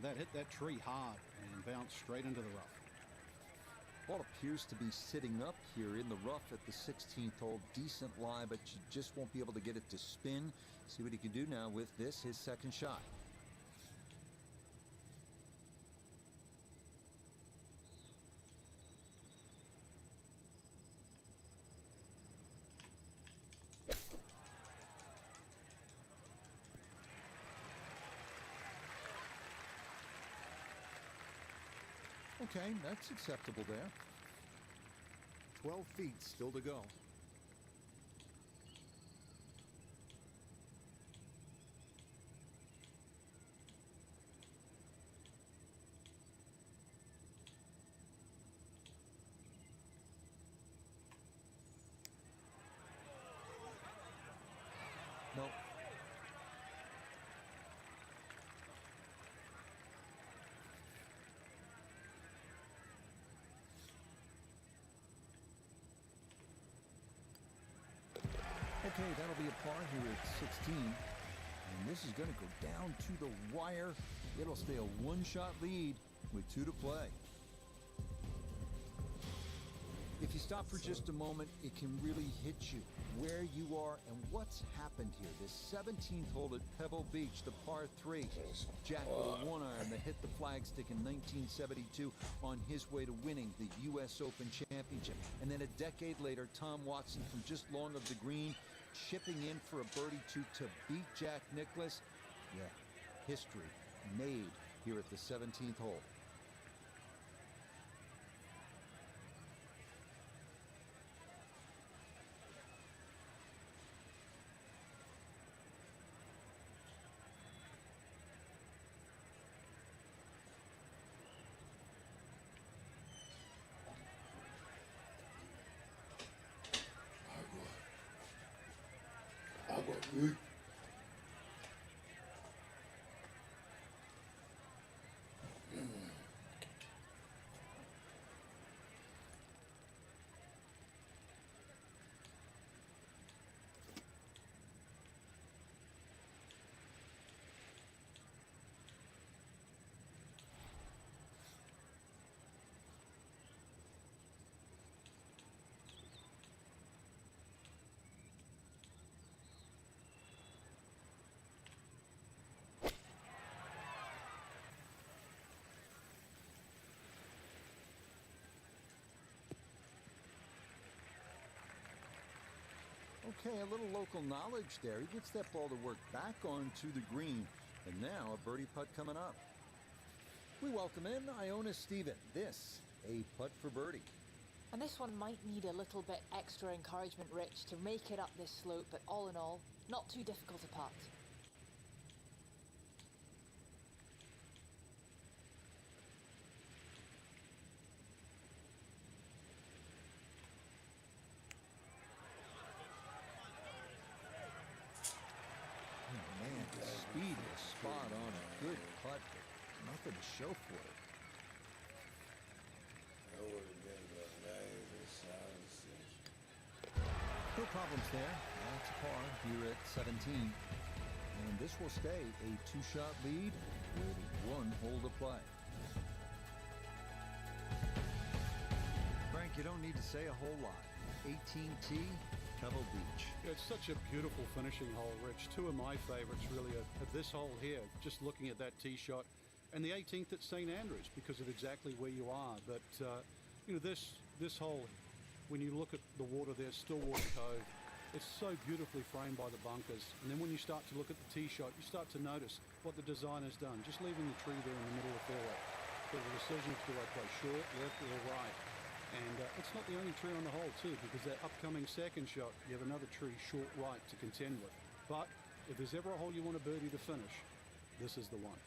Speaker 9: That hit that tree hard and bounced straight into the rough.
Speaker 8: Ball appears to be sitting up here in the rough at the 16th hole. Decent lie, but you just won't be able to get it to spin. See what he can do now with this, his second shot. Okay, that's acceptable there.
Speaker 12: 12 feet still to go.
Speaker 8: Nope. Okay, that'll be a par here at 16. And this is going to go down to the wire. It'll stay a one-shot lead with 2 to play. If you stop for just a moment, it can really hit you where you are and what's happened here. This 17th hole at Pebble Beach, the par 3. Jack with a 1-iron that hit the flagstick in 1972 on his way to winning the U.S. Open Championship. And then a decade later, Tom Watson from just long of the green, chipping in for a birdie to beat Jack Nicklaus. Yeah, history made here at the 17th hole.
Speaker 1: Good.
Speaker 8: Okay, a little local knowledge there. He gets that ball to work back onto the green. And now a birdie putt coming up. We welcome in Iona Steven. This, a putt for birdie.
Speaker 4: And this one might need a little bit extra encouragement, Rich, to make it up this slope, but all in all, not too difficult a putt.
Speaker 11: Man, the speed is spot on. A good putt, but nothing to show for it.
Speaker 1: That would have been the amazing solid decision.
Speaker 8: No problems there. That's a par here at 17. And this will stay a two-shot lead with one hole to play.
Speaker 12: Frank, you don't need to say a whole lot. 18T, Pebble Beach.
Speaker 9: It's such a beautiful finishing hole, Rich. Two of my favorites really are this hole here, just looking at that tee shot, and the 18th at St. Andrews because of exactly where you are. But, this hole, when you look at the water there, Stillwater Cove, it's so beautifully framed by the bunkers. And then when you start to look at the tee shot, you start to notice what the designer's done, just leaving the tree there in the middle of the fairway. There's a decision to do I play short, left, or right. And it's not the only tree on the hole, too, because that upcoming second shot, you have another tree short right to contend with. But if there's ever a hole you want a birdie to finish, this is the one.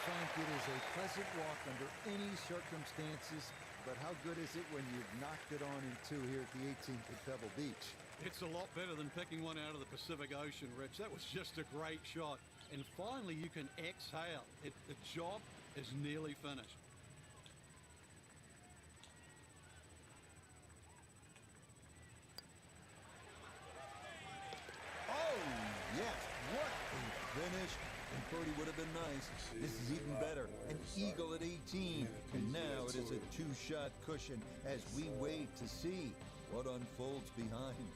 Speaker 8: Frank, it is a pleasant walk under any circumstances, but how good is it when you've knocked it on in two here at the 18th at Pebble Beach?
Speaker 9: It's a lot better than picking one out of the Pacific Ocean, Rich. That was just a great shot. And finally, you can exhale. The job is nearly finished.
Speaker 8: Oh, yes. What a finish. And birdie would have been nice. This is even better. An eagle at 18. And now it is a two-shot cushion as we wait to see what unfolds behind.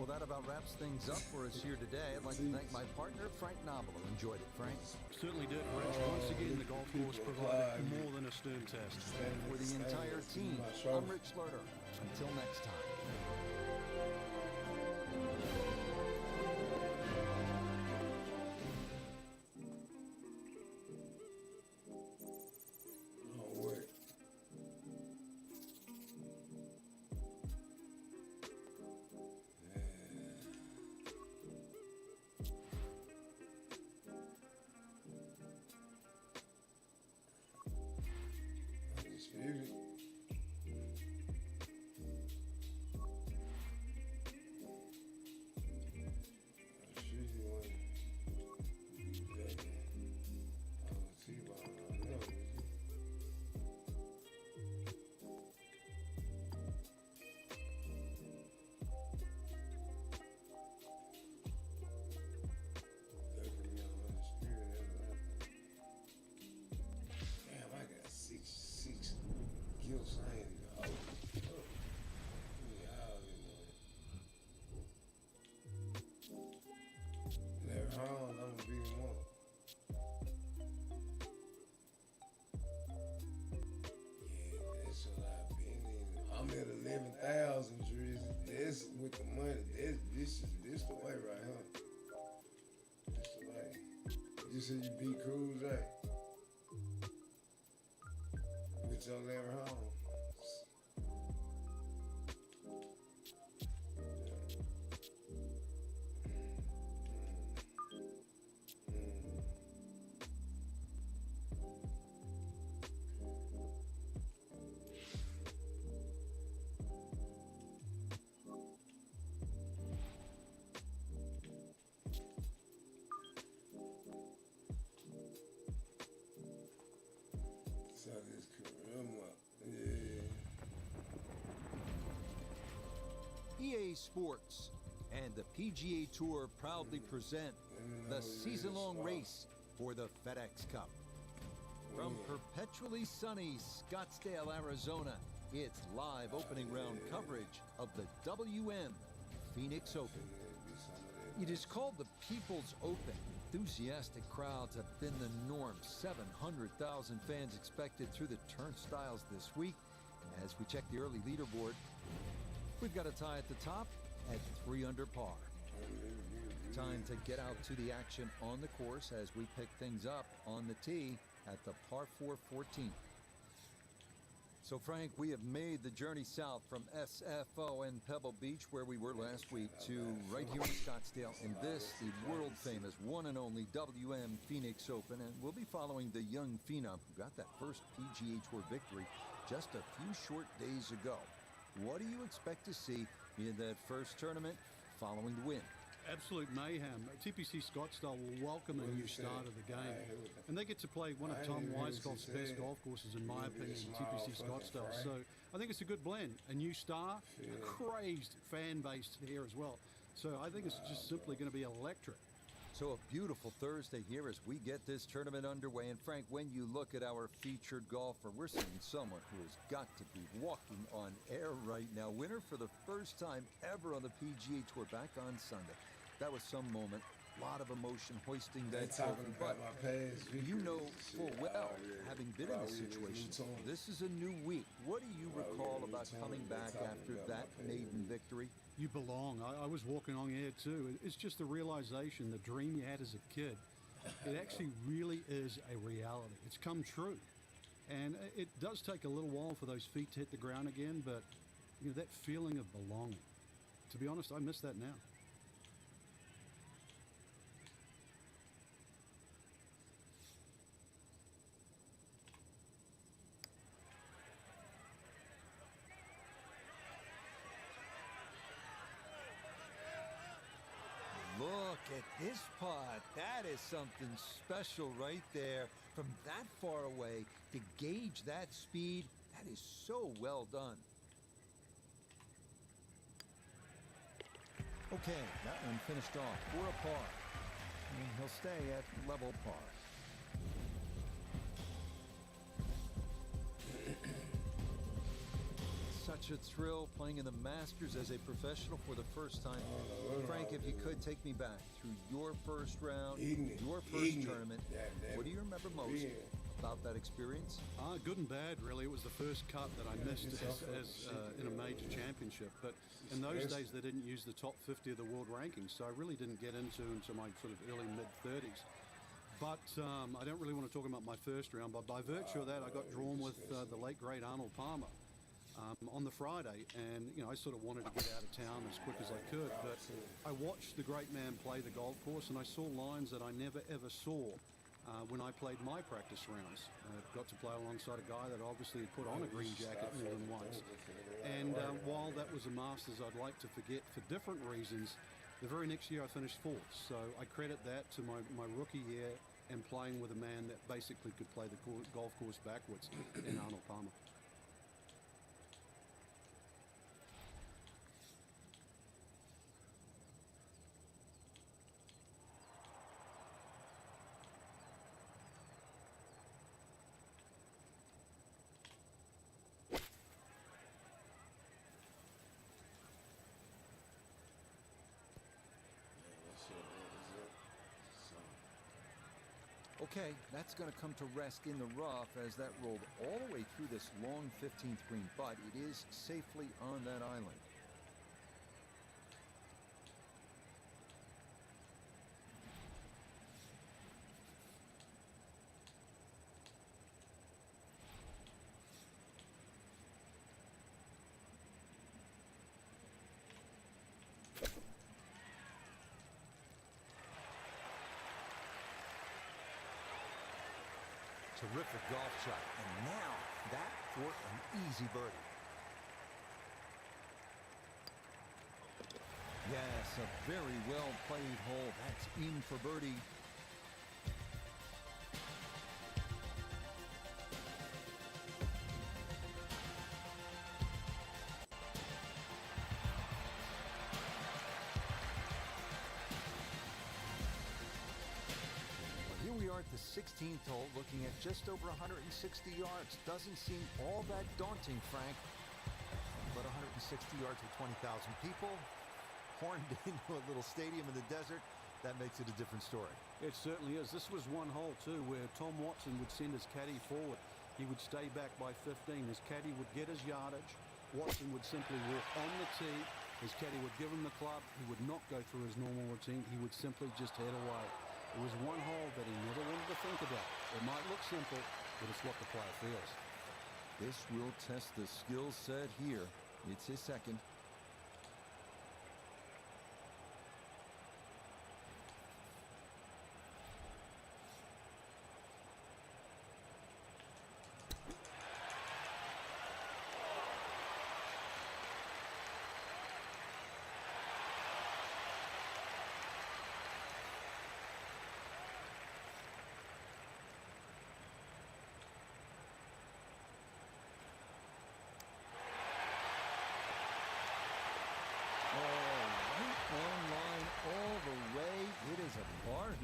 Speaker 12: Well, that about wraps things up for us here today. I'd like to thank my partner, Frank Nobilo. Enjoyed it, Frank.
Speaker 9: Certainly did, Rich. Once again, the golf course provided more than a stern test.
Speaker 8: For the entire team, I'm Rich Lerner. Until next time.
Speaker 1: Undisputed. I'm at 11,000, Drizzy. That's with the money. This the way right here. This the way. You said you beat Cruz, right? With your lever home.
Speaker 8: EA Sports and the PGA Tour proudly present the season-long race for the FedEx Cup. From perpetually sunny Scottsdale, Arizona, it's live opening round coverage of the WM Phoenix Open. It is called the People's Open. Enthusiastic crowds have been the norm. 700,000 fans expected through the turnstiles this week. As we check the early leaderboard, we've got a tie at the top at 3 under par. Time to get out to the action on the course as we pick things up on the tee at the par 4 14th. So, Frank, we have made the journey south from SFO and Pebble Beach, where we were last week, to right here in Scottsdale, and this, the world-famous one and only WM Phoenix Open, and we'll be following the young phenom who got that first PGA Tour victory just a few short days ago. What do you expect to see in that first tournament following the win?
Speaker 9: Absolute mayhem. TPC Scottsdale will welcome a new start of the game. And they get to play one of Tom Weisgold's best golf courses, in my opinion, TPC Scottsdale. So I think it's a good blend. A new star, a crazed fan base here as well. So I think it's just simply going to be electric.
Speaker 8: So a beautiful Thursday here as we get this tournament underway. And Frank, when you look at our featured golfer, we're seeing someone who has got to be walking on air right now. Winner for the first time ever on the PGA Tour back on Sunday. That was some moment. A lot of emotion hoisting that trophy. But you know full well, having been in this situation, this is a new week. What do you recall about coming back after that maiden victory?
Speaker 9: You belong. I was walking on air too. It's just the realization, the dream you had as a kid, it actually really is a reality. It's come true. And it does take a little while for those feet to hit the ground again, but you know, that feeling of belonging. To be honest, I miss that now.
Speaker 8: Look at this putt. That is something special right there. From that far away, to gauge that speed, that is so well done. Okay, that one finished off for a par. And he'll stay at level par. Such a thrill playing in the Masters as a professional for the first time. Frank, if you could take me back through your first round, your first tournament, what do you remember most about that experience?
Speaker 9: Good and bad, really. It was the first cut that I missed as in a major championship. But in those days, they didn't use the top 50 of the world rankings, so I really didn't get into my sort of early mid-30s. But I don't really want to talk about my first round, but by virtue of that, I got drawn with the late, great Arnold Palmer. On the Friday, and you know, I sort of wanted to get out of town as quick as I could, but I watched the great man play the golf course, and I saw lines that I never ever saw when I played my practice rounds. I got to play alongside a guy that obviously had put on a green jacket more than once, and while that was a Masters I'd like to forget for different reasons, the very next year I finished fourth, so I credit that to my rookie year and playing with a man that basically could play the golf course backwards in Arnold Palmer.
Speaker 8: Okay, that's going to come to rest in the rough as that rolled all the way through this long 15th green, but it is safely on that island. Terrific golf shot, and now that for an easy birdie. Yes, a very well played hole. That's in for birdie. at the 16th hole, looking at just over 160 yards. Doesn't seem all that daunting, Frank. But 160 yards with 20,000 people, horned into a little stadium in the desert, that makes it a different story.
Speaker 9: It certainly is. This was one hole, too, where Tom Watson would send his caddy forward. He would stay back by 15. His caddy would get his yardage. Watson would simply walk on the tee. His caddy would give him the club. He would not go through his normal routine. He would simply just head away. It was one hole that he never wanted to think about. It might look simple, but it's what the player feels.
Speaker 11: This will test the skill set here. It's his second.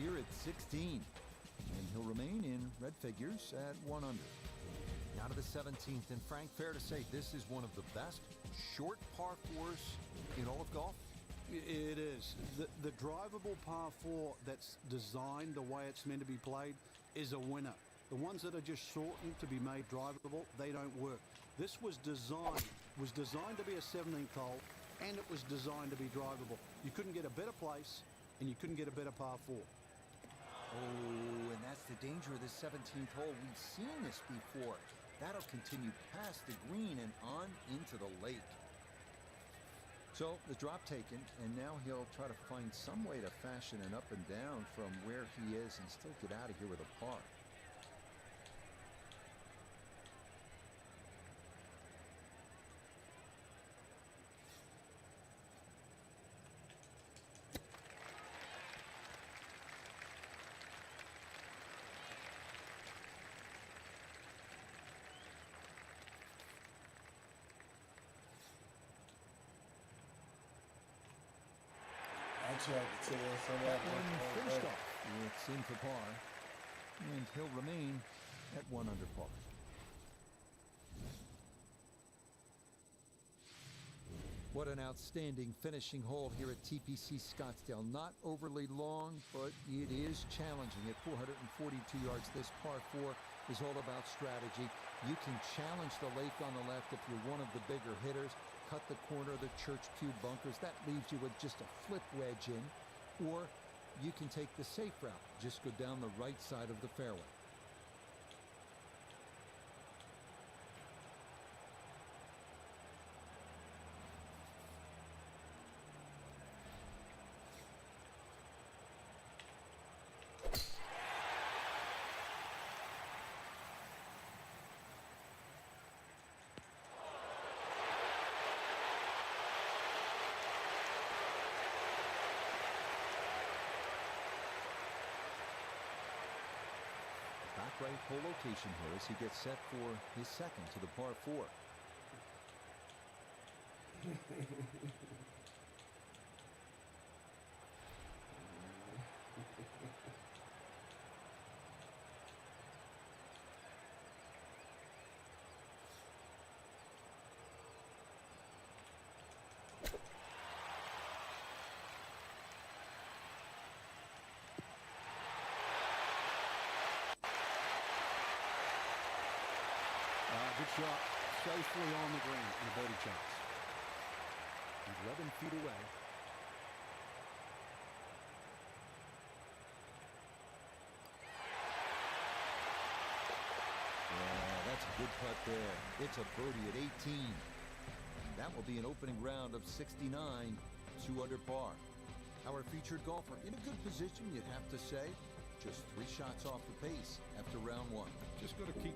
Speaker 11: Here at 16, and he'll remain in red figures at 1 under.
Speaker 8: Now to the 17th, and Frank, fair to say this is one of the best short par fours in all of golf?
Speaker 9: It is. The drivable par 4 that's designed the way it's meant to be played is a winner. The ones that are just shortened to be made drivable, they don't work. This was designed to be a 17th hole, and it was designed to be drivable. You couldn't get a better place, and you couldn't get a better par 4.
Speaker 8: Oh, and that's the danger of this 17th hole. We've seen this before. That'll continue past the green and on into the lake.
Speaker 11: So the drop taken, and now he'll try to find some way to fashion an up and down from where he is and still get out of here with a par.
Speaker 1: I tried to tell somebody
Speaker 11: That one finished off. It's in for par, and he'll remain at 1 under par. What an outstanding finishing hole here at TPC Scottsdale. Not overly long, but it is challenging. At 442 yards, this par 4 is all about strategy. You can challenge the lake on the left if you're one of the bigger hitters. Cut the corner of the church pew bunkers. That leaves you with just a flip wedge in. Or you can take the safe route. Just go down the right side of the fairway. Back right hole location here as he gets set for his second to the par 4.
Speaker 9: Good shot, safely on the green in a birdie chance.
Speaker 8: 11 feet away. Yeah, that's a good putt there. It's a birdie at 18. That will be an opening round of 69, 2 under par. Our featured golfer in a good position, you'd have to say. Just 3 shots off the pace after round 1.
Speaker 9: Just got to keep...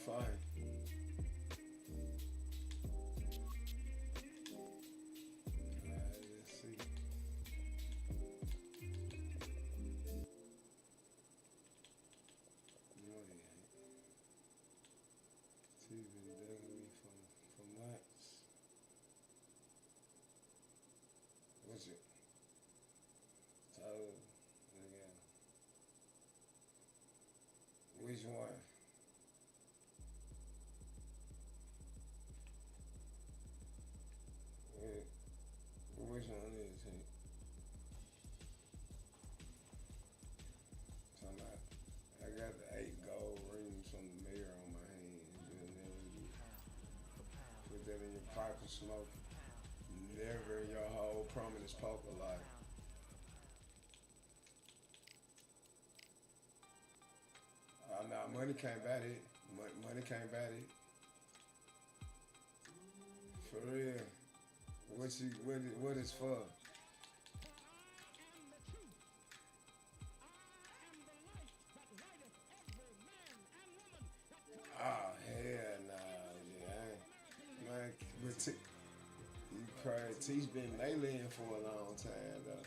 Speaker 1: Fine. Which one? Which one is he? Talking about, I got the 8 gold rings from the mayor on my hand. You'll never put that in your pipe and smoke. Never in your whole prominent poker life. Nah, money can't bat it. Money can't bat it. For real. What is for? Oh, hell nah. Yeah, man, but you crazy. T's been meleeing for a long time, though.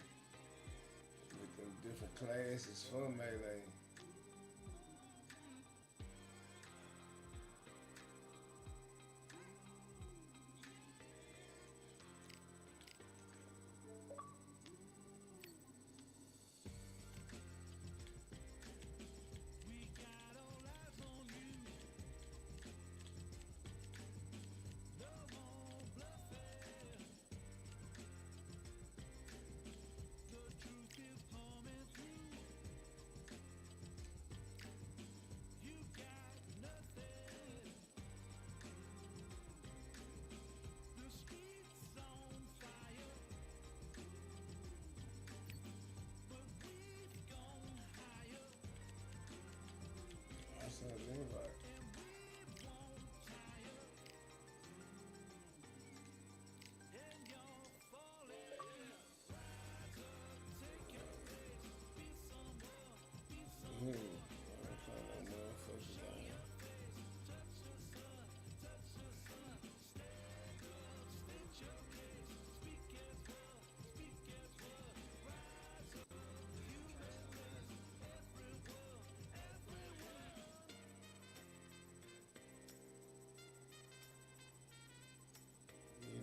Speaker 1: With them different classes for melee.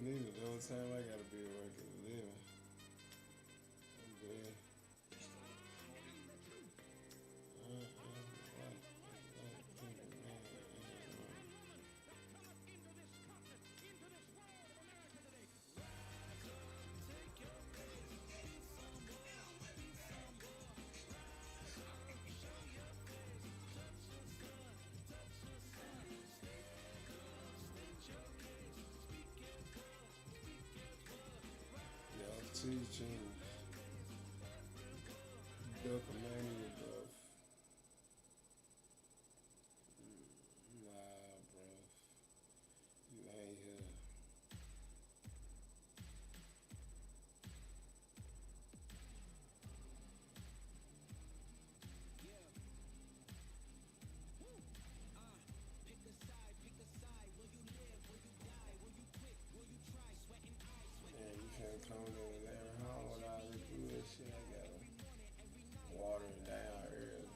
Speaker 1: The whole time I gotta be working to live. I'm good. Teaching Dopamine buff. Nah, bro. You ain't here. Man, you can't come in there home without it do that shit. I gotta water it down early.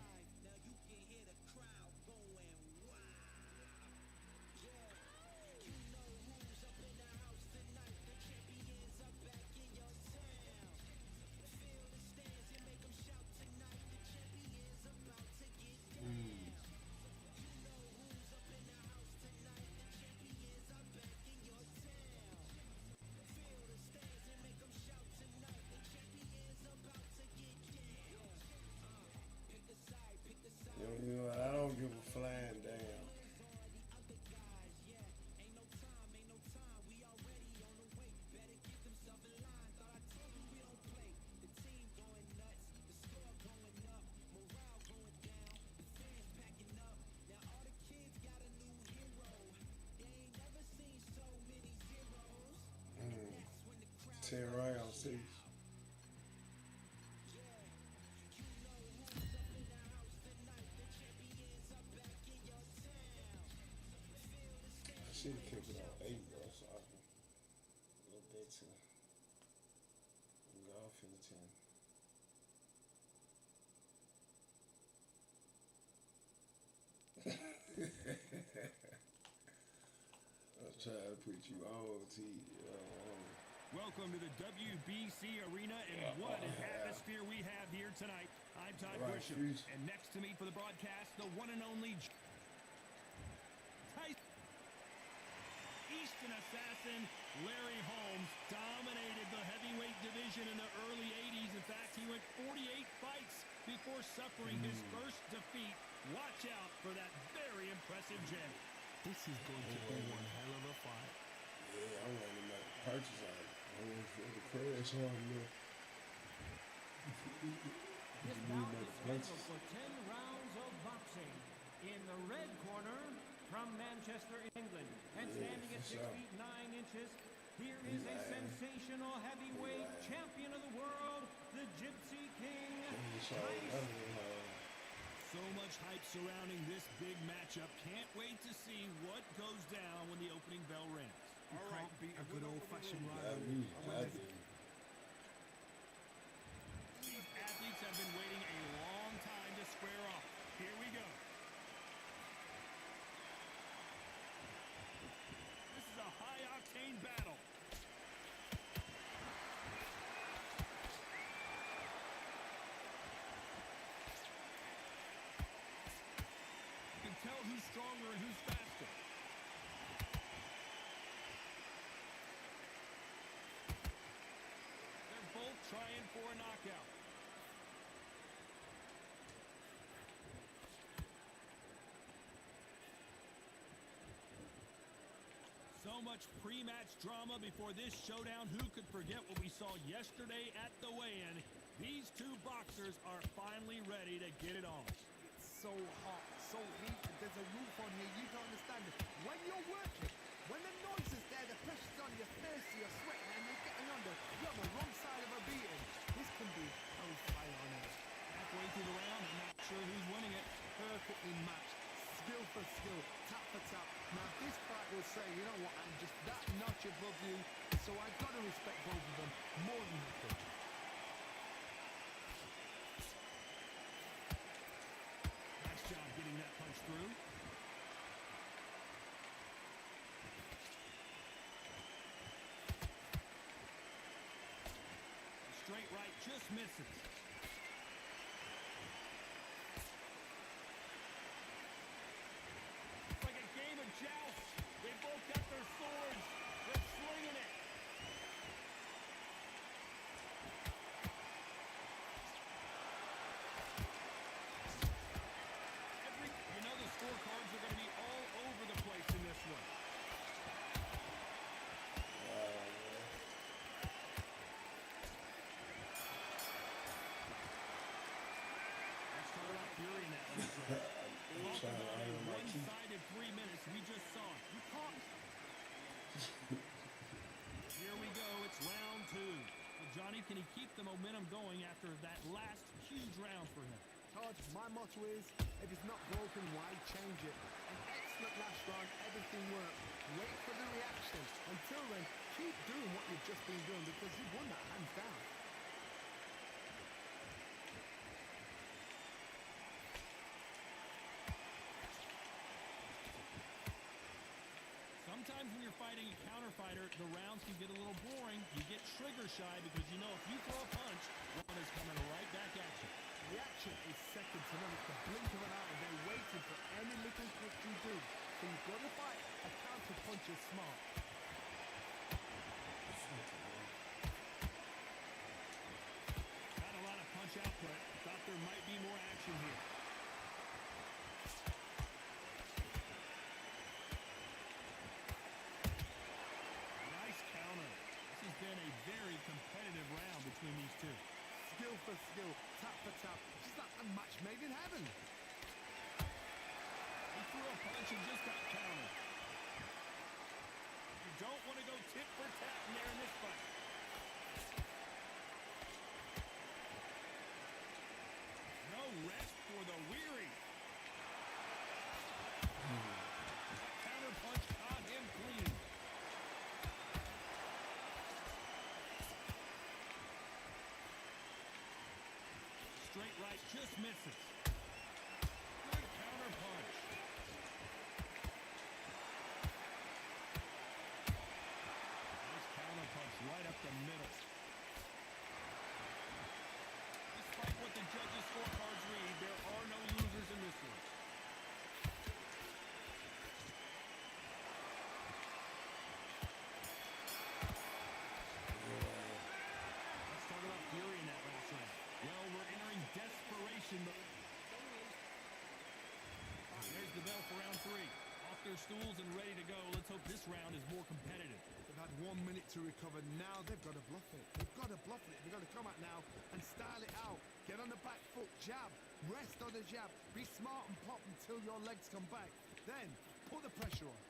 Speaker 1: You know, I don't give a flying damn. Mm. 10 rounds, see. I should have kept it on 8, bro, so I can go back to golf in the 10. I'm trying to put you on, T.
Speaker 13: Welcome to the WBC Arena, and what an atmosphere we have here tonight. I
Speaker 5: I'm Todd
Speaker 1: All right,
Speaker 5: Grisham,
Speaker 1: Freeze.
Speaker 5: and next to me for the broadcast, the one and only Eastern assassin Larry Holmes dominated the heavyweight division in the early 80s. In fact, he went 48 fights before suffering his first defeat. Watch out for that very impressive Jay.
Speaker 13: This is going to be one hell of a fight.
Speaker 1: Yeah, I want to make a purchase on it. I want to the crash on me.
Speaker 2: This bout is scheduled for 10 rounds of boxing. In the red corner, from Manchester, England, and standing at 6 feet 9 inches, here is a sensational heavyweight champion of the world, the Gypsy King, Tyson.
Speaker 5: So much hype surrounding this big matchup. Can't wait to see what goes down when the opening bell rings.
Speaker 13: You can't beat a good old-fashioned
Speaker 1: I
Speaker 13: rivalry.
Speaker 1: do.
Speaker 5: These athletes have been waiting a long time to square off. Here we go. This is a high-octane battle. You can tell who's stronger and who's faster. They're both trying for a knockout. So much pre-match drama before this showdown. Who could forget what we saw yesterday at the weigh-in? These two boxers are finally ready to get it on.
Speaker 13: It's so hot, so heated. There's a roof on here. You don't understand it. When you're working, when the noise is there, the pressure's on your face, you're sweating, and you're getting under. You're on the wrong side of a beating. This can be hellfire on earth.
Speaker 5: Halfway through the round, I'm not sure who's winning it.
Speaker 13: Perfectly matched. Skill for skill, tap for tap. Now this fight will say, you know what, I'm just that notch above you, so I've got to respect both of them more than happy.
Speaker 5: Nice job getting that punch through. The straight right just misses. It's like a game of joust. They both got their swords. They're slinging it. You know the scorecards are going to be all over the place in this one. That started off fury in that one. Talk about a one-sided 3 minutes. We just saw it. You caught it. Here we go. It's round two. Well, Johnny, can he keep the momentum going after that last huge round for him?
Speaker 13: Todd, my motto is, if it's not broken, why change it? An excellent last round, everything worked. Wait for the reaction. Until then, keep doing what you've just been doing because you won that hands down.
Speaker 5: Sometimes when you're fighting a counter fighter, the rounds can get a little boring. You get trigger shy because you know if you throw a punch, one is coming right back at you.
Speaker 13: Reaction is second to none. It's the blink of an eye. They're waiting for any little trick you do. So you've got to fight. A counter punch is smart.
Speaker 5: Not a lot of punch output. Thought there might be more action here. Nice counter. This has been a very competitive round between these two.
Speaker 13: Skill for skill, tap for tap. Just like a match made in heaven.
Speaker 5: He threw a punch and just got countered. You don't want to go tit for tat in there in this fight. No rest for the weary. Counter punch caught him clean. Straight right just misses. Good counter punch. Nice counter punch right up the middle. Despite what the judges scorecard their stools and ready to go. Let's hope this round is more competitive.
Speaker 13: They've had 1 minute to recover. Now they've got to bluff it. They've got to bluff it. They've got to come out now and style it out. Get on the back foot, jab, rest on the jab. Be smart and pop until your legs come back. Then put the pressure on.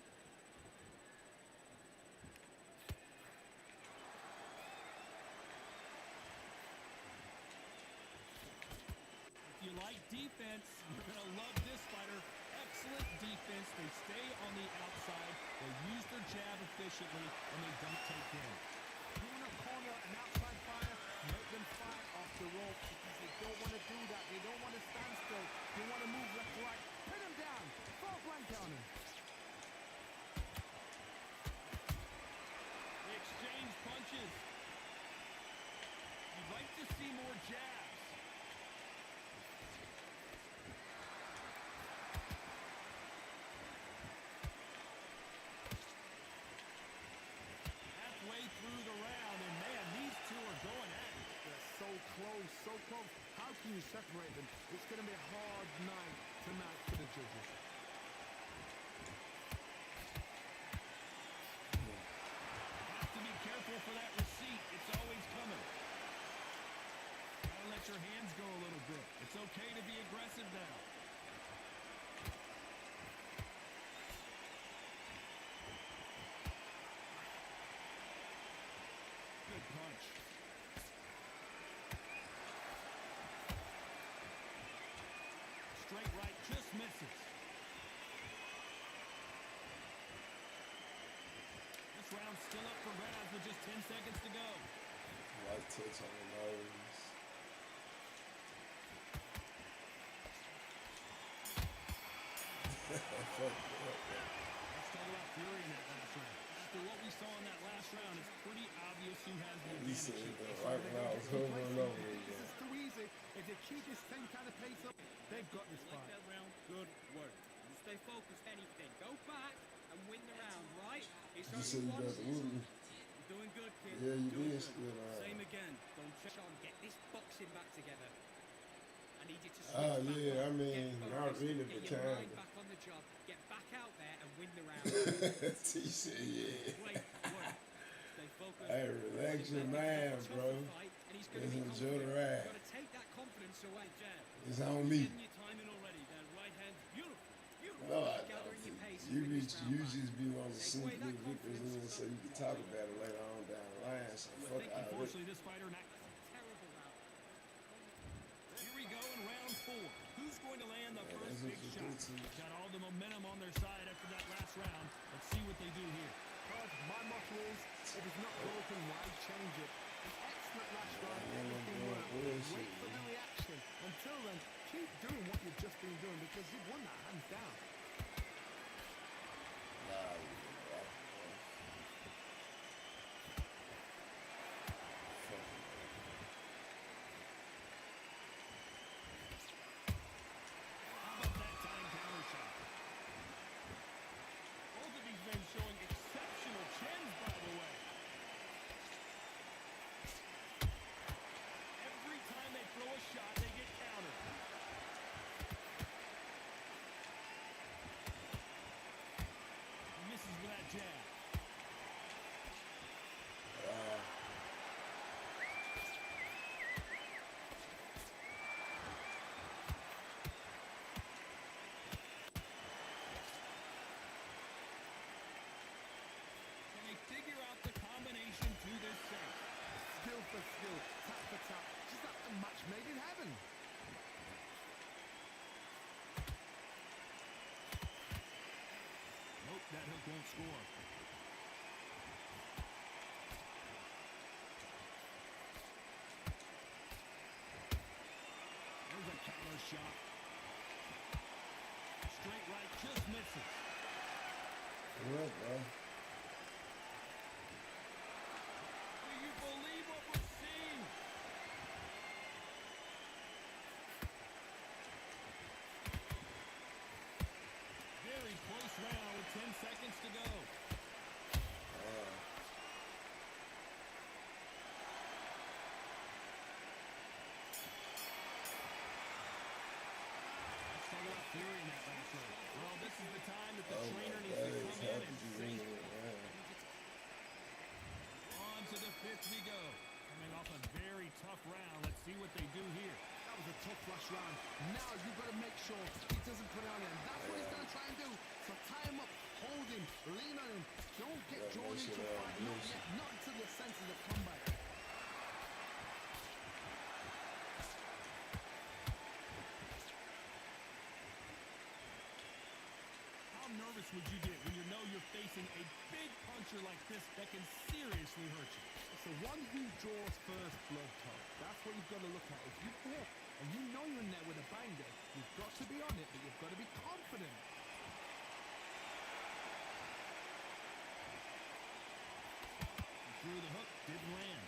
Speaker 5: If you like defense, you're going to love this fighter. Excellent defense. They stay on the outside. They use their jab efficiently, and they don't take in.
Speaker 13: You want to corner an outside fighter, make them fight off the rope because they don't want to do that. They don't want to stand still. They want to move left to right. Pin them down. Fall blanket on him.
Speaker 5: They exchange punches. You'd like to see more jabs. Halfway through the round, and man, these two are going at it.
Speaker 13: They're so close, so close. How can you separate them? It's going to be a hard night tonight for the judges.
Speaker 5: Have to be careful for that receipt. It's always coming. Gotta let your hands go a little bit. It's okay to be aggressive now. Good punch. Straight right just misses. This round's still up for grabs with just 10 seconds to go.
Speaker 1: Light touch on the nose.
Speaker 5: Let's talk about fury in that last round. After what we saw in that last round, it's pretty obvious who has the
Speaker 1: He
Speaker 5: advantage.
Speaker 1: said that right when I was hovering over
Speaker 13: This
Speaker 1: again.
Speaker 13: is too easy. If they keep this same kind of pace up, they've got this
Speaker 14: Like
Speaker 13: fight.
Speaker 14: that round, good work. You stay focused, anything. Go back and win the round, right? It's
Speaker 1: You said
Speaker 14: only
Speaker 1: you got the
Speaker 14: one.
Speaker 1: movie.
Speaker 14: You're doing good, kid.
Speaker 1: Yeah, you
Speaker 14: Doing
Speaker 1: did
Speaker 14: good.
Speaker 1: split out.
Speaker 14: Same again. Don't check on. Get this boxing back together. I need you to switch
Speaker 1: Oh,
Speaker 14: back
Speaker 1: yeah,
Speaker 14: on.
Speaker 1: I mean,
Speaker 14: Get
Speaker 1: not
Speaker 14: focused.
Speaker 1: really,
Speaker 14: Get
Speaker 1: but
Speaker 14: your
Speaker 1: kinda.
Speaker 14: mind back on the job. Get back out there and win the round.
Speaker 1: He said, yeah.
Speaker 14: Great work. Stay focused.
Speaker 1: Hey, relax your mind, bro. Let's enjoy the ride.
Speaker 14: Got to take that confidence away, Jab.
Speaker 1: It's on me.
Speaker 14: Getting your timing already. That right hand's beautiful. Beautiful.
Speaker 1: No, I
Speaker 14: Gathering your
Speaker 1: don't.
Speaker 14: pace.
Speaker 1: You
Speaker 14: with this round,
Speaker 1: just be wanting to
Speaker 14: Take
Speaker 1: sneak
Speaker 14: away that
Speaker 1: your victories in so you can talk about it later on down the line. So fuck out of it.
Speaker 5: Unfortunately, this fighter not.
Speaker 14: Terrible round.
Speaker 5: Here we go in round 4. Who's going to land the first
Speaker 1: that's
Speaker 5: big
Speaker 1: what you
Speaker 5: shot?
Speaker 1: do, too.
Speaker 5: Got all the momentum on their side after that last round. Let's see what they do here.
Speaker 13: But my motto is, if it's not broken, why change it? An excellent last round, everything worked. Wait for the reaction. Until then, keep doing what you've just been doing because you've won that hands down.
Speaker 1: Nah,
Speaker 5: How about that time counter shot? Both of these men showing exceptional chins, by the way. Every time they throw a shot, they get countered. He misses with that jab. Can they figure out the combination to this safe?
Speaker 13: Skill for skill, tap for tap. Just like a match made in heaven.
Speaker 5: Nope, that hook won't score. There's a counter shot. Straight right, just misses.
Speaker 1: What, bro?
Speaker 5: Do you believe what we're seeing? Very close round with 10 seconds to go. Let's talk about fury in that last Exactly. Well, this is the time that the
Speaker 1: Oh
Speaker 5: trainer
Speaker 1: my
Speaker 5: needs to
Speaker 1: God,
Speaker 5: come
Speaker 1: it's
Speaker 5: in
Speaker 1: happy
Speaker 5: and
Speaker 1: to
Speaker 5: save
Speaker 1: ring it, man.
Speaker 5: On to the fifth we go. Coming off a very tough round. Let's see what they do here.
Speaker 13: That was a tough last round. Now you've got to make sure he doesn't put it on him. That's what he's going to try and do. So tie him up, hold him, lean on him. Don't get drawn into a fight. Not yet. Not until your senses have come back.
Speaker 5: How nervous would you get when you know you're facing a big puncher like this that can seriously hurt you?
Speaker 13: It's the one who draws first blood, Todd. That's what you've got to look at. If you hit and you know you're in there with a banger, you've got to be on it, but you've got to be confident.
Speaker 5: He threw the hook, didn't land.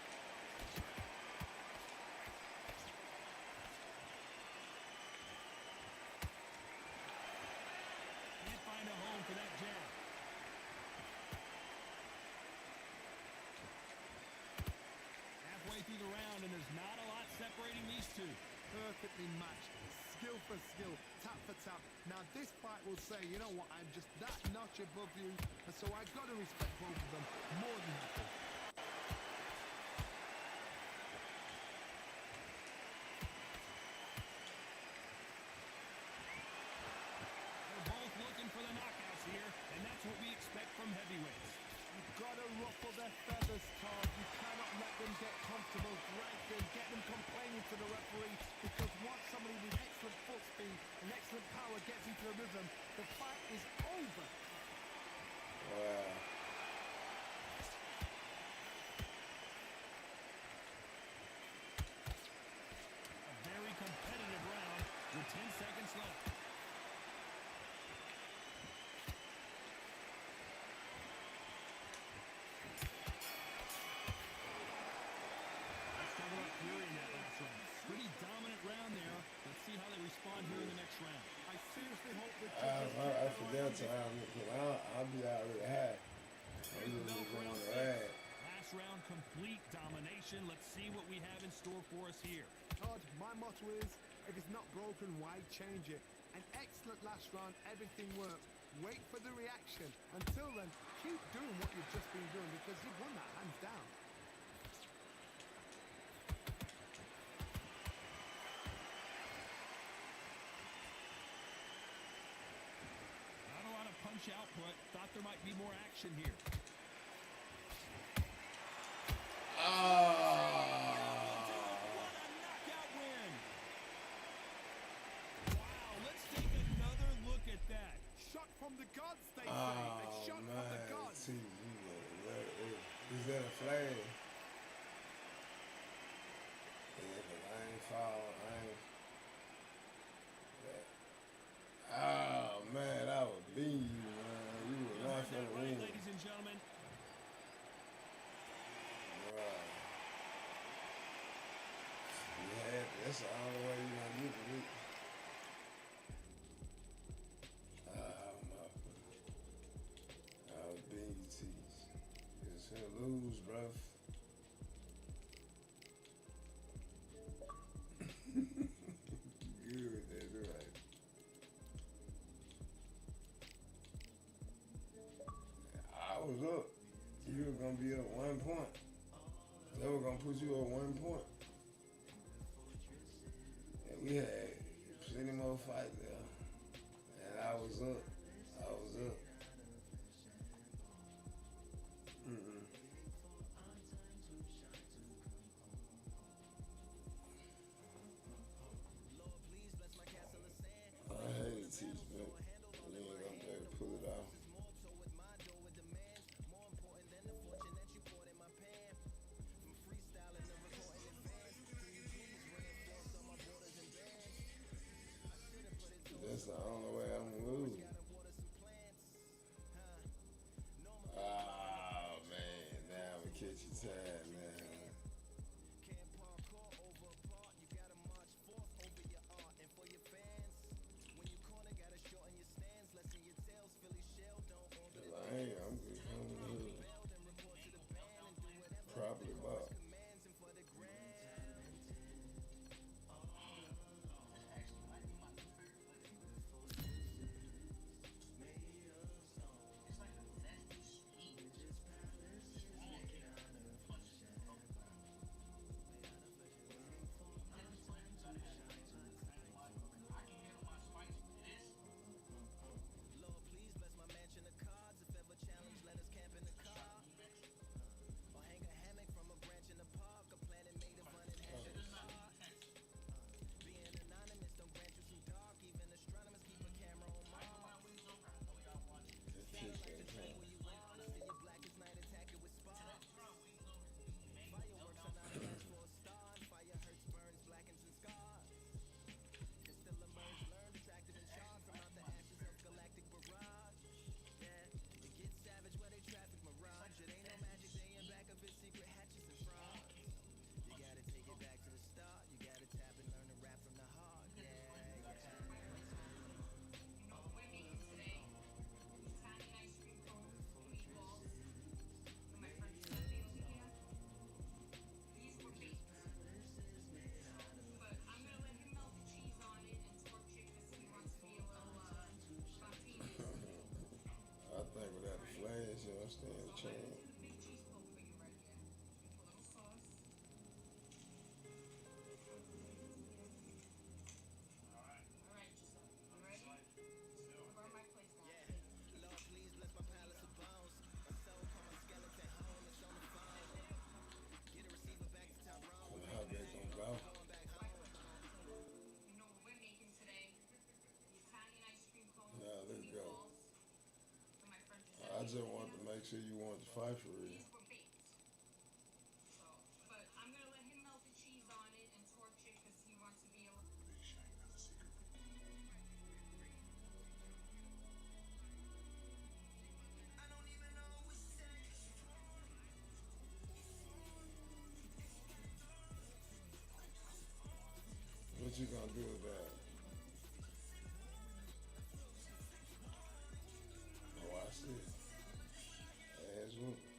Speaker 5: Can't find a home for that jab. Halfway through the round, and there's not a lot separating these two.
Speaker 13: Perfectly matched, skill for skill, tap for tap. Now this fight will say, you know what, I'm just that notch above you, and so I've got to respect both of them more than happy.
Speaker 5: They're both looking for the knockouts here, and that's what we expect from heavyweights.
Speaker 13: You've got to ruffle their feathers, Todd. You cannot let them get comfortable, drag them, get them complaining to the referee, because once somebody with excellent foot speed and excellent power gets into a rhythm, the fight is over.
Speaker 1: Wow.
Speaker 5: A very competitive round with 10 seconds left. Let's talk about Fury in that last round. Pretty dominant round there. Let's see how they respond here in the next round.
Speaker 13: I seriously hope that
Speaker 1: I forgot to I'll be already high. I'm just going to rag.
Speaker 5: Last round, complete domination. Let's see what we have in store for us here.
Speaker 13: Todd, my motto is, if it's not broken, why change it? An excellent last round, everything worked. Wait for the reaction. Until then, keep doing what you've just been doing, because you've won that hands down.
Speaker 5: Not a lot of punch output. Thought there might be more action here. Knockout win. Wow, let's take another look at that.
Speaker 13: Shot from the gods, they say. A shot from the gods.
Speaker 1: See, is that a flag? Yeah, but I ain't fall. Oh, man, I would beat you, man. You were not for the win.
Speaker 5: Ladies and gentlemen.
Speaker 1: Right. Yeah, that's the only way you're going to get to it. I'll beat you, tease. It's gonna lose, bruv. Good, that's right. I was up. You were gonna be up 1 point. They were gonna put you at 1 point. And we had plenty more fight there. And I was up. I hate teach, but you ain't gonna be able to pull it off. That's the only way I'm gonna lose. said you wanted to fight for real. What you gonna do with that? Oh, I see. Ass whooping.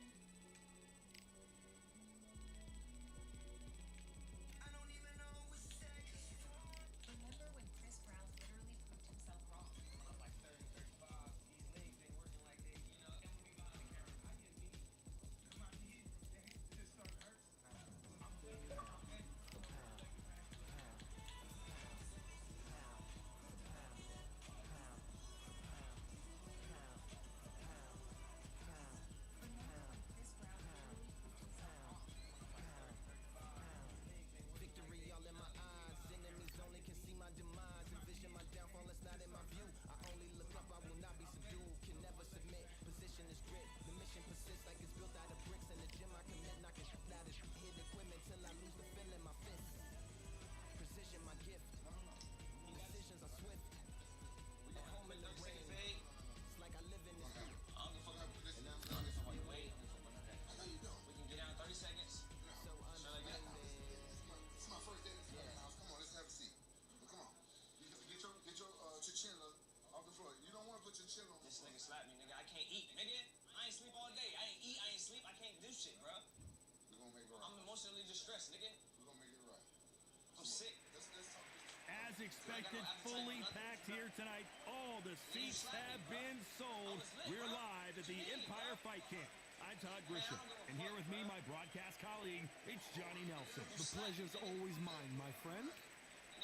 Speaker 5: As expected, fully packed here tonight. All the seats have been sold. We're live at the Empire Fight Camp. I'm Todd Grisham, and here with me, my broadcast colleague, it's Johnny Nelson.
Speaker 13: The pleasure's always mine, my friend.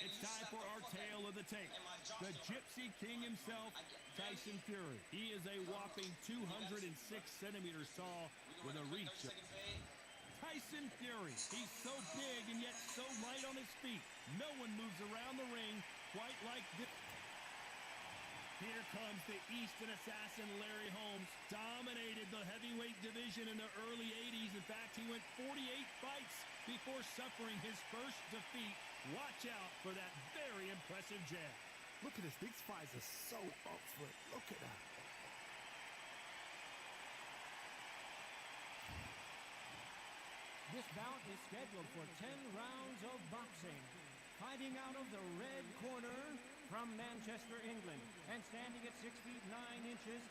Speaker 5: It's time for our tale of the tape. The Gypsy King himself, Tyson Fury. He is a whopping 206 centimeters tall with a reach of Tyson Fury. He's so big and yet so light on his feet. No one moves around the ring quite like this. Here comes the Easton assassin, Larry Holmes. Dominated the heavyweight division in the early 80s. In fact, he went 48 fights before suffering his first defeat. Watch out for that very impressive jab.
Speaker 13: Look at this. These fights are so up for it. Look at that.
Speaker 2: This bout is scheduled for 10 rounds of boxing. Fighting out of the red corner from Manchester, England, and standing at 6 feet 9 inches.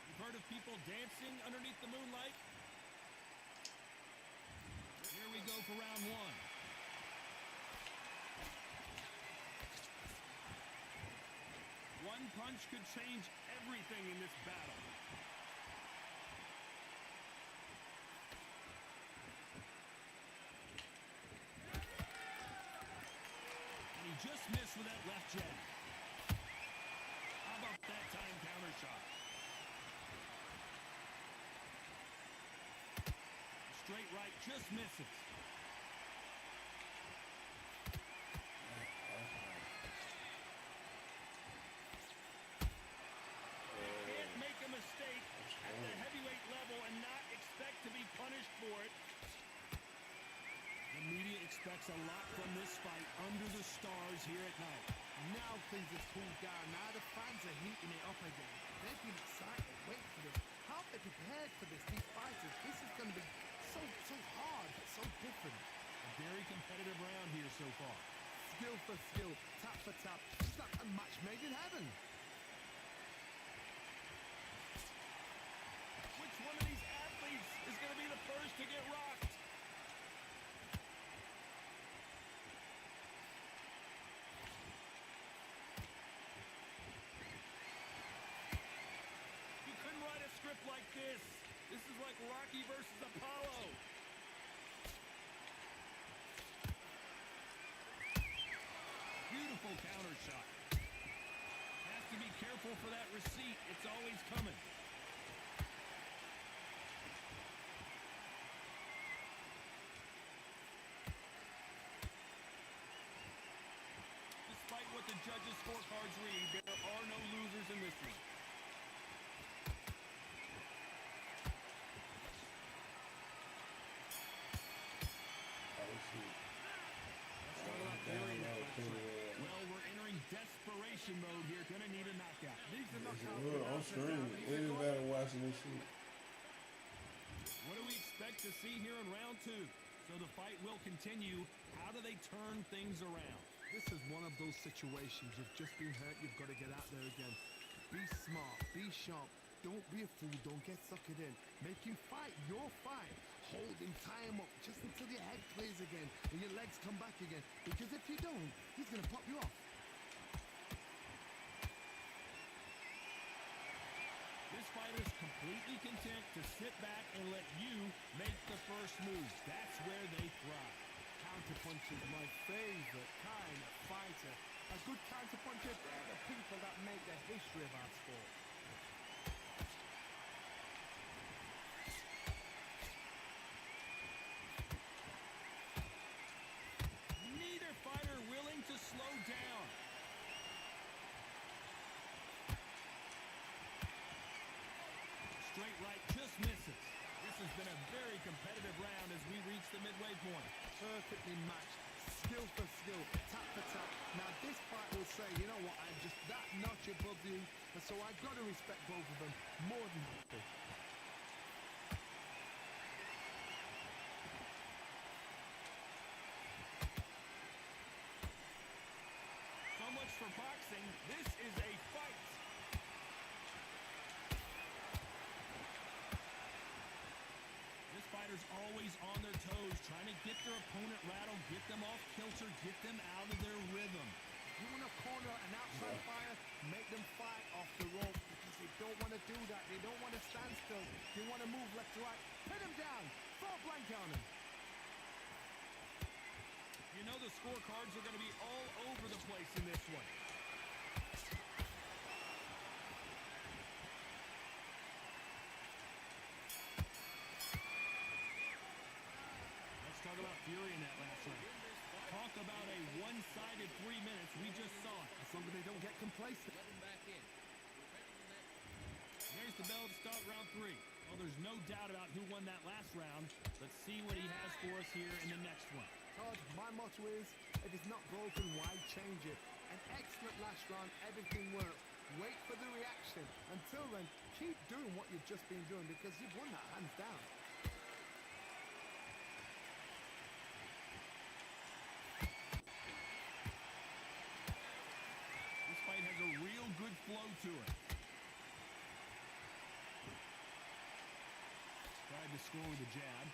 Speaker 5: You've heard of people dancing underneath the moonlight? Here we go for round one. One punch could change everything in this battle. Just missed with that left jab. How about that time counter shot? Straight right just misses. Can't make a mistake at the heavyweight level and not expect to be punished for it. The media expects a lot from this fight under the stars here at night.
Speaker 13: Now things have cooled down. Now the fans are heating it up again. They've been excited. Wait for this. How are they prepared for this? These fighters. This is going to be so hard, so different.
Speaker 5: A very competitive round here so far.
Speaker 13: Skill for skill, tap for tap. It's like a match made in heaven.
Speaker 5: Which one of these athletes is going to be the first to get rocked? Like this. This is like Rocky versus Apollo. Beautiful counter shot. Has to be careful for that receipt. It's always coming. Despite what the judges' scorecards read, there are no losers in this one.
Speaker 1: I'm streaming. Anybody watching this shit?
Speaker 5: What do we expect to see here in round two? So the fight will continue. How do they turn things around?
Speaker 13: This is one of those situations. You've just been hurt. You've got to get out there again. Be smart. Be sharp. Don't be a fool. Don't get suckered in. Make him fight your fight. Hold him, tie him up just until your head clears again and your legs come back again. Because if you don't, he's going to pop you off.
Speaker 5: This fighter's completely content to sit back and let you make the first move. That's where they thrive.
Speaker 13: Counterpunch is my favorite kind of fighter. A good counterpuncher, they're the people that make the history of our sport.
Speaker 5: Neither fighter willing to slow down. Straight right just misses. This has been a very competitive round as we reach the midway point.
Speaker 13: Perfectly matched. Skill for skill, tap for tap. Now this fight will say, you know what, I'm just that notch above you, and so I've got to respect both of them more than happy.
Speaker 5: So much for boxing. This is a fight. This fighter's always on their toes, trying to get their opponent rattled, get them off kilter, get them out of their rhythm.
Speaker 13: You want to corner an outside fighter, make them fight off the rope because they don't want to do that. They don't want to stand still. They want to move left to right. Pin them down. Throw a blanket on them.
Speaker 5: You know the scorecards are going to be all over the place in this one. Let's talk about fury in that last round. Talk about a one-sided 3 minutes. We just saw it.
Speaker 13: As long as they don't get complacent.
Speaker 5: There's the bell to start round 3. Well, there's no doubt about who won that last round. Let's see what he has for us here in the next one.
Speaker 13: Todd, my motto is, if it's not broken, why change it? An excellent last round, everything worked. Wait for the reaction. Until then, keep doing what you've just been doing because you've won that hands down.
Speaker 5: This fight has a real good flow to it. Tried to score with a jab.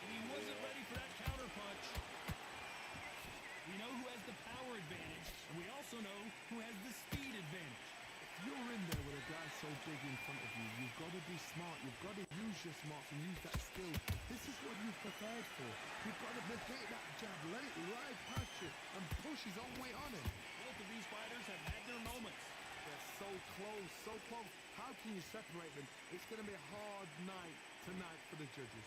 Speaker 5: He wasn't ready for that counter punch. We know who has the power advantage, and we also know who has the speed advantage.
Speaker 13: If you're in there with a guy so big in front of you, you've got to be smart. You've got to use your smarts and use that skill. This is what you've prepared for. You've got to negate that jab, let it ride past you, and push his own weight on it.
Speaker 5: Both of these fighters have had their moments.
Speaker 13: They're so close, so close. How can you separate them? It's going to be a hard night tonight for the judges.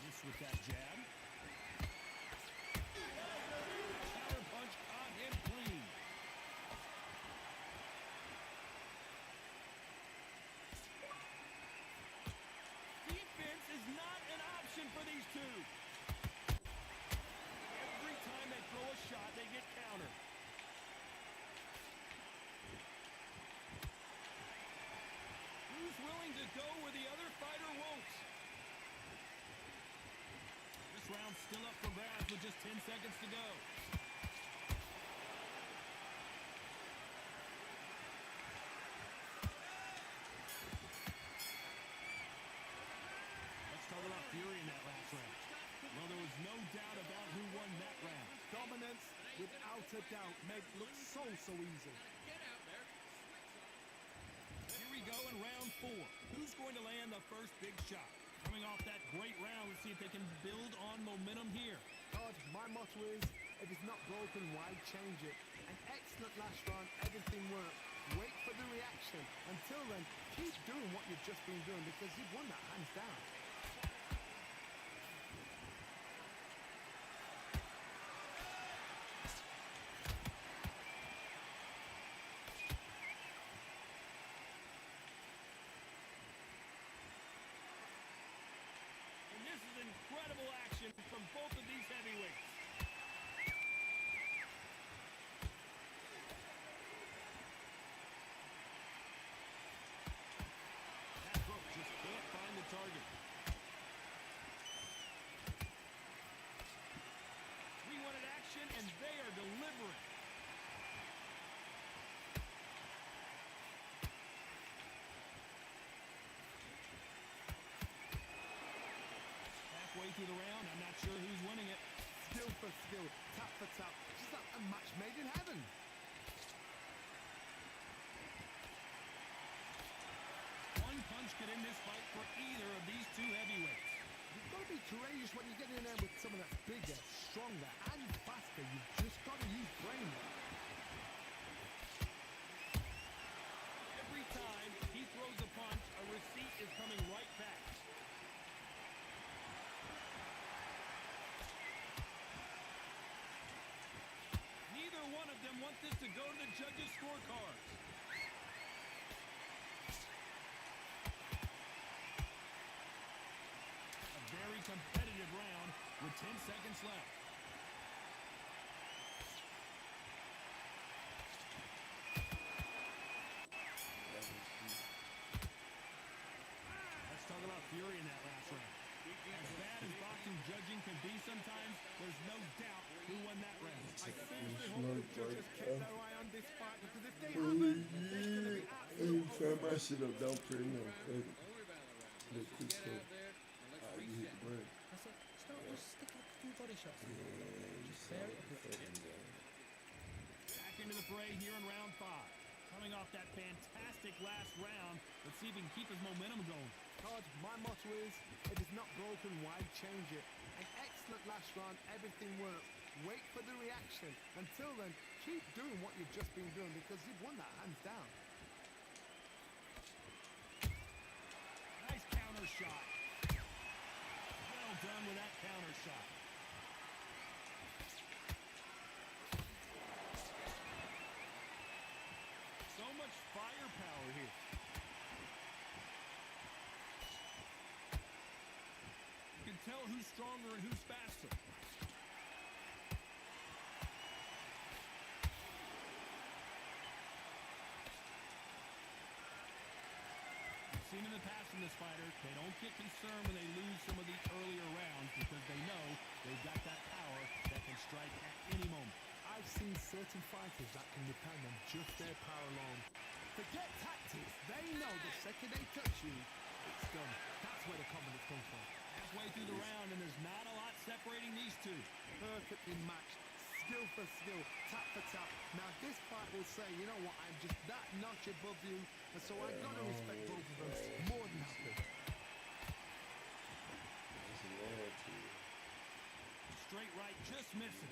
Speaker 5: Miss with that jab. Counter punch caught him clean. Defense is not an option for these two. Every time they throw a shot, they get countered. Who's willing to go where the other fighter won't? This round's still up for grabs with just 10 seconds to go. Let's talk about fury in that last round. Well, there was no doubt about who won that round.
Speaker 13: Dominance, without a doubt, made it look so easy.
Speaker 5: Here we go in round 4. Who's going to land the first big shot? Coming off that great round, let's see if they can build on momentum here.
Speaker 13: Todd, my motto is, if it's not broken, why change it? An excellent last round, everything worked. Wait for the reaction. Until then, keep doing what you've just been doing because you've won that hands down. for tap. Just like a match made in heaven.
Speaker 5: One punch could end this fight for either of these two heavyweights.
Speaker 13: You've got to be courageous when you get in there with someone that's bigger, stronger, and faster. You've just got to use brain.
Speaker 5: Every time he throws a punch, a receipt is coming right back. Neither one of them want this to go to the judges' scorecards. A very competitive round with 10 seconds left. Let's talk about fury in that last round. As bad as boxing judging can be sometimes, there's no doubt who won that round.
Speaker 13: I seriously hope the judges kept their eye on this fight, because if they haven't, there's going to be absolute...
Speaker 1: Turn my shit up, don't turn it up. Look, quick slow. You hit the brain.
Speaker 2: That's it. Start just sticking a few body shots. Just bear it up.
Speaker 5: Back into the fray here in round 5. Coming off that fantastic last round, let's see if he can keep his momentum going.
Speaker 13: Todd, my motto is, if it's not broken, why change it? An excellent last round, everything worked. Wait for the reaction. Until then, keep doing what you've just been doing, because you've won that hands down.
Speaker 5: Nice counter shot. Well done with that counter shot. So much firepower here. You can tell who's stronger and who's faster. We've seen in the past from this fighter, they don't get concerned when they lose some of the earlier rounds because they know they've got that power that can strike at any moment.
Speaker 13: I've seen certain fighters that can depend on just their power alone. Forget tactics. They know the second they touch you, it's done. That's where the confidence comes from.
Speaker 5: Halfway through the round, and there's not a lot separating these two.
Speaker 13: Perfectly matched. Skill for skill, tap for tap. Now this fight will say, you know what, I'm just that notch above you, and so I've got to respect both of them more than happy.
Speaker 5: Straight right just misses.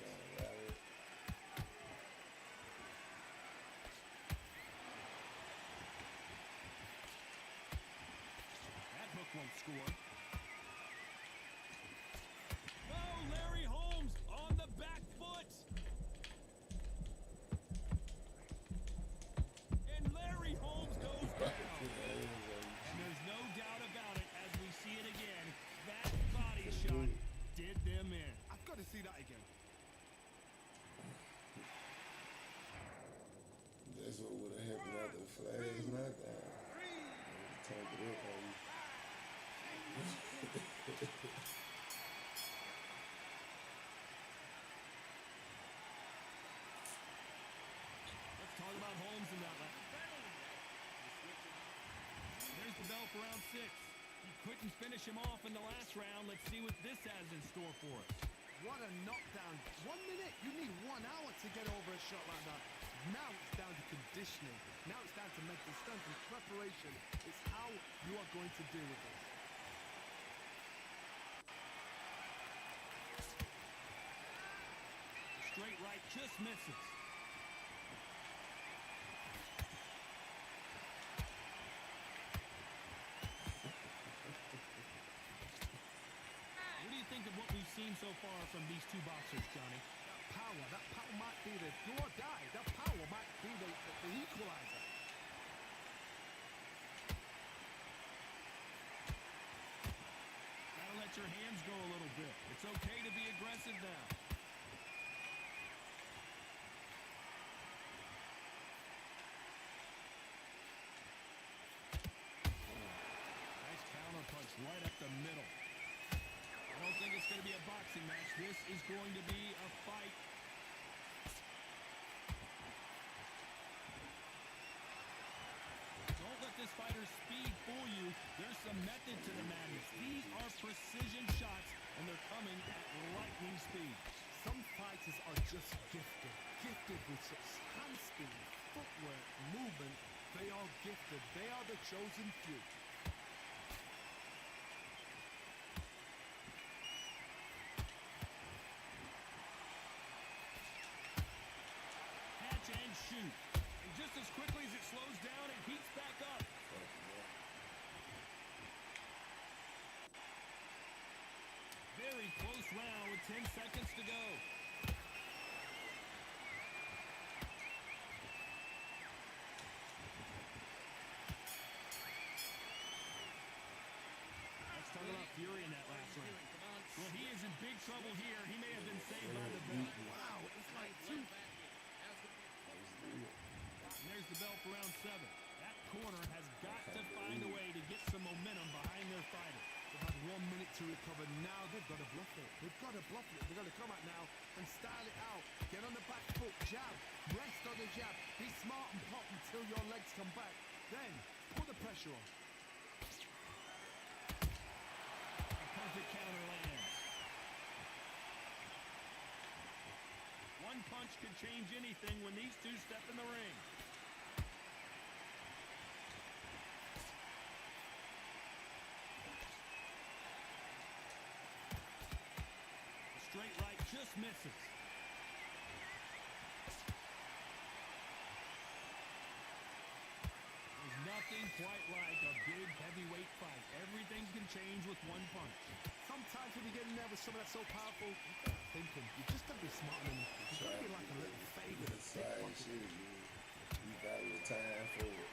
Speaker 5: That hook won't score. Oh, Larry Holmes on the back foot. And Larry Holmes goes down. And there's no doubt about it as we see it again. That body shot did them in.
Speaker 13: I've got to see that again.
Speaker 1: That's what would have happened after the flags knockout. Turned it up on you.
Speaker 5: Let's talk about Holmes in that lap. There's the bell for round 6. He couldn't finish him off in the last round. Let's see what this has in store for us.
Speaker 13: What a knockdown. 1 minute, you need 1 hour to get over a shot like that. Now it's down to conditioning. Now it's down to mental strength and preparation. It's how you are going to deal with it.
Speaker 5: Straight right just misses. What do you think of what we've seen so far from these two boxers, Johnny?
Speaker 13: That power might be the do or die. That power might be the equalizer.
Speaker 5: Gotta let your hands go a little bit. It's okay to be aggressive now. Nice counter punch right up the middle. I don't think it's going to be a boxing match. This is going to be a fight. Don't let this fighter's speed fool you. There's some method to the madness. These are precision shots, and they're coming at lightning speed.
Speaker 13: Some fighters are just gifted. Gifted with such hand speed, footwork, movement. They are gifted. They are the chosen few.
Speaker 5: Catch and shoot. And just as quickly as it slows down, it heats back up. Very close round with 10 seconds to go. Let's talk about Fury in that last round. Well, he is in big trouble here. He may have been saved by the bell.
Speaker 13: Wow, it's like two.
Speaker 5: And there's the bell for round 7. That corner has got to find a way to get some momentum behind their fighter.
Speaker 13: They've had 1 minute to recover. Now they've got to bluff it. They've got to bluff it. They've got to come out now and style it out. Get on the back foot, jab, rest on the jab. Be smart and pop until your legs come back. Then put the pressure on.
Speaker 5: A perfect counter lands. One punch could change anything when these two step in the ring. Straight right just misses. There's nothing quite like a big heavyweight fight. Everything can change with one punch.
Speaker 13: Sometimes when you get in there with someone that's so powerful, you got to think him. You just got to be smart enough. You got to be like a little favor.
Speaker 1: You got your time for it.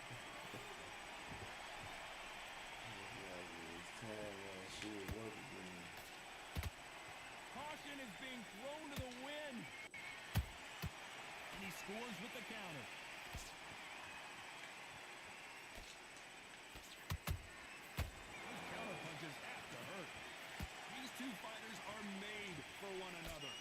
Speaker 5: Caution is being thrown to the wind. And he scores with the counter. Those counter punches have to hurt. These two fighters are made for one another.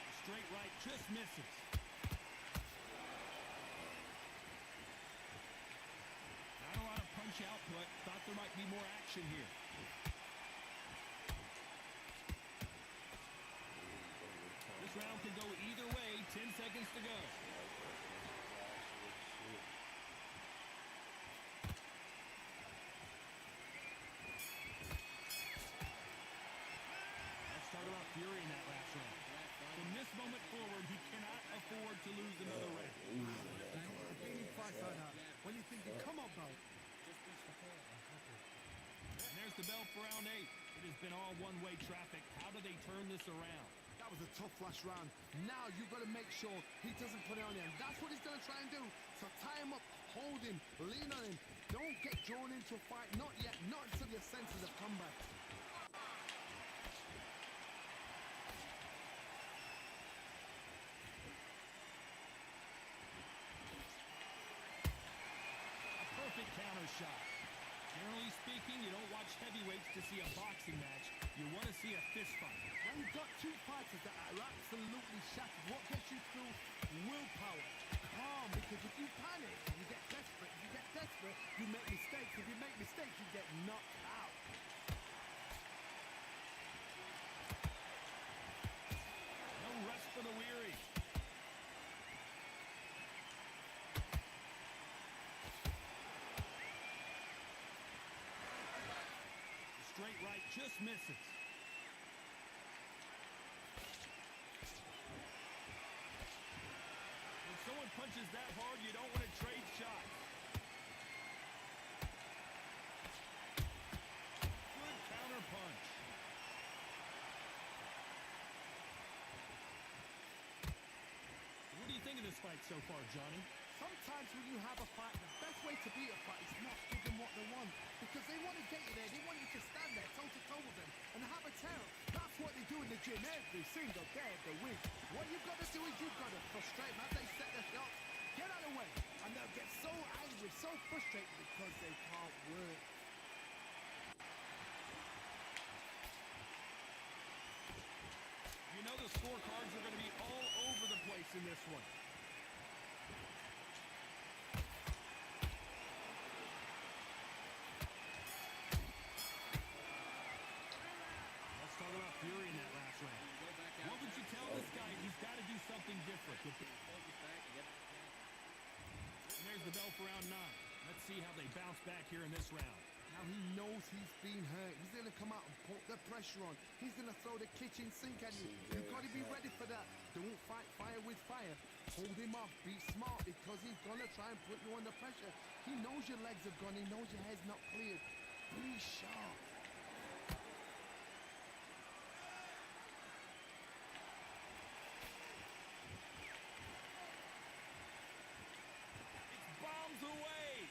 Speaker 5: The straight right just misses. Not a lot of punch output. Thought there might be more action here. This round can go either way. 10 seconds to go. Let's talk about Fury in that last round. From this moment forward, he cannot afford to lose another round.
Speaker 13: Any fights like that, when you think, come on, bro.
Speaker 5: And there's the bell for round 8. It has been all one-way traffic. How do they turn this around?
Speaker 13: That was a tough last round. Now you've got to make sure he doesn't put it on you. And that's what he's going to try and do. So tie him up, hold him, lean on him. Don't get drawn into a fight. Not yet. Not until your senses have come back.
Speaker 5: A perfect counter shot. Generally speaking, you don't watch heavyweights to see a boxing match. You want to see a fist fight.
Speaker 13: When you've got two fighters that are absolutely shattered, what gets you through? Willpower. Calm, because if you panic, you get desperate. If you get desperate, you make mistakes. If you make mistakes, you get knocked out.
Speaker 5: No rest for the weary. The straight right just misses. When someone punches that hard, you don't want to trade shots. Good counter punch. What do you think of this fight so far, Johnny?
Speaker 13: Sometimes when you have a fight, the best way to beat a fight is not give them what they want. Because they want to get you there. They want you to stand there toe-to-toe with them and have a terror. That's what they do in the gym every single day of the week. What you've got to do is you've got to frustrate them as they set their shots. Get out of the way. And they'll get so angry, so frustrated because they can't work.
Speaker 5: You know the scorecards are going to be all over the place in this one. bell for round 9. Let's see how they bounce back here in this round.
Speaker 13: Now he knows he's been hurt. He's going to come out and put the pressure on. He's going to throw the kitchen sink at you. You've got to be ready for that. Don't fight fire with fire. Hold him off. Be smart because he's going to try and put you under pressure. He knows your legs have gone. He knows your head's not cleared. Be sharp.
Speaker 5: It's bombs away.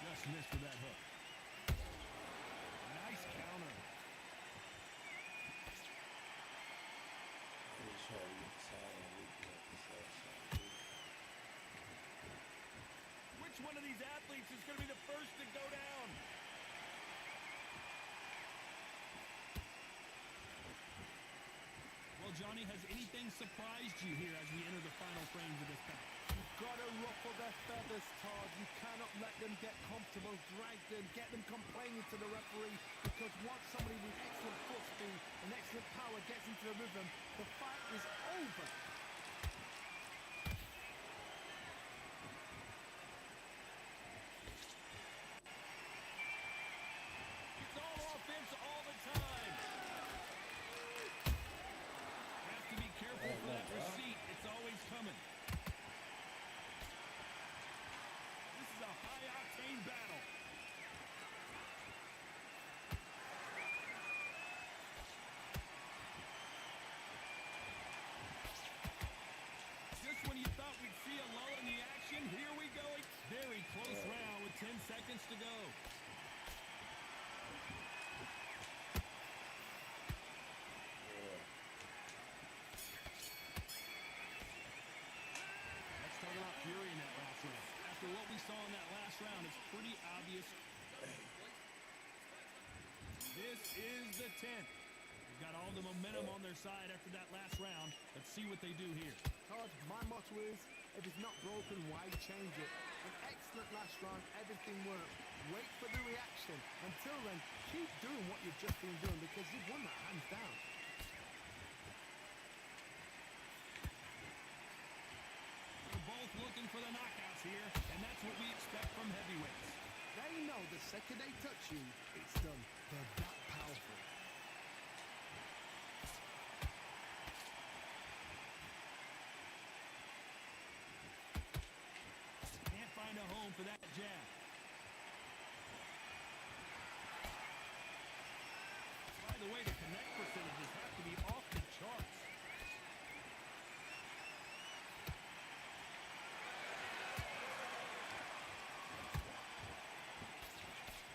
Speaker 5: Just missed with that hook. Nice counter. Which one of these athletes is going to be the first to go down? Well, Johnny, has anything surprised you here as we enter the final frames of this bout?
Speaker 13: You've got to ruffle their feathers, Todd. You cannot let them get comfortable, drag them, get them complaining to the referee, because once somebody with excellent foot speed and excellent power gets into the rhythm, the fight is over.
Speaker 5: It's all offense all the time. Have to be careful for that receipt. It's always coming. This is a high-octane battle. Just when you thought we'd see a lull in the action, here we go. Very close round with 10 seconds to go. Let's talk about fury in that last round. After what we saw in that last round, it's pretty obvious. This is the 10th. They've got all the momentum on their side after that last round. Let's see what they do here.
Speaker 13: Todd, my motto is, if it's not broken, why change it? An excellent last round, everything worked. Wait for the reaction. Until then, keep doing what you've just been doing because you've won that hands down.
Speaker 5: They're both looking for the knockouts here, and that's what we expect from heavyweights.
Speaker 13: They know the second they touch you, it's done. They're that powerful.
Speaker 5: Can't find a home for that jab. By the way, the connect percentages have to be off the charts.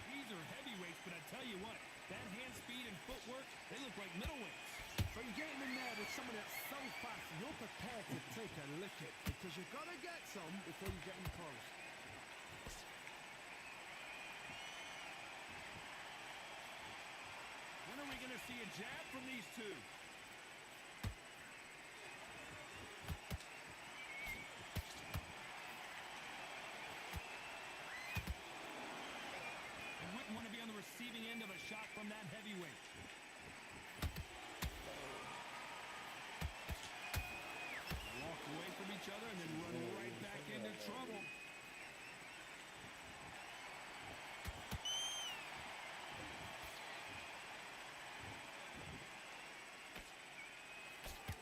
Speaker 5: These are heavyweights, but I tell you what, that hand speed and footwork, they look like middleweights.
Speaker 13: So you're getting in there with someone that's so fast, you're prepared to take a licking because you've got to get some before you get in close.
Speaker 5: When are we going to see a jab from these two? You wouldn't want to be on the receiving end of a shot from that heavyweight. Walk away from each other and then run right back into trouble.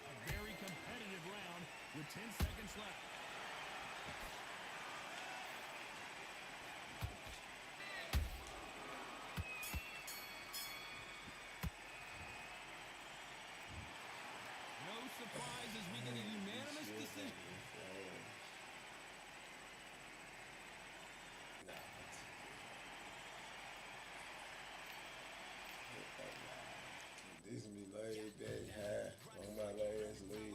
Speaker 5: A very competitive round with 10 seconds left. No surprise as we get a unanimous decision.
Speaker 1: This be laid back high on my last leg.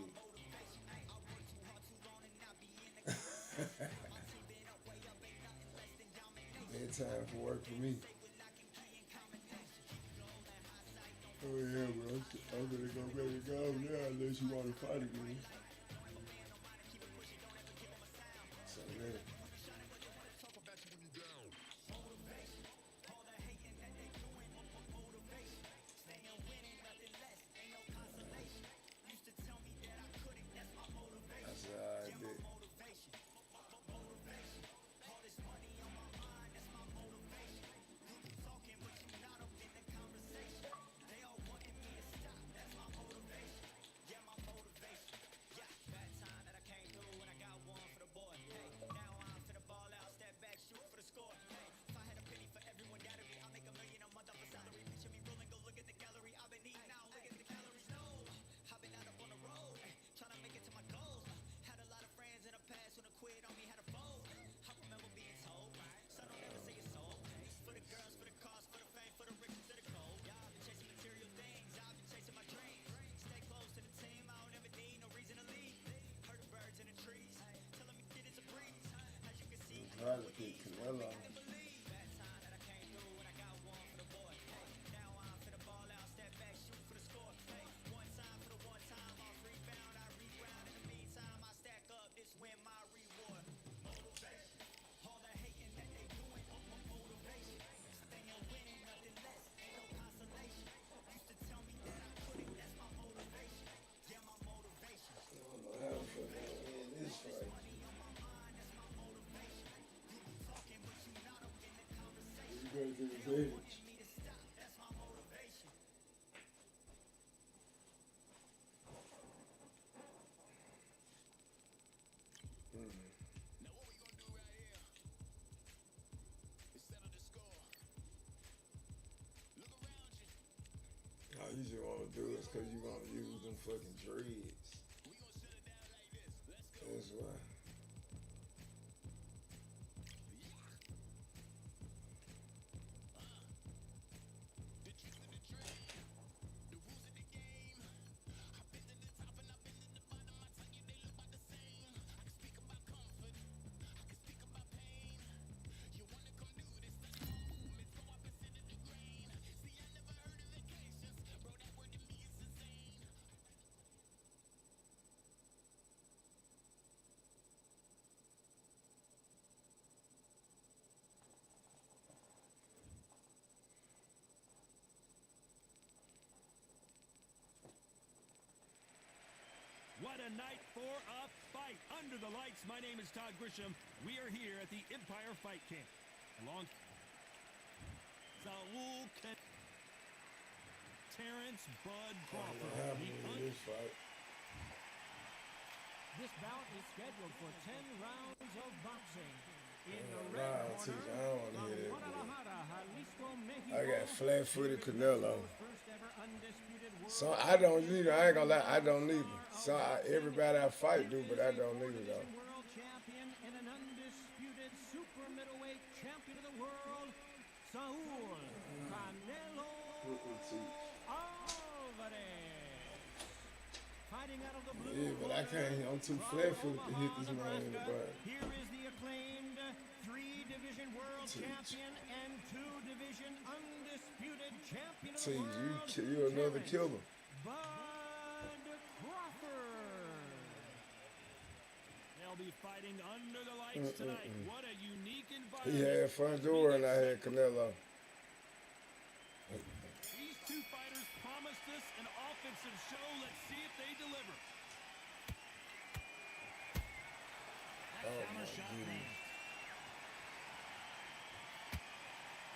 Speaker 1: Bedtime for work for me. Oh yeah, bro. I'm gonna go ready to go now unless you want to fight again. So yeah. Canelo. All you just want to do is because you want to use them fucking dreads. That's why.
Speaker 5: What a night for a fight. Under the lights, my name is Todd Grisham. We are here at the Empire Fight Camp. Along Saul Terrence Bud Crawford.
Speaker 2: This bout is scheduled for 10 rounds of boxing. In the red corner, from Guadalajara, Jalisco, Mexico,
Speaker 1: I got flat-footed Canelo.
Speaker 2: first ever undisputed world
Speaker 1: So I don't either. I ain't gonna lie, I don't either. So everybody I fight do, but I don't either though.
Speaker 2: world champion and an undisputed super middleweight champion of the world, Saul Canelo Alvarez. Fighting out of the blue.
Speaker 1: Yeah, but I can't. I'm too flat-footed to hit this man in the butt.
Speaker 2: Here is the acclaimed 3-division world champion and 2-division undisputed champion of the world,
Speaker 1: You another killer.
Speaker 2: Bud Crawford.
Speaker 5: They'll be fighting under the lights tonight. What a unique environment.
Speaker 1: He had Fondor and I had Canelo.
Speaker 5: These two fighters promised us an offensive show. Let's see if they deliver. That counter shot made.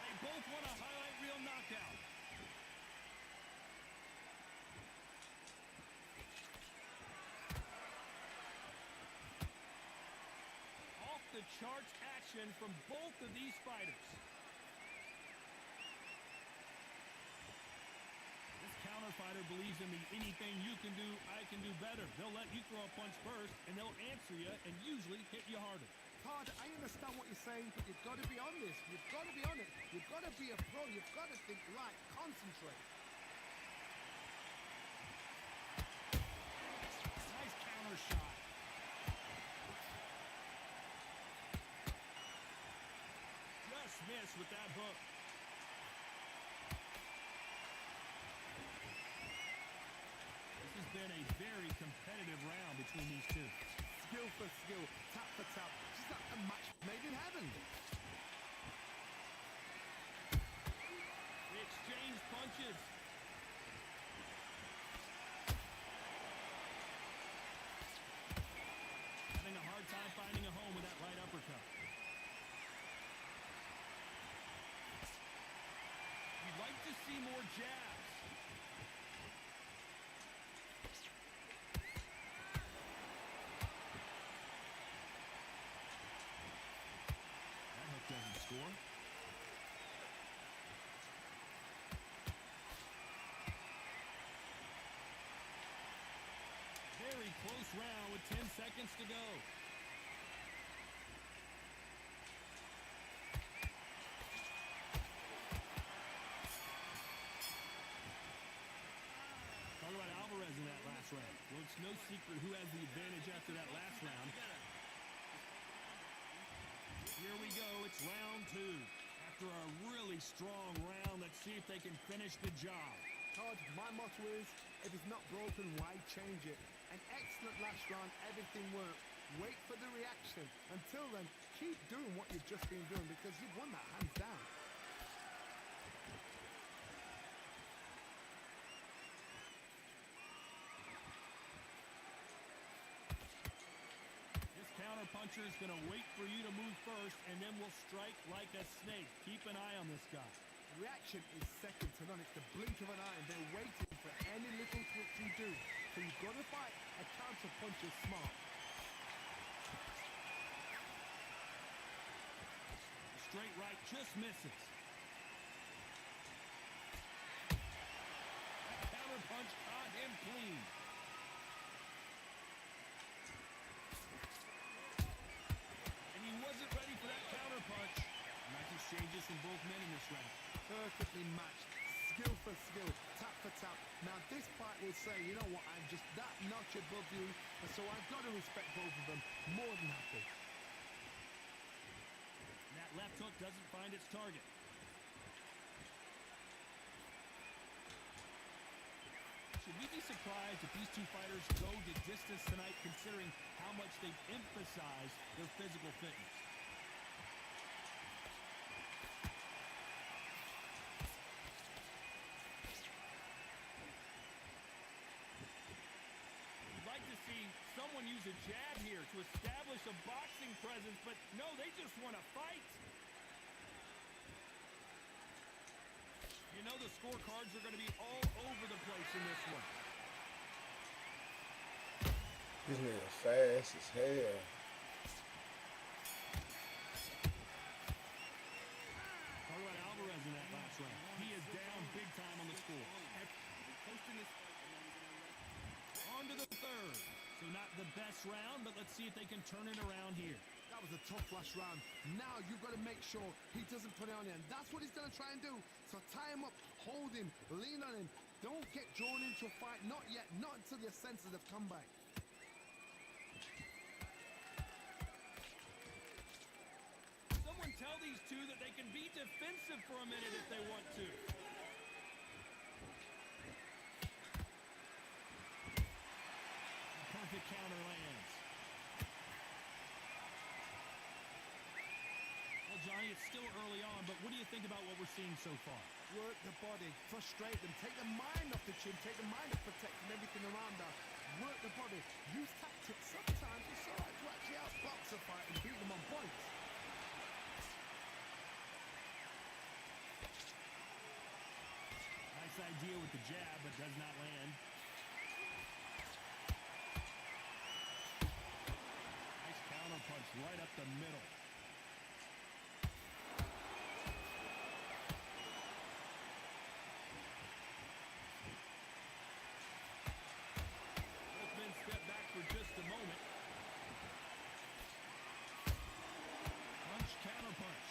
Speaker 5: They both want a highlight reel knockout. Off the charts action from both of these fighters. This counter fighter believes in the anything you can do, I can do better. They'll let you throw a punch first, and they'll answer you and usually hit you harder.
Speaker 13: Todd, I understand what you're saying, but you've got to be on this. You've got to be on it. You've got to be a pro. You've got to think right. Concentrate.
Speaker 5: Nice counter shot. Just missed with that hook. This has been a very competitive round between these two.
Speaker 13: Skill for skill, tap for tap. Just like a match made in heaven.
Speaker 5: They exchange punches. Having a hard time finding a home with that right uppercut. You'd like to see more jabs. That hook doesn't score. Very close round with 10 seconds to go. Talk about Alvarez in that last round. Well, it's no secret who has the advantage after that last round. Here we go it's round two. After a really strong round, let's see if they can finish the job.
Speaker 13: Todd, my motto is, if it's not broken, why change it? An excellent last round, everything worked. Wait for the reaction. Until then, keep doing what you've just been doing because you've won that hands down.
Speaker 5: This counter-puncher is going to wait for you to move first, and then will strike like a snake. Keep an eye on this guy.
Speaker 13: Reaction is second to none. It's the blink of an eye, and they're waiting for any little twitch you do. So you've got to fight a counter-puncher smart.
Speaker 5: Straight right just misses. That counter punch caught him clean. And he wasn't ready for that counter punch. Nice exchanges from both men in this round.
Speaker 13: Perfectly matched. Skill for skill, tap for tap. Now this fight will say, you know what, I'm just that notch above you, and so I've got to respect both of them. More than happy.
Speaker 5: That left hook doesn't find its target. Should we be surprised if these two fighters go the distance tonight, considering how much they've emphasized their physical fitness? We'd like to see someone use a jab here to establish a boxing presence, but no, they just want to fight. You know the scorecards are going to be all over the place in this one.
Speaker 1: This nigga fast as hell.
Speaker 5: Talk about Alvarez in that last round. He is down big time on the score. On to the third. So not the best round, but let's see if they can turn it around here.
Speaker 13: That was a tough last round. Now you've got to make sure he doesn't put it on you. And that's what he's going to try and do. So tie him up, hold him, lean on him. Don't get drawn into a fight. Not yet. Not until your senses have come back.
Speaker 5: Someone tell these two that they can be defensive for a minute if they want to. Perfect counter lands. Well, Johnny, it's still early on, but what do you think about what we're seeing so far?
Speaker 13: Work the body, frustrate them, take the mind off the chin, take the mind off protecting everything around that. Work the body, use tactics. Sometimes it's all right to actually outbox a fight and beat them on points.
Speaker 5: Nice idea with the jab, but does not land. Nice counter punch right up the middle. Both men step back for just a moment. Punch, counter punch.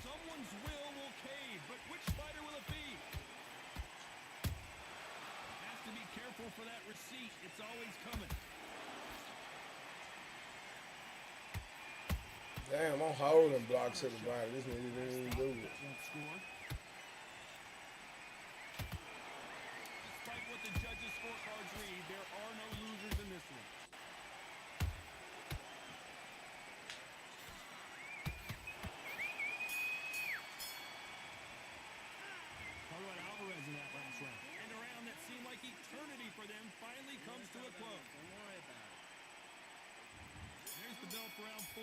Speaker 5: Someone's will cave, but which fighter will it be? Has to be careful for that receipt. It's always coming.
Speaker 1: Damn, I'm holding blocks to the body. This nigga didn't even do it.
Speaker 5: Won't score. Despite what the judges' scorecards read, there are no losers in this one. Talk about Alvarez in that last round. And a round that seemed like eternity for them finally comes to a close.
Speaker 14: Don't worry about it.
Speaker 5: There's the bell for round 4.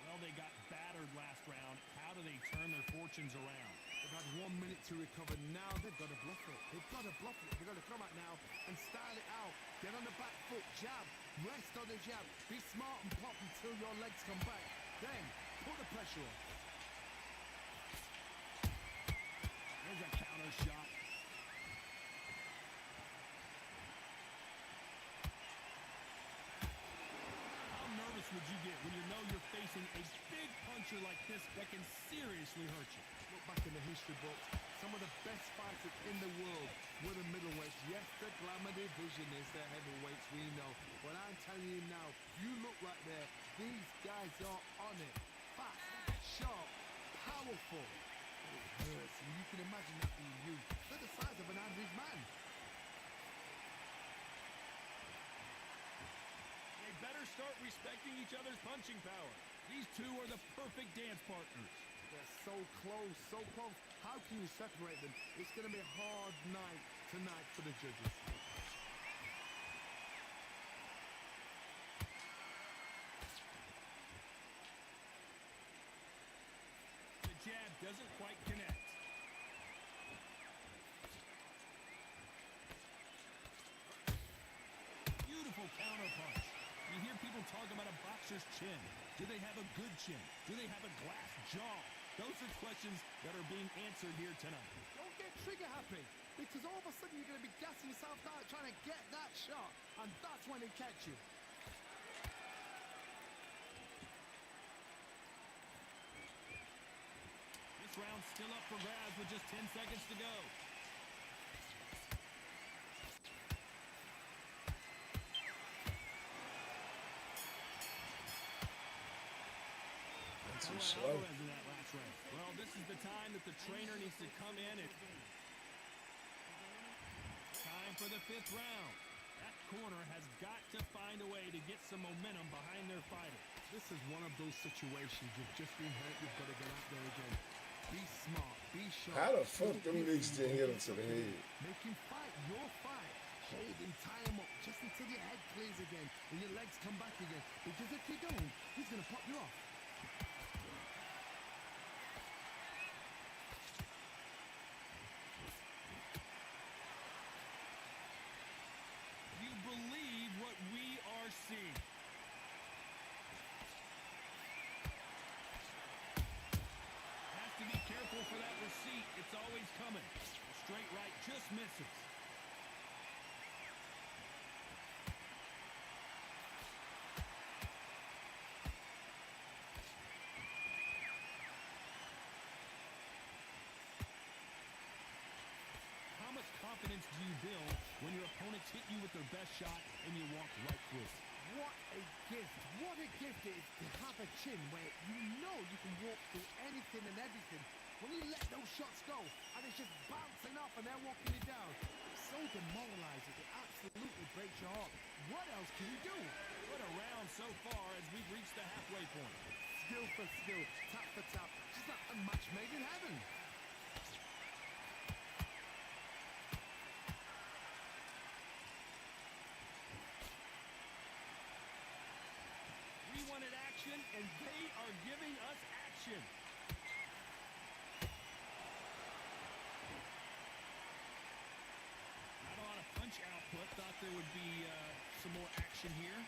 Speaker 5: Well, they got battered last round. How do they turn their fortunes around?
Speaker 13: They've had 1 minute to recover. Now they've got to bluff it. They've got to bluff it. They've got to come out now and style it out. Get on the back foot, jab, rest on the jab. Be smart and pop until your legs come back. Then put the pressure on.
Speaker 5: There's a counter shot. How nervous would you get when you know you're facing a big puncher like this that can seriously hurt you?
Speaker 13: Look back in the history books. some of the best fighters in the world were the middleweights. Yes, the glamour division is the heavyweights, we know. But I'm telling you now, you look right there, these guys are on it. Fast, sharp, powerful. It hurts, and you can imagine that being you. They're the size of an average man.
Speaker 5: They better start respecting each other's punching power. These two are the perfect dance partners.
Speaker 13: They're so close, so close. How can you separate them? It's going to be a hard night tonight for the judges.
Speaker 5: The jab doesn't quite connect. Beautiful counter punch. You hear people talk about a boxer's chin. Do they have a good chin? Do they have a glass jaw? Those are questions that are being answered here tonight.
Speaker 13: Don't get trigger happy, because all of a sudden you're going to be gassing yourself out trying to get that shot, and that's when they catch you.
Speaker 5: This round's still up for grabs with just 10 seconds to go.
Speaker 1: Too slow.
Speaker 5: In that last round. Well, this is the time that the trainer needs to come in and... Time for the 5th round. That corner has got to find a way to get some momentum behind their fighter.
Speaker 13: This is one of those situations. You've just been hurt. You've got to get out there again. Be smart. Be sharp.
Speaker 1: How the fuck them niggas didn't hit him to the head?
Speaker 13: Make him fight your fight. Hold him, tie him up, just until your head clears again and your legs come back again. Because if you don't, he's going to pop you off.
Speaker 5: You believe what we are seeing. Has to be careful for that receipt. It's always coming. A straight right just misses. How much confidence do you build when your opponents hit you with their best shot and you walk right through it?
Speaker 13: What a gift. What a gift it is to have a chin where you know you can walk through anything and everything. When you let those shots go and it's just bouncing off and they're walking you down, it's so demoralizing. It absolutely breaks your heart. What else can you do?
Speaker 5: What a round so far as we've reached the halfway point.
Speaker 13: Skill for skill, tap for tap. Just like a match made in heaven.
Speaker 5: We wanted action, and they are giving us action. Not a lot of punch output. Thought there would be some more action here.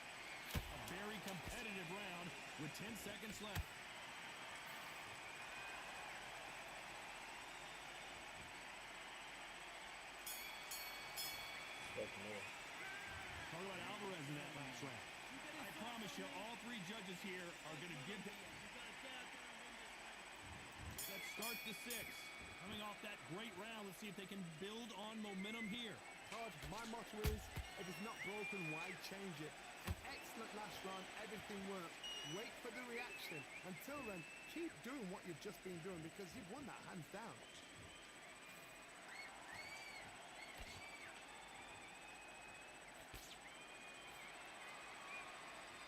Speaker 5: A very competitive round with 10 seconds left. Talk about Alvarez in that last round. I promise you, all three judges here are going to give him... Let's start the 6th. Coming off that great round, let's see if they can build on momentum here.
Speaker 13: Todd, my motto is, if it's not broken, why change it? An excellent last round, everything worked. Wait for the reaction. Until then, keep doing what you've just been doing because you've won that hands down.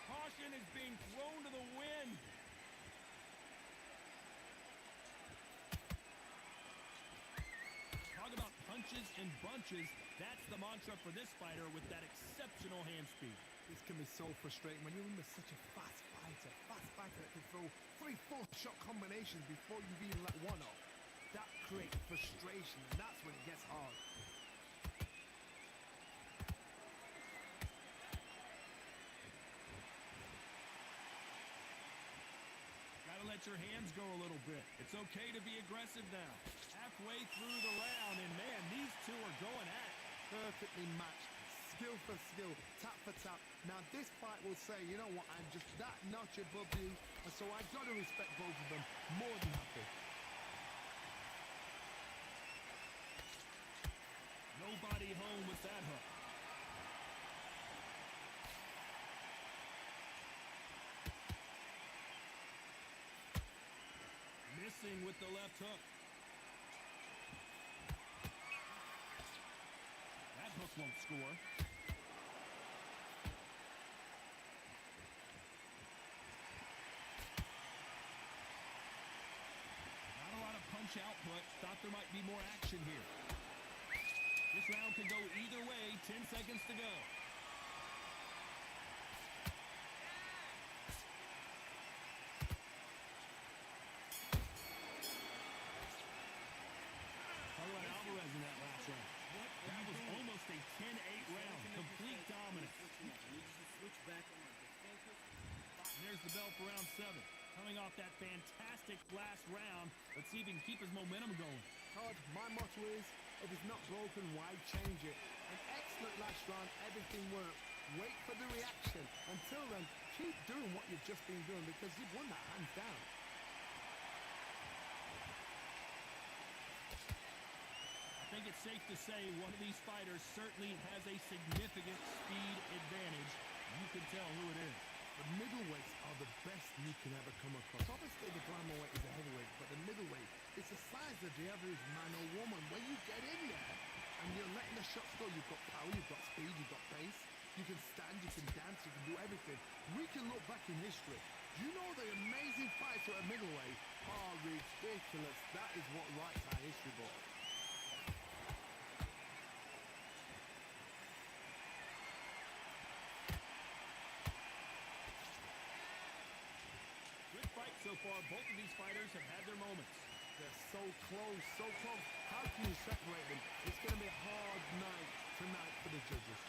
Speaker 5: Caution is being thrown to the wind. Talk about punches and bunches. That's the mantra for this fighter with that exceptional hand speed.
Speaker 13: This can be so frustrating when you're in with such a fast fighter that can throw 3-4 shot combinations before you've even let one off. That creates frustration, and that's when it gets hard.
Speaker 5: Gotta let your hands go a little bit. It's okay to be aggressive now. Halfway through the round, and man, these two are going at it.
Speaker 13: Perfectly matched. Skill for skill, tap for tap. Now this fight will say, you know what, I'm just that notch above you, and so I've got to respect both of them more than happy.
Speaker 5: zone with that hook. Missing with the left hook. That hook won't score. Not a lot of punch output. Thought there might be more action here. This round could go either way. 10 seconds to go. Alvarez in that last round. That was almost a 10-8 round. Complete dominance. And there's the bell for round 7. Coming off that fantastic last round, let's see if he can keep his momentum going.
Speaker 13: Todd, my motto is, if it's not broken, why change it? An excellent last round, everything worked. Wait for the reaction. Until then, keep doing what you've just been doing because you've won that hands down.
Speaker 5: I think it's safe to say one of these fighters certainly has a significant speed advantage. You can tell who it is.
Speaker 13: The middleweights are the best you can ever come across. Obviously, the glamour weight is a heavyweight, but the middleweight is the size of the average man or woman. When you get in there and you're letting the shots go, you've got power, you've got speed, you've got pace. You can stand, you can dance, you can do everything. We can look back in history. Do you know the amazing fights at a middleweight are ridiculous? That is what writes our history book.
Speaker 5: So far, both of these fighters have had their moments.
Speaker 13: They're so close, so close. How can you separate them? It's going to be a hard night tonight for the judges.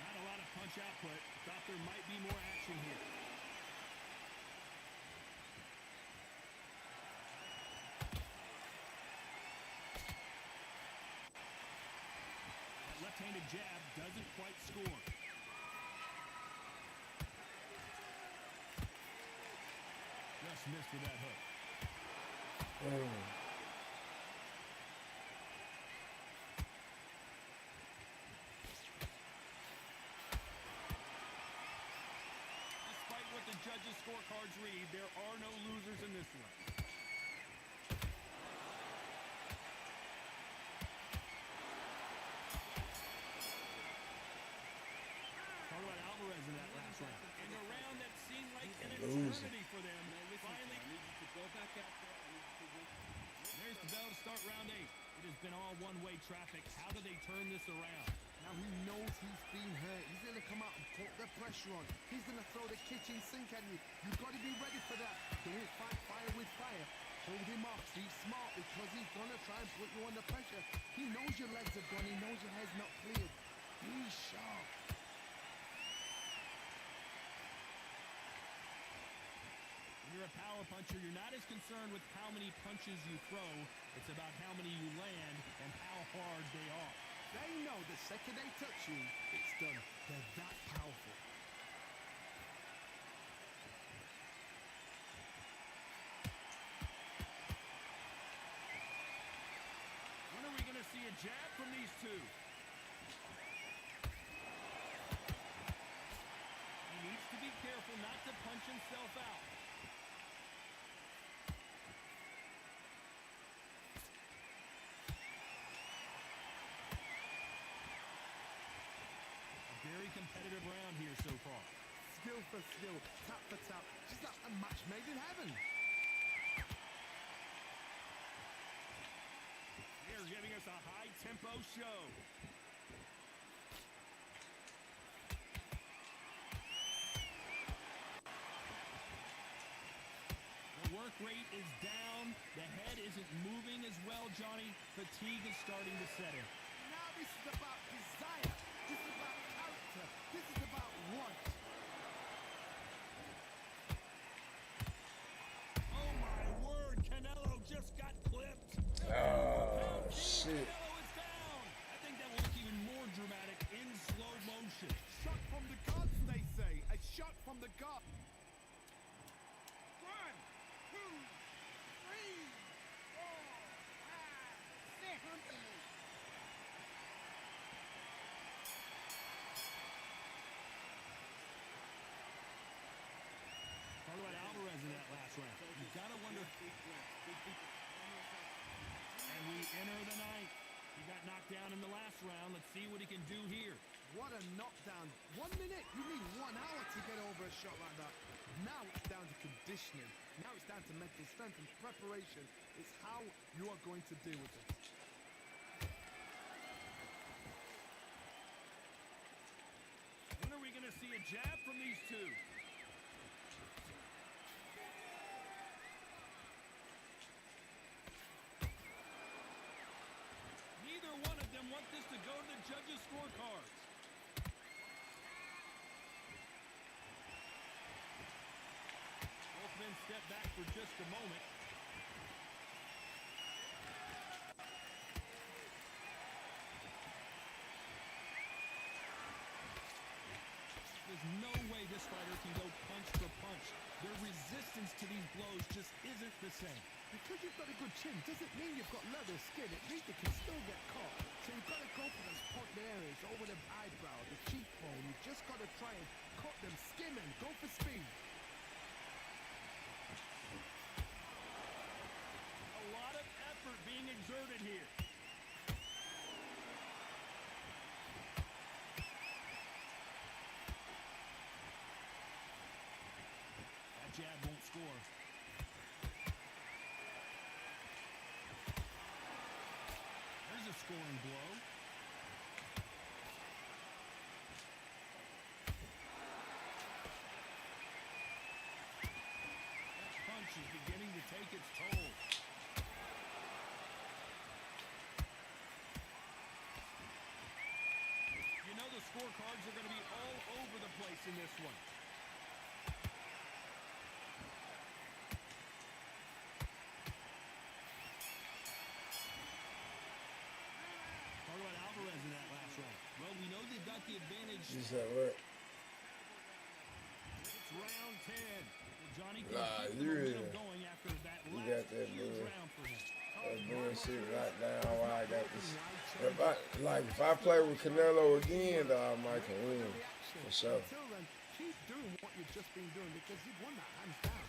Speaker 5: Not a lot of punch output. Thought there might be more action here. That left-handed jab doesn't quite score. Just missed with that hook. Despite what the judges' scorecards read, there are no losers in this one. Talk about Alvarez in that last round. In a round that seemed like an eternity for them. Finally, go back out there. There's the bell to start round 8. It has been all one-way traffic. How do they turn this around?
Speaker 13: Now he knows he's been hurt. He's going to come out and put the pressure on. He's going to throw the kitchen sink at you. You've got to be ready for that. Don't fight fire with fire. Hold him off. Be smart because he's going to try and put you under pressure. He knows your legs are gone. He knows your head's not cleared. Be sharp.
Speaker 5: You're a power puncher. You're not as concerned with how many punches you throw. It's about how many you land and how hard they are.
Speaker 13: They know the second they touch you, it's done. They're that powerful.
Speaker 5: When are we going to see a jab from these two? He needs to be careful not to punch himself out. Very competitive round here so far.
Speaker 13: Skill for skill, tap for tap, just like a match made in heaven.
Speaker 5: They're giving us a high-tempo show. The work rate is down. The head isn't moving as well, Johnny. Fatigue is starting to set in.
Speaker 13: Now this is about desire. This is about character. This is about want.
Speaker 5: Oh my word, Canelo just got clipped.
Speaker 1: Oh, shit.
Speaker 5: Canelo is down. I think that will look even more dramatic in slow motion.
Speaker 13: Shot from the gods, they say. A shot from the gods.
Speaker 14: 1, 2, 3.
Speaker 5: see what he can do here.
Speaker 13: What a knockdown. 1 minute, you need 1 hour to get over a shot like that. Now it's down to conditioning. Now it's down to mental strength and preparation. It's how you are going to deal with it.
Speaker 5: When are we going to see a jab from these two? Neither one of them want this to go to the judges' scorecards. Both men step back for just a moment. There's no way this fighter can go punch for punch. Their resistance to these blows just isn't the same.
Speaker 13: Because you've got a good chin doesn't mean you've got leather skin. It means they can still get caught. So you've got to go for those popped areas over the eyebrow, the cheekbone. You've just got to try and cut them, skim them, go for speed.
Speaker 5: A lot of effort being exerted here. That jab won't score. There's a scoring blow. That punch is beginning to take its toll. You know the scorecards are going to be all over the place in this one. Talk about Alvarez in that last round. Well, we know they've got the advantage.
Speaker 1: You said what?
Speaker 5: It's round 10. Well, Johnny can
Speaker 1: Nah,
Speaker 5: keep the
Speaker 1: you really-
Speaker 5: momentum going after that
Speaker 1: You
Speaker 5: last
Speaker 1: got that
Speaker 5: huge
Speaker 1: bull-
Speaker 5: round for him.
Speaker 1: That bullshit right down why I got this. If I play with Canelo again, though, I might can win. For sure.
Speaker 13: Until then, keep doing what you've just been doing because you've won that hands down.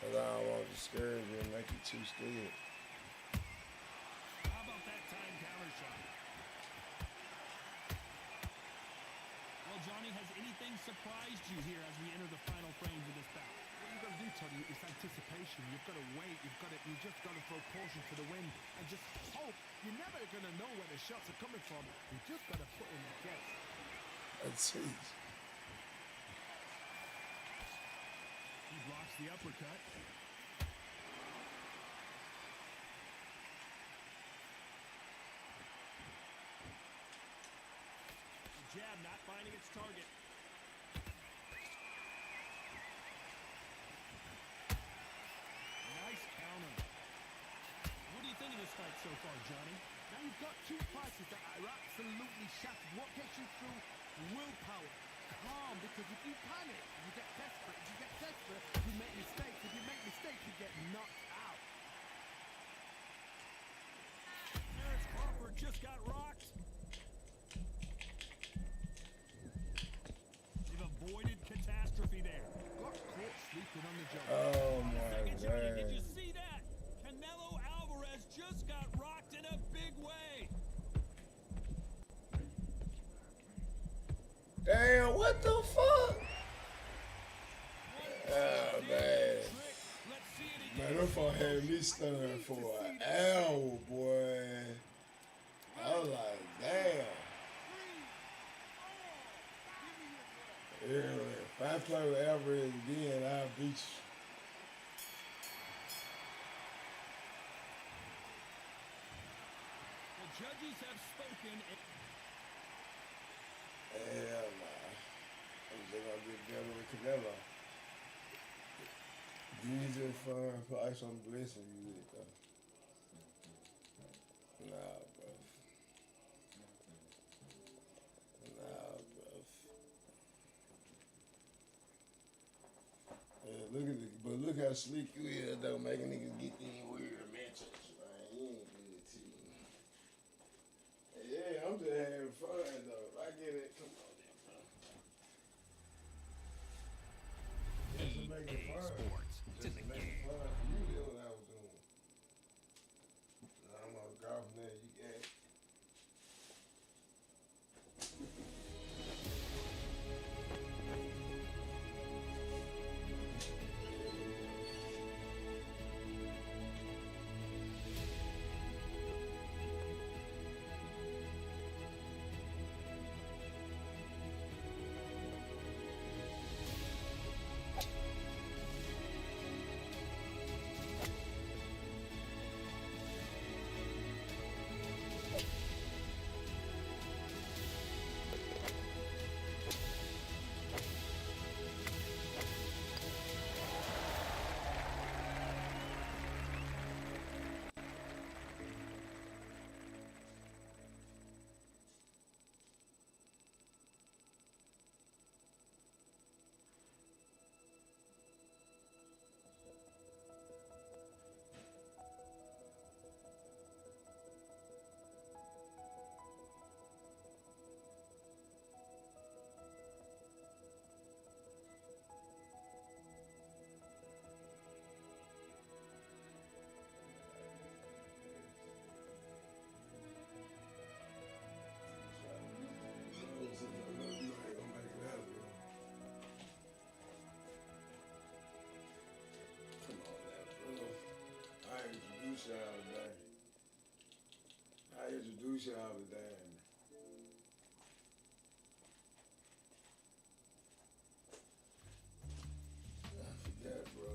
Speaker 1: Because I don't want to discourage you and make you too scared.
Speaker 5: How about that time counter shot? Well, Johnny, has anything surprised you here as we enter the final frames of this bout?
Speaker 13: What you've got to do, Tony, is anticipation. You've got to wait. You just got to throw caution to the wind and just hope. You're never going to know where the shots are coming from. You just got to put in the guess.
Speaker 1: That's sweet.
Speaker 5: He blocks the uppercut. The jab not finding its target. Nice counter. What do you think of this fight so far, Johnny?
Speaker 13: Now you've got two fighters that are absolutely shattered. What gets you through? Willpower. Calm, because if you panic, you get desperate. If you get desperate, you make mistakes. If you make mistakes, you get knocked out.
Speaker 5: Terrence Crawford just got rocked. They've avoided catastrophe there.
Speaker 13: Got caught sleeping on the job.
Speaker 1: Oh, my
Speaker 5: Johnny, did you
Speaker 1: God.
Speaker 5: see that? Canelo Alvarez just got rocked in a big way.
Speaker 1: Damn, what the fuck? Oh, man. Man, them fuck had me stunned for an hour, boy. I was like, damn. Yeah, if I play with Alvarez again, I'll beat you.
Speaker 5: The judges have spoken.
Speaker 1: Hell nah. I'm just gonna get better with Canelo. These are fun. Probably some blessing you with though. Nah, bro. Nah, bro. Yeah, look how sleek you is though, making niggas get these weird mentions, man. You ain't good to you. Yeah, I'm just having fun though. I get it. Come on, then, bro. Just to make it fun.
Speaker 7: Sports. It's
Speaker 1: Just
Speaker 7: in
Speaker 1: to
Speaker 7: the
Speaker 1: make it
Speaker 7: game.
Speaker 1: fun for you, that's what I was doing. I'm gonna golf now. You got it. y'all today. I introduce y'all today. I forgot, bro.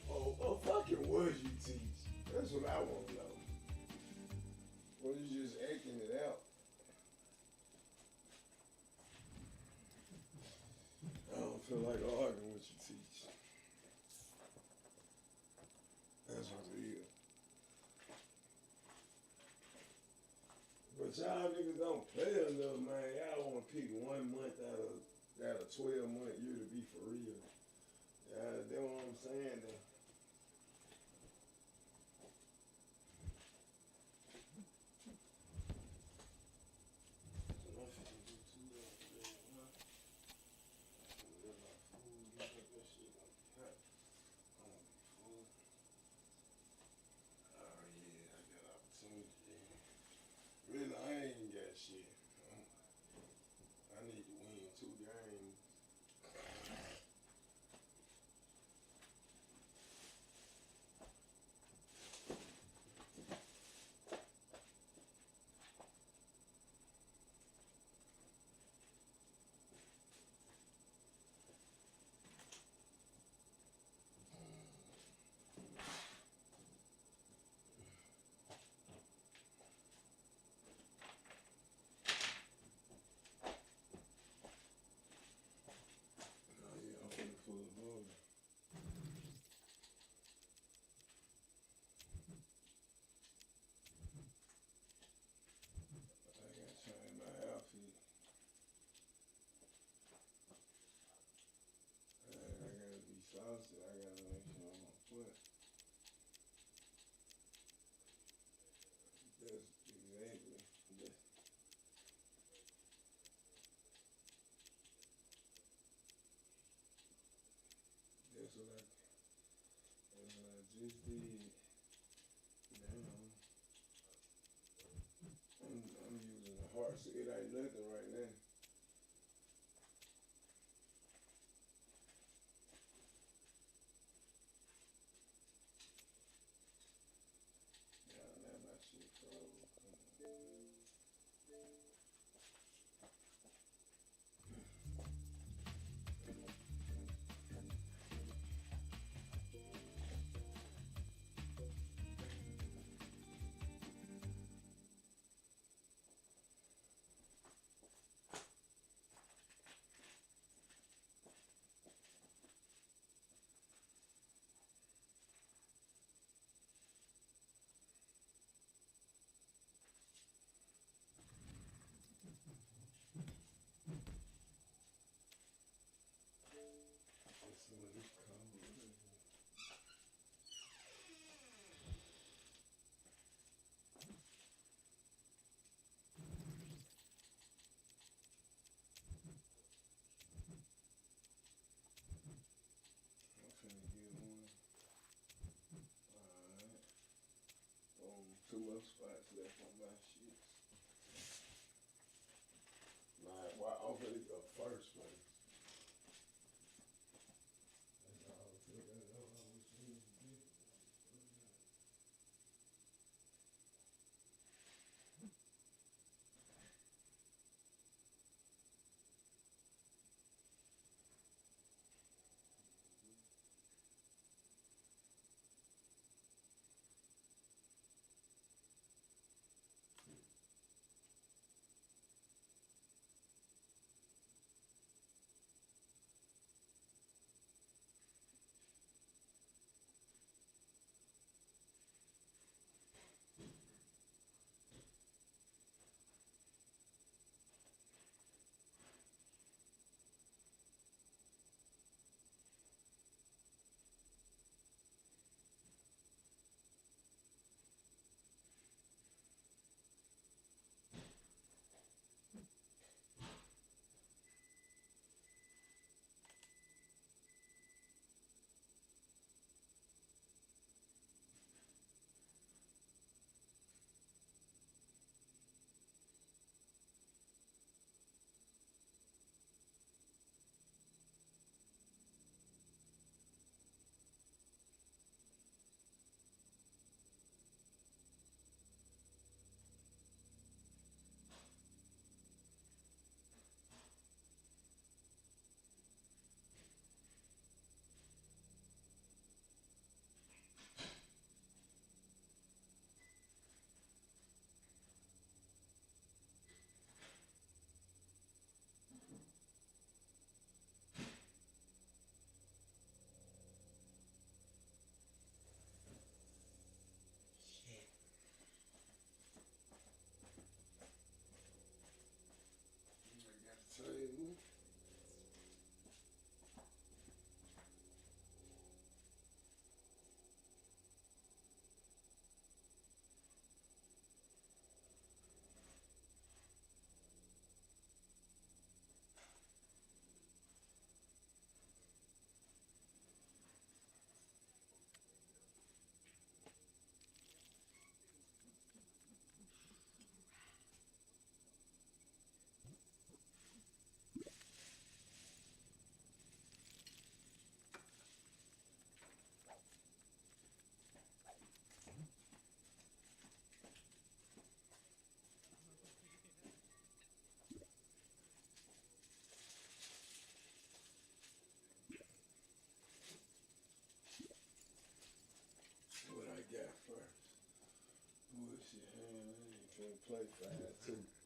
Speaker 1: Oh, fucking what you teach? That's what I want to know. Or you just acting it out? I don't feel like arguing with you teach. That's what it is. But y'all niggas don't play enough, man. Y'all want to pick 1 month out of 12-month year to be for real. Yeah, that's what I'm saying. Though. Really, I ain't got shit. I need to win 2 games. Saucy, I gotta make sure I'm on foot. That's exactly. That's what I just did. Now I'm using the heart, so it ain't nothing right now. Two more spots left on my shit. Like, why I'm gonna go first, man. That's all I feel. That's all I was saying. guy first. Bullshit, man. You can't play fast too.